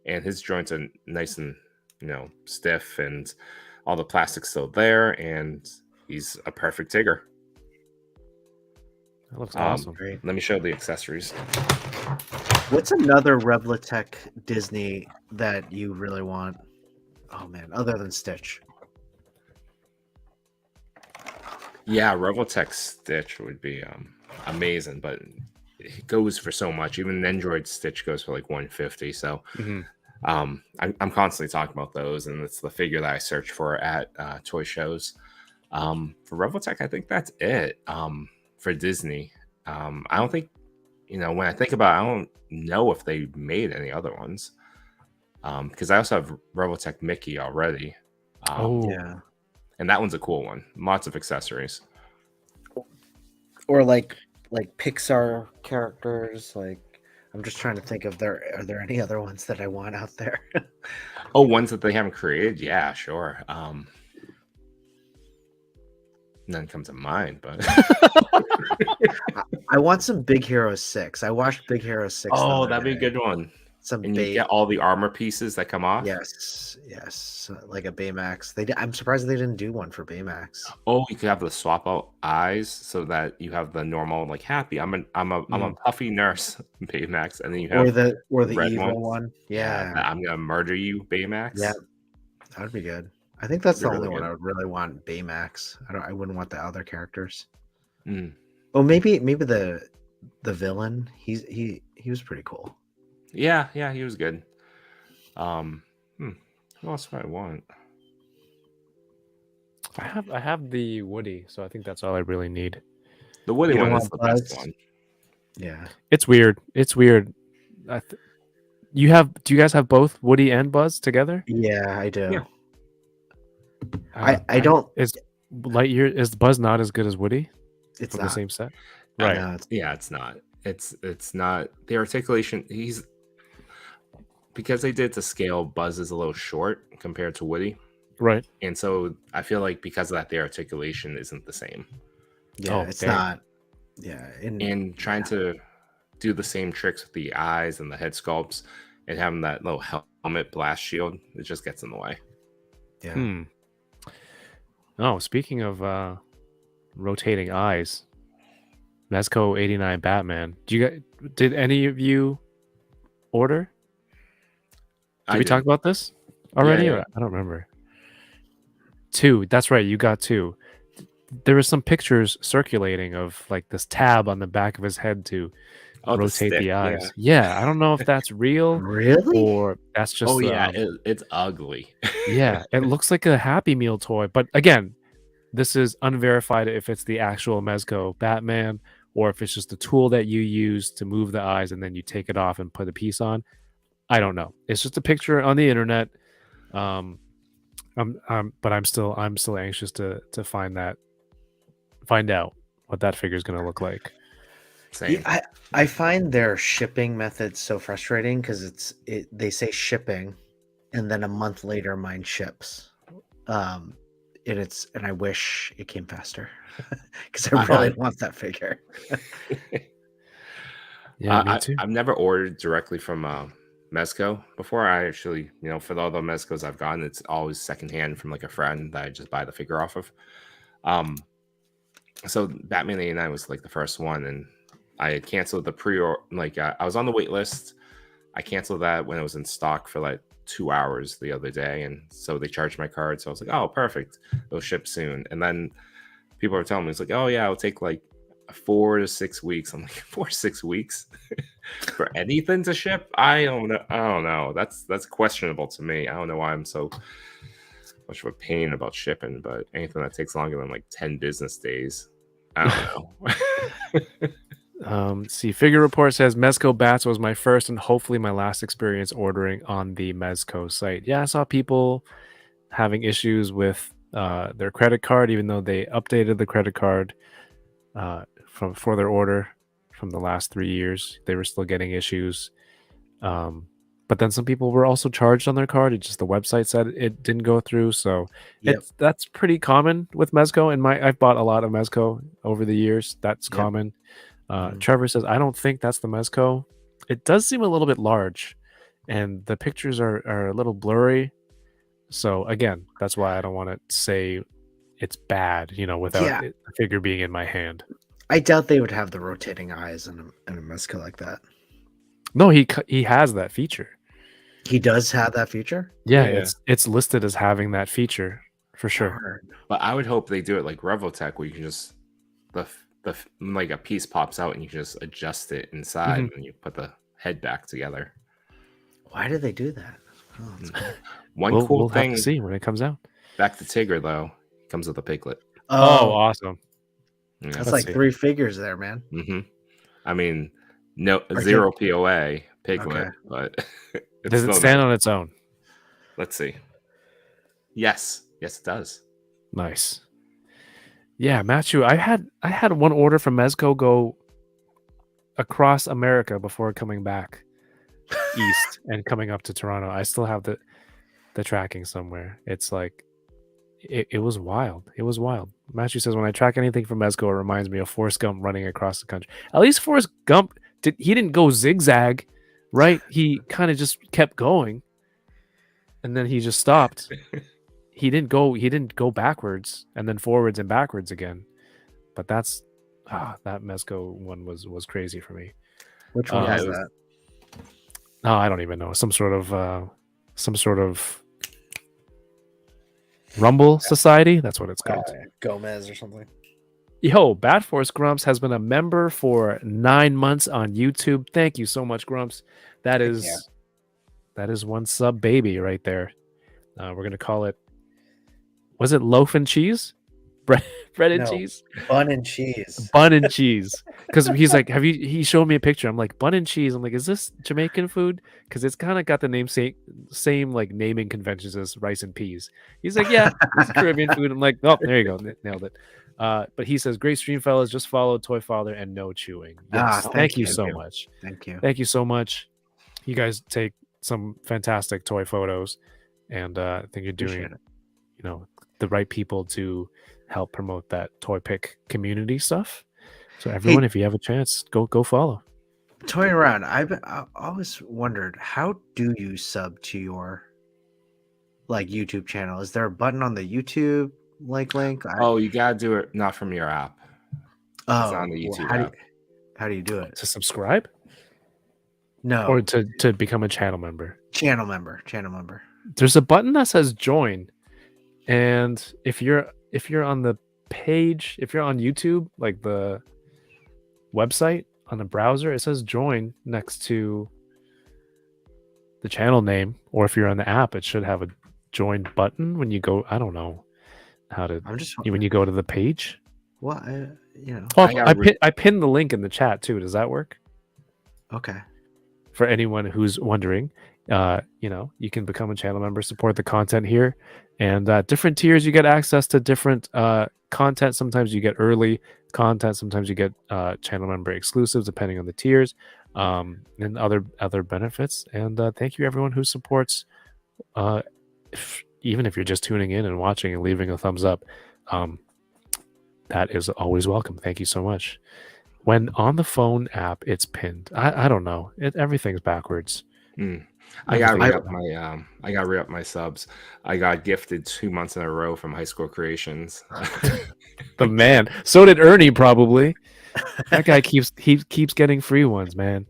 and his joints are nice and stiff, and all the plastic's still there, and he's a perfect Tigger. That looks awesome. Great. Let me show the accessories. What's another Revlatech Disney that you really want? Oh man, other than Stitch. Yeah, Robotech Stitch would be amazing, but it goes for so much. Even Android Stitch goes for like 150. So Mhm. I'm constantly talking about those, and it's the figure that I search for at toy shows. For Robotech, I think that's it. For Disney, I don't think when I think about it, I don't know if they made any other ones. Because I also have Robotech Mickey already. Oh, Yeah. And that one's a cool one. Lots of accessories. Or like Pixar characters. Like I'm just trying to think of are there any other ones that I want out there? Oh, ones that they haven't created? Yeah, sure. None comes to mind, but I want some Big Hero 6. I watched Big Hero 6. the oh, other that'd be a day. good one. Some And you get all the armor pieces that come off. Yes, like a Baymax. I'm surprised they didn't do one for Baymax. Oh, you could have the swap out eyes so that you have the normal like happy. I'm a puffy nurse Baymax, and then you have Or the red evil ones. one. Yeah, I'm gonna murder you Baymax. yeah, that would be good. I think that's That'd the be only really one I good. would really want. Baymax. I wouldn't want the other characters. Mm. Oh, maybe the villain. He was pretty cool. Yeah, he was good. Who else do I want? I have the Woody, so I think that's all I really need. The Woody You don't one is want the best Buzz? one. Yeah. It's weird. It's weird. Do you guys have both Woody and Buzz together? Yeah, I do. Yeah. I don't. Is Buzz not as good as Woody It's from not. the same set? Right. Right. Yeah, it's not. It's not the articulation. Because they did to scale. Buzz is a little short compared to Woody, Right. and so I feel like because of that, the articulation isn't the same. Yeah, Oh, it's dang. not. Yeah, And trying to do the same tricks with the eyes and the head sculpts, and having that little helmet blast shield, it just gets in the way. yeah. Oh, speaking of rotating eyes, Mezco 89 Batman. Did any of you order? Did we talk about this already? Yeah. Or I don't remember. 2. That's right. You got 2. There were some pictures circulating of like this tab on the back of his head to rotate the eyes. Yeah, I don't know if that's real Really? or that's just. Oh yeah, it's ugly. Yeah, it looks like a Happy Meal toy, but again, this is unverified if it's the actual Mezco Batman or if it's just a tool that you use to move the eyes and then you take it off and put a piece on. I don't know. It's just a picture on the internet. But I'm still anxious to find out what that figure is going to look like. Same. Yeah, I find their shipping methods so frustrating because they say shipping, and then a month later mine ships. And I wish it came faster because I really want that figure. Yeah, me too. I've never ordered directly from Mezco before. I actually, for all the Mezcos I've gotten, it's always secondhand from like a friend that I just buy the figure off of. So Batman 89 was like the first one, and I had canceled the pre-order. Like I was on the wait list. I canceled that when it was in stock for like 2 hours the other day, and so they charged my card. So I was like, oh, perfect, it'll ship soon. And then people were telling me, it's like, oh yeah, it'll take like 4 to 6 weeks. I'm like 4 to 6 weeks for anything to ship. I don't know. I don't know. That's questionable to me. I don't know why I'm so much of a pain about shipping, but anything that takes longer than like 10 business days, I don't know. See, Figure Report says Mezco bats was my first and hopefully my last experience ordering on the Mezco site. Yeah, I saw people having issues with their credit card, even though they updated the credit card for their order from the last 3 years. They were still getting issues. But then some people were also charged on their card. It just the website said it didn't go through. So that's pretty common with Mezco. And I've bought a lot of Mezco over the years. That's common. Trevor says, I don't think that's the Mezco. It does seem a little bit large, and the pictures are a little blurry. So again, that's why I don't want to say it's bad, without the figure being in my hand. I doubt they would have the rotating eyes in a Mezco like that. No, he has that feature. He does have that feature? Yeah. It's listed as having that feature for sure. But I would hope they do it like Revotech, where you can just like a piece pops out and you can just adjust it inside and you put the head back together. Why did they do that? We'll have to see when it comes out. Back to Tigger though, he comes with a piglet. Oh, awesome! Yeah. That's like 3 figures there, man. I mean, zero POA piglet, but does it stand on its own? Let's see. Yes, it does. Nice. Yeah, Matthew, I had one order from Mezco go across America before coming back east and coming up to Toronto. I still have the tracking somewhere. It's like it was wild. It was wild. Matthew says, when I track anything from Mezco, it reminds me of Forrest Gump running across the country. At least Forrest Gump didn't go zigzag, right? He kind of just kept going, and then he just stopped. He didn't go backwards and then forwards and backwards again. But that Mezco one was crazy for me. Which one was that? Oh, I don't even know. Some sort of Rumble Society. That's what it's called. Gomez or something. Yo, Bad Force Grumps has been a member for 9 months on YouTube. Thank you so much, Grumps. That is one sub baby right there. We're gonna call it. Was it loaf and cheese? Bread and cheese? Bun and cheese. Bun and cheese. Because he's like, he showed me a picture. I'm like, bun and cheese. I'm like, is this Jamaican food? Because it's kind of got the same like naming conventions as rice and peas. He's like, yeah, it's Caribbean food. I'm like, oh, there you go. Nailed it. But he says, great stream, fellas. Just follow Toy.Father and No.Chewing. Yes, thank you so much. Thank you. Thank you so much. You guys take some fantastic toy photos. And I think you're doing, the right people to help promote that toy pick community stuff. So everyone, if you have a chance, go follow. Toying around. I always wondered, how do you sub to your YouTube channel? Is there a button on the YouTube link? You gotta do it not from your app. It's on the YouTube app. How do you do it? To subscribe? No. Or to become a channel member? Channel member. There's a button that says join. And if you're on the page, if you're on YouTube, like the website on the browser, it says join next to the channel name. Or if you're on the app, it should have a join button when you go. I don't know how to. When you go to the page. Well, I pinned the link in the chat too. Does that work? Okay. For anyone who's wondering, you can become a channel member, support the content here, and different tiers you get access to different content. Sometimes you get early content, sometimes you get channel member exclusives depending on the tiers, and other benefits. And thank you everyone who supports, even if you're just tuning in and watching and leaving a thumbs up. That is always welcome. Thank you so much. When on the phone app, it's pinned. I don't know. Everything's backwards. I got re-up my subs. I got gifted 2 months in a row from High School Creations. The man. So did Ernie probably. That guy keeps getting free ones, man.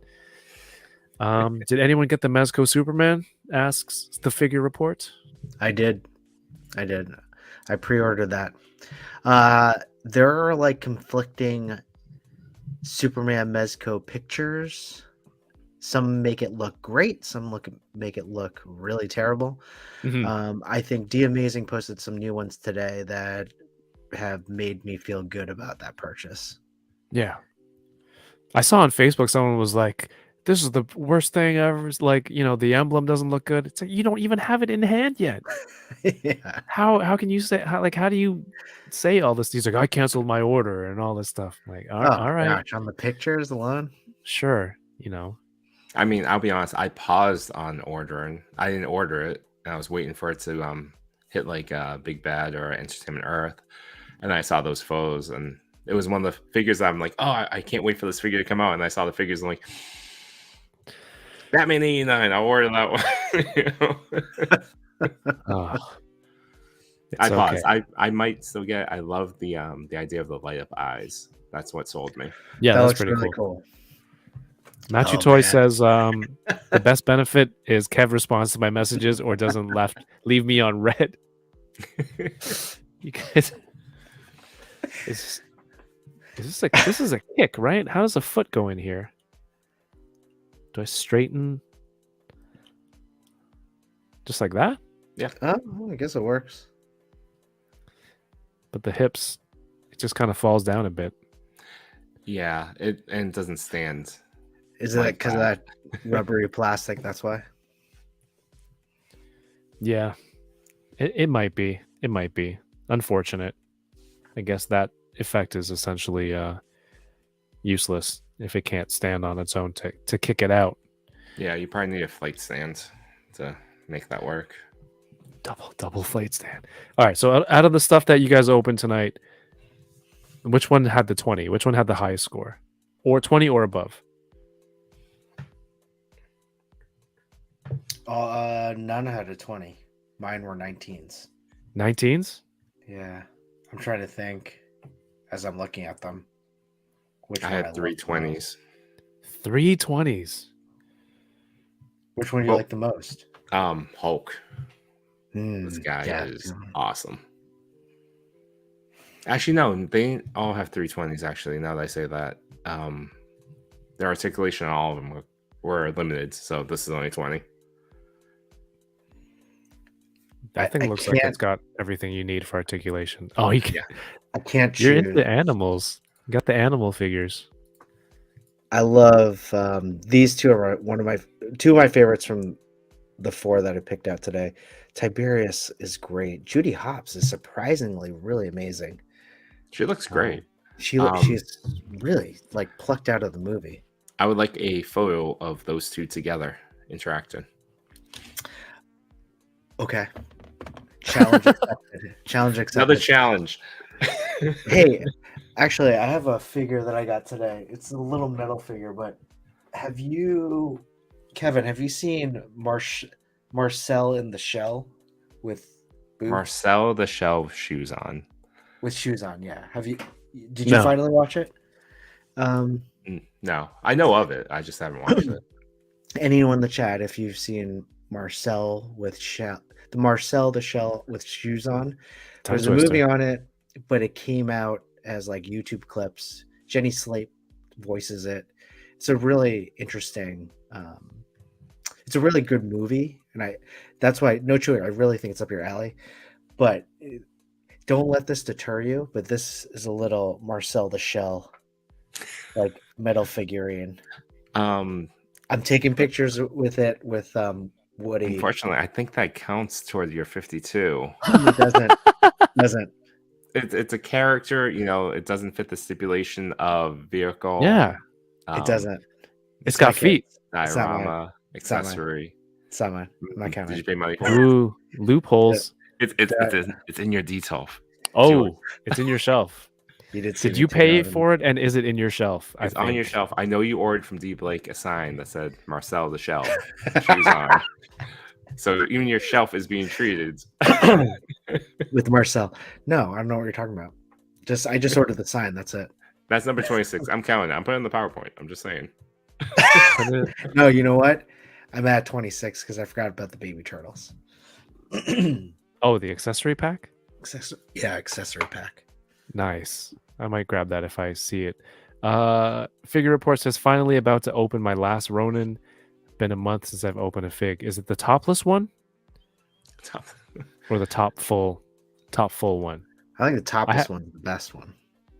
Did anyone get the Mezco Superman? Asks the Figure Report. I did. I pre-ordered that. There are conflicting Superman Mezco Pictures. Some make it look great. Some make it look really terrible. Mhm. I think D Amazing posted some new ones today that have made me feel good about that purchase. Yeah. I saw on Facebook someone was like, "This is the worst thing ever." It's like, the emblem doesn't look good. It's like you don't even have it in hand yet. Yeah. How can you say how do you say all this? He's like, "I canceled my order," and all this stuff. I'm like, Oh all right, gosh, on the pictures alone. sure, I mean, I'll be honest. I paused on ordering. I didn't order it, and I was waiting for it to hit like Big Bad or Entertainment Earth, and I saw those photos, and it was one of the figures that I'm like, oh, I can't wait for this figure to come out, and I saw the figures, and I'm like, Batman '89. I'll order that one. Oh, it's I okay. paused. I might still get it. I love the idea of the light up eyes. That's what sold me. Yeah, That that's looks pretty really cool. cool. Matthew Oh, Toy man. says the best benefit is Kev responds to my messages or doesn't leave me on red. You guys, is this is a kick, right? How does a foot go in here? Do I straighten just like that? Oh, I guess it works. But the hips, it just kind of falls down a bit. Yeah, it doesn't stand. Is it Like because of that rubbery plastic? That's why. Yeah, it might be. It might be. Unfortunate. I guess that effect is essentially useless if it can't stand on its own to kick it out. Yeah, you probably need a flight stand to make that work. Double flight stand. All right, so out of the stuff that you guys opened tonight, which one had the 20? Which one had the highest score? Or 20 or above? None had a 20. Mine were 19s. 19s? Yeah. I'm trying to think as I'm looking at them. Which I one had three love the 20s. most. 3 20s. Which one do you Well, like the most? Hulk. This guy yeah. is awesome. Actually, no, they all have 320s. Actually, now that I say that, their articulation on all of them were limited, so this is only 20. That thing I looks like it's can't- got everything you need for articulation. Oh, you can, Yeah. I can't you're choose. into animals. You got the animal figures. I love these two are two of my favorites from the four that I picked out today. Tiberius is great. Judy Hopps is surprisingly really amazing. She looks great. She's really like plucked out of the movie. I would like a photo of those two together interacting. Okay. Challenge accepted. Challenge accepted. Another challenge. Hey, actually, I have a figure that I got today. It's a little metal figure, but Kevin, have you seen Marcel in the Shell with boobs? Marcel the Shell shoes on. With shoes on? Yeah. Did No. you finally watch it? No, I know of it. I just haven't watched it. Anyone in the chat, if you've seen Marcel with the Marcel the Shell with shoes on, there's a movie on it, but it came out as like YouTube clips. Jenny Slate voices it. It's a really interesting. It's a really good movie, and that's why No Chewing. I really think it's up your alley, but don't let this deter you. But this is a little Marcel the Shell, like metal figurine. I'm taking pictures with it with Woody. Unfortunately, I think that counts toward your 52. It doesn't. It's a character, it doesn't fit the stipulation of vehicle. Yeah. It doesn't. It's got feet. Diorama, accessory. It's not mine. I'm not counting. Did you pay money for it? Ooh, loopholes. It's in your detail. Oh, it's in your shelf. Did you pay for it, and is it in your shelf? It's on your shelf. I know you ordered from D Blake a sign that said Marcel the Shell shoes on. So even your shelf is being treated with Marcel. No, I don't know what you're talking about. I just ordered the sign. That's it. That's number 26. I'm counting it. I'm putting it in the PowerPoint. I'm just saying. No, you know what? I'm at 26 because I forgot about the baby turtles. Oh, the accessory pack? Accessory pack. Nice. I might grab that if I see it. Figure Report says, finally about to open my last Ronin. Been a month since I've opened a fig. Is it the topless one or the top full one? I think the topless ha- one's the best one.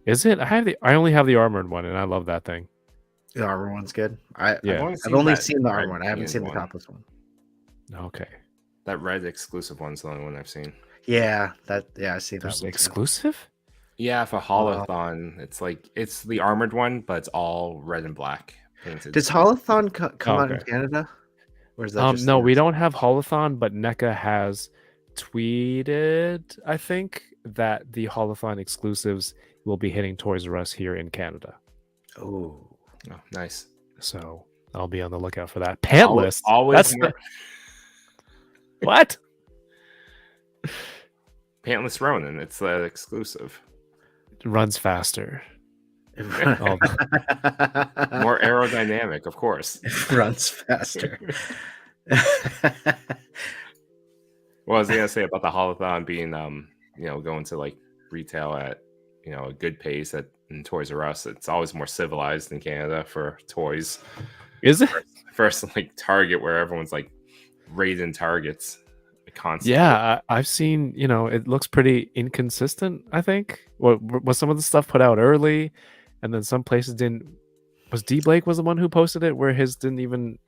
Is it? I only have the armored one, and I love that thing. The armor one's good. Yeah. I've only that seen the armor red one. I haven't painted seen the one. topless one. Okay. That red exclusive one's the only one I've seen. Yeah, I see that There's one too. exclusive? Yeah, for Holothon, it's the armored one, but it's all red and black painted. Does Holothon come out in Okay. Canada? Or is that just No, the we US? don't have Holothon, but NECA has tweeted, I think, that the Holothon exclusives will be hitting Toys R Us here in Canada. Oh, Oh, nice. So I'll be on the lookout for that. Pantless. Always That's what? Pantless Ronin. It's the exclusive. Runs faster. More aerodynamic, of course. runs faster. What was I gonna say about the Holothon being going to like retail at a good pace in Toys R Us? It's always more civilized in Canada for toys. Is it? First like Target, where everyone's like raiding Targets constantly. Yeah, I've seen, it looks pretty inconsistent, I think. Was some of the stuff put out early, and then some places didn't. Was D Blake was the one who posted it, where his didn't even.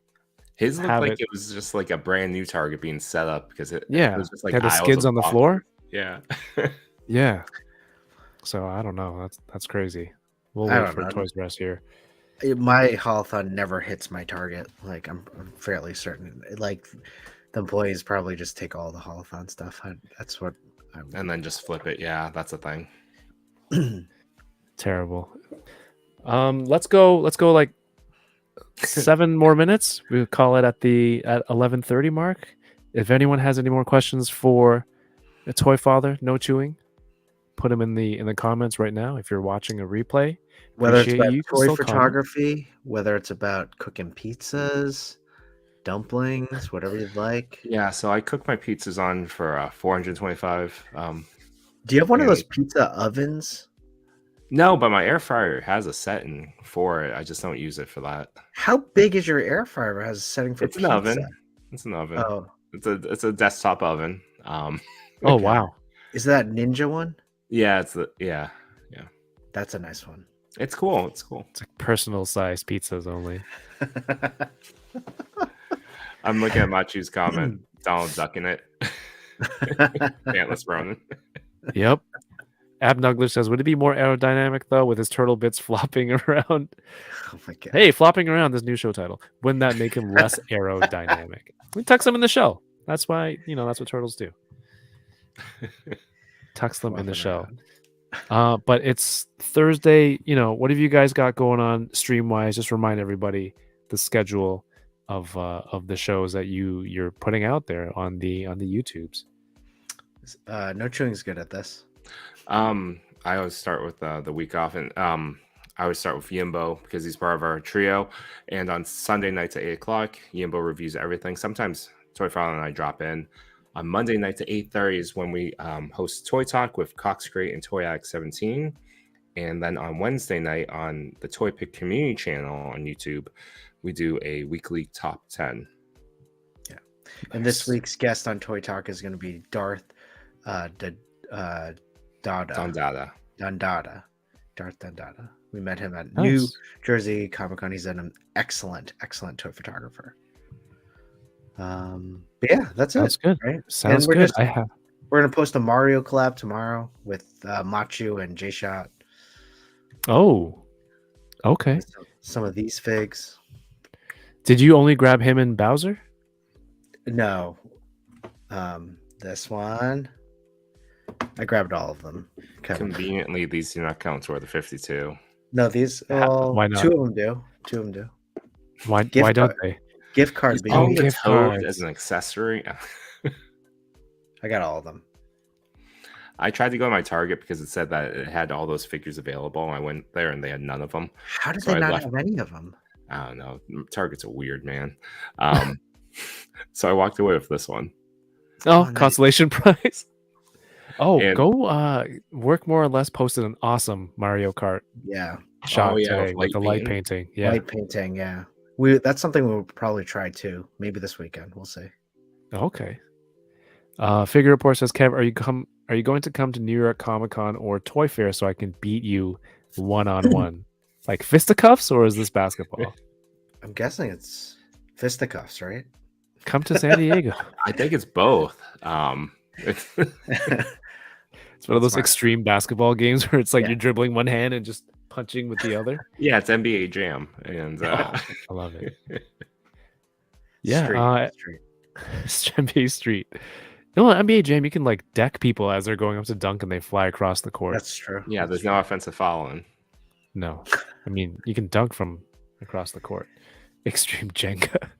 His looked have like it. it was just like a brand new Target being set up because it was just like had the aisles skids of on the boxes. floor. Yeah. Yeah. So I don't know. That's crazy. We'll I wait don't for know. Toys R Us here. My Holothon never hits my target. Like I'm fairly certain. Like the employees probably just take all the Holothon stuff. That's what. And then just flip it. Yeah, that's a thing. Terrible. Let's go like 7 more minutes. We'll call it at 11:30 mark. If anyone has any more questions for a Toy.Father No Chewing, put them in the comments right now. If you're watching a replay, Whether it's appreciate about you can toy still comment. photography, whether it's about cooking pizzas, dumplings, whatever you'd like. Yeah, so I cook my pizzas on for 425. Do you have one of Yeah. those pizza ovens? No, but my air fryer has a setting for it. I just don't use it for that. How big is your air fryer? It has a setting for It's an pizza. oven. It's an oven. Oh, It's a desktop oven. Oh Okay. wow. Is that Ninja one? Yeah, That's a nice one. it's cool. It's cool. It's like personal size pizzas only. I'm looking at Machu's comment. Donald ducking it. Pantless Ronin. Yep. Abnugler says, would it be more aerodynamic though with his turtle bits flopping around? Oh my god. Hey, flopping around, this new show title. Wouldn't that make him less aerodynamic? We tuck them in the shell. That's why, that's what turtles do. Tucks them in the shell. But it's Thursday. What have you guys got going on stream wise? Just remind everybody the schedule of the shows that you're putting out there on the YouTubes. No Chewing's good at this. I always start with the week off, and I always start with Yimbo because he's part of our trio. And on Sunday nights at 8:00, Yimbo reviews everything. Sometimes Toy.Father and I drop in. On Monday nights at 8:30 is when we host Toy Talk with Cox Great and Toy Addict 17. And then on Wednesday night on the Toy Pick Community channel on YouTube, we do a weekly top 10. Yeah. And this week's guest on Toy Talk is going to be Darth Dondada. Darth Dondada. We met him at New Jersey Comic Con. He's an excellent toy photographer. But yeah, that's Sounds it. good. Right? Sounds we're good. We're gonna post a Mario collab tomorrow with Machu and J Shot. Oh, okay. Some of these figs. Did you only grab him and Bowser? No. This one. I grabbed all of them. Conveniently, these do not count toward the 52. No, these. Why not? Two of them do. Why don't they? Gift card. Oh, Baby. the gift toad cards. as an accessory. I got all of them. I tried to go to my Target because it said that it had all those figures available. I went there and they had none of them. How did So they I not left. have any of them? I don't know. Target's a weird man. So I walked away with this one. Oh, nice. consolation prize. Oh, And go work more or less posted an awesome Mario Kart Yeah. shot yeah, today with light the light painting. painting. Yeah. Light painting. Yeah. That's something we'll probably try too. Maybe this weekend. We'll see. Okay. Figure Report says, Kev, are you going to come to New York Comic Con or Toy Fair so I can beat you one-on-one? Like fisticuffs, or is this basketball? I'm guessing it's fisticuffs, right? Come to San Diego. I think it's both. It's It's one of That's those extreme basketball games where it's like Yeah. you're dribbling one hand and just punching with the other. yeah, it's NBA Jam, and I love it. Yeah, Street. NBA Street. You know, NBA Jam, you can like deck people as they're going up to dunk and they fly across the court. That's true. yeah, there's no offensive fouling. No, I mean you can dunk from across the court. Extreme Jenga.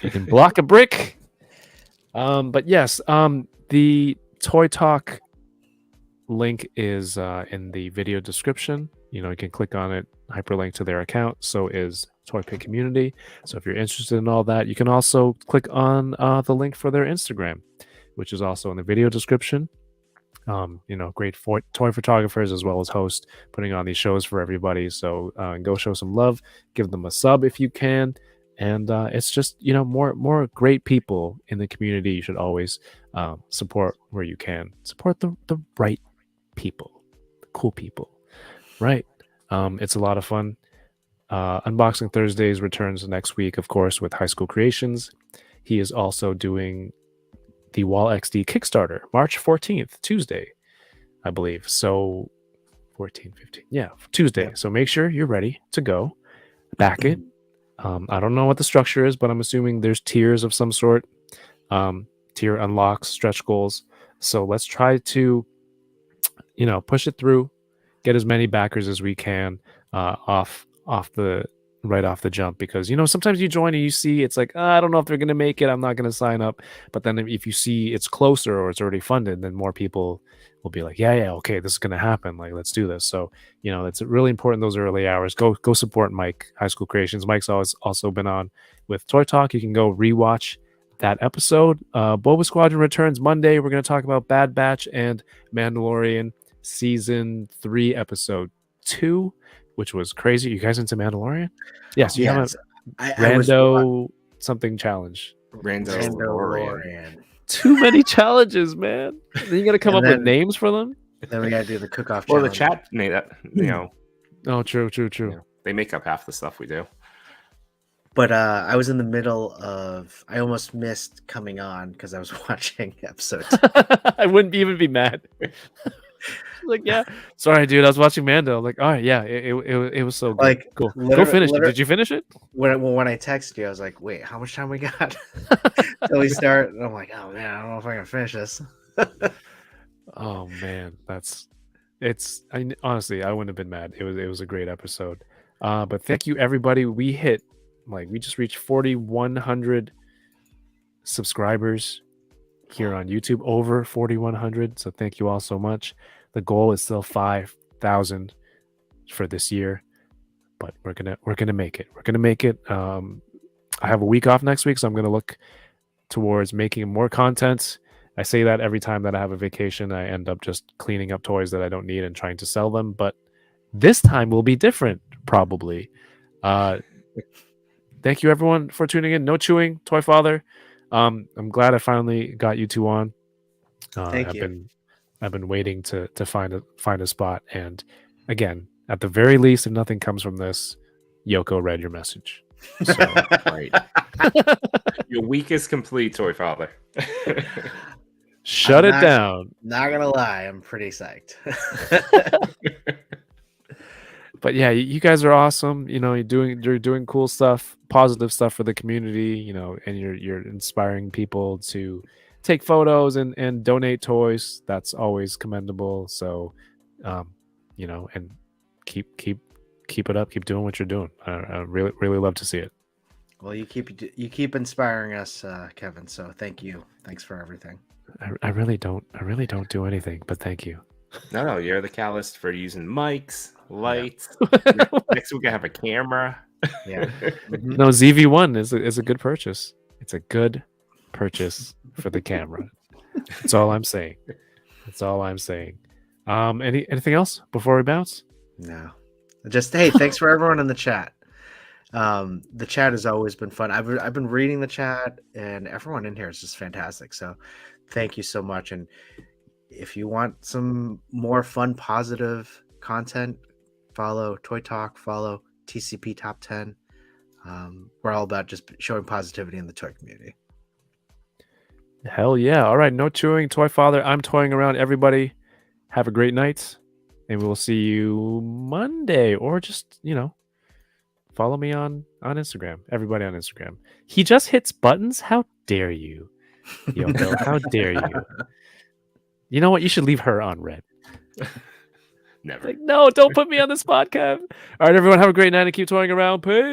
You can block a brick. But yes, the Toy Talk link is in the video description. You know, you can click on it, hyperlink to their account. So is Toy Pit Community. So if you're interested in all that, you can also click on the link for their Instagram, which is also in the video description. You know, great toy photographers as well as hosts putting on these shows for everybody. So go show some love, give them a sub if you can. And it's just, you know, more great people in the community. You should always support where you can. Support the right people, the cool people, right? It's a lot of fun. Unboxing Thursdays returns next week, of course, with High School Creations. He is also doing the Wall XD Kickstarter, March 14th, Tuesday, I believe. So 14, 15. Yeah, Tuesday. Yeah. So make sure you're ready to go. Back it. I don't know what the structure is, but I'm assuming there's tiers of some sort. Tier unlocks, stretch goals. So let's try to, you know, push it through, get as many backers as we can off the jump, because you know sometimes you join and you see it's like, I don't know if they're gonna make it, I'm not gonna sign up. But then if you see it's closer or it's already funded, then more people will be like, yeah, okay, this is gonna happen, like let's do this. So you know it's really important those early hours. Go support Mike, High School Creations. Mike's also been on with Toy Talk. You can go rewatch that episode. Boba Squadron returns Monday. We're going to talk about Bad Batch and Mandalorian season 3 episode 2, which was crazy. You guys into Mandalorian? Yes, you have a rando something challenge. Mandalorian. Too many challenges, man. Then you got to come And up with then- names for them. Then we gotta do the cook-off Well, challenge. the chat made that. You know, Oh, true. they make up half the stuff we do. But I was in the middle of. I almost missed coming on because I was watching episode. I wouldn't even be mad. Like, yeah, sorry, dude. I was watching Mando. I'm like, all right, yeah, it was so good. Like, Cool. Go literally- finish it. Did you finish it? When I texted you, I was like, "Wait, how much time we got?" Till we start, and I'm like, "Oh man, I don't know if I can finish this." Oh man, honestly, I wouldn't have been mad. It was a great episode. But thank you everybody. We just reached 4,100 subscribers here on YouTube, over 4,100. So thank you all so much. The goal is still 5,000 for this year, but we're gonna make it. We're gonna make it. I have a week off next week, so I'm gonna look towards making more content. I say that every time that I have a vacation, I end up just cleaning up toys that I don't need and trying to sell them. But this time will be different, probably. Thank you everyone for tuning in. No chewing, Toy.Father. I'm glad I finally got you two on. Thank you. I've been waiting to find a spot. And again, at the very least, if nothing comes from this, Yoko read your message. So Right. Your week is complete, Toy Father. shut I'm it not- down. Not gonna lie, I'm pretty psyched. But yeah, you guys are awesome. You know, you're doing cool stuff, positive stuff for the community. You know, and you're inspiring people to take photos and donate toys. That's always commendable. So, you know, and keep it up. Keep doing what you're doing. I really love to see it. Well, you keep inspiring us, Kevin. So thank you. Thanks for everything. I really don't do anything, but thank you. No, you're the catalyst for using mics, lights. Next week I have a camera. Yeah. No, ZV1 is a good purchase. It's a good purchase for the camera. That's all I'm saying. That's all I'm saying. Anything else before we bounce? No. Just hey, thanks for everyone in the chat. The chat has always been fun. I've been reading the chat, and everyone in here is just fantastic. So thank you so much. And if you want some more fun, positive content, follow Toy Talk, follow TCP Top 10. We're all about just showing positivity in the toy community. Hell yeah. All right. No chewing. Toy Father. I'm toying around. Everybody have a great night. And we will see you Monday. Or just, follow me on Instagram. Everybody on Instagram. He just hits buttons? How dare you? Yo, Bill, how dare you? You know what? You should leave her on red. Never. Like, no, don't put me on this podcast. All right, everyone, have a great night and keep toying around. Peace.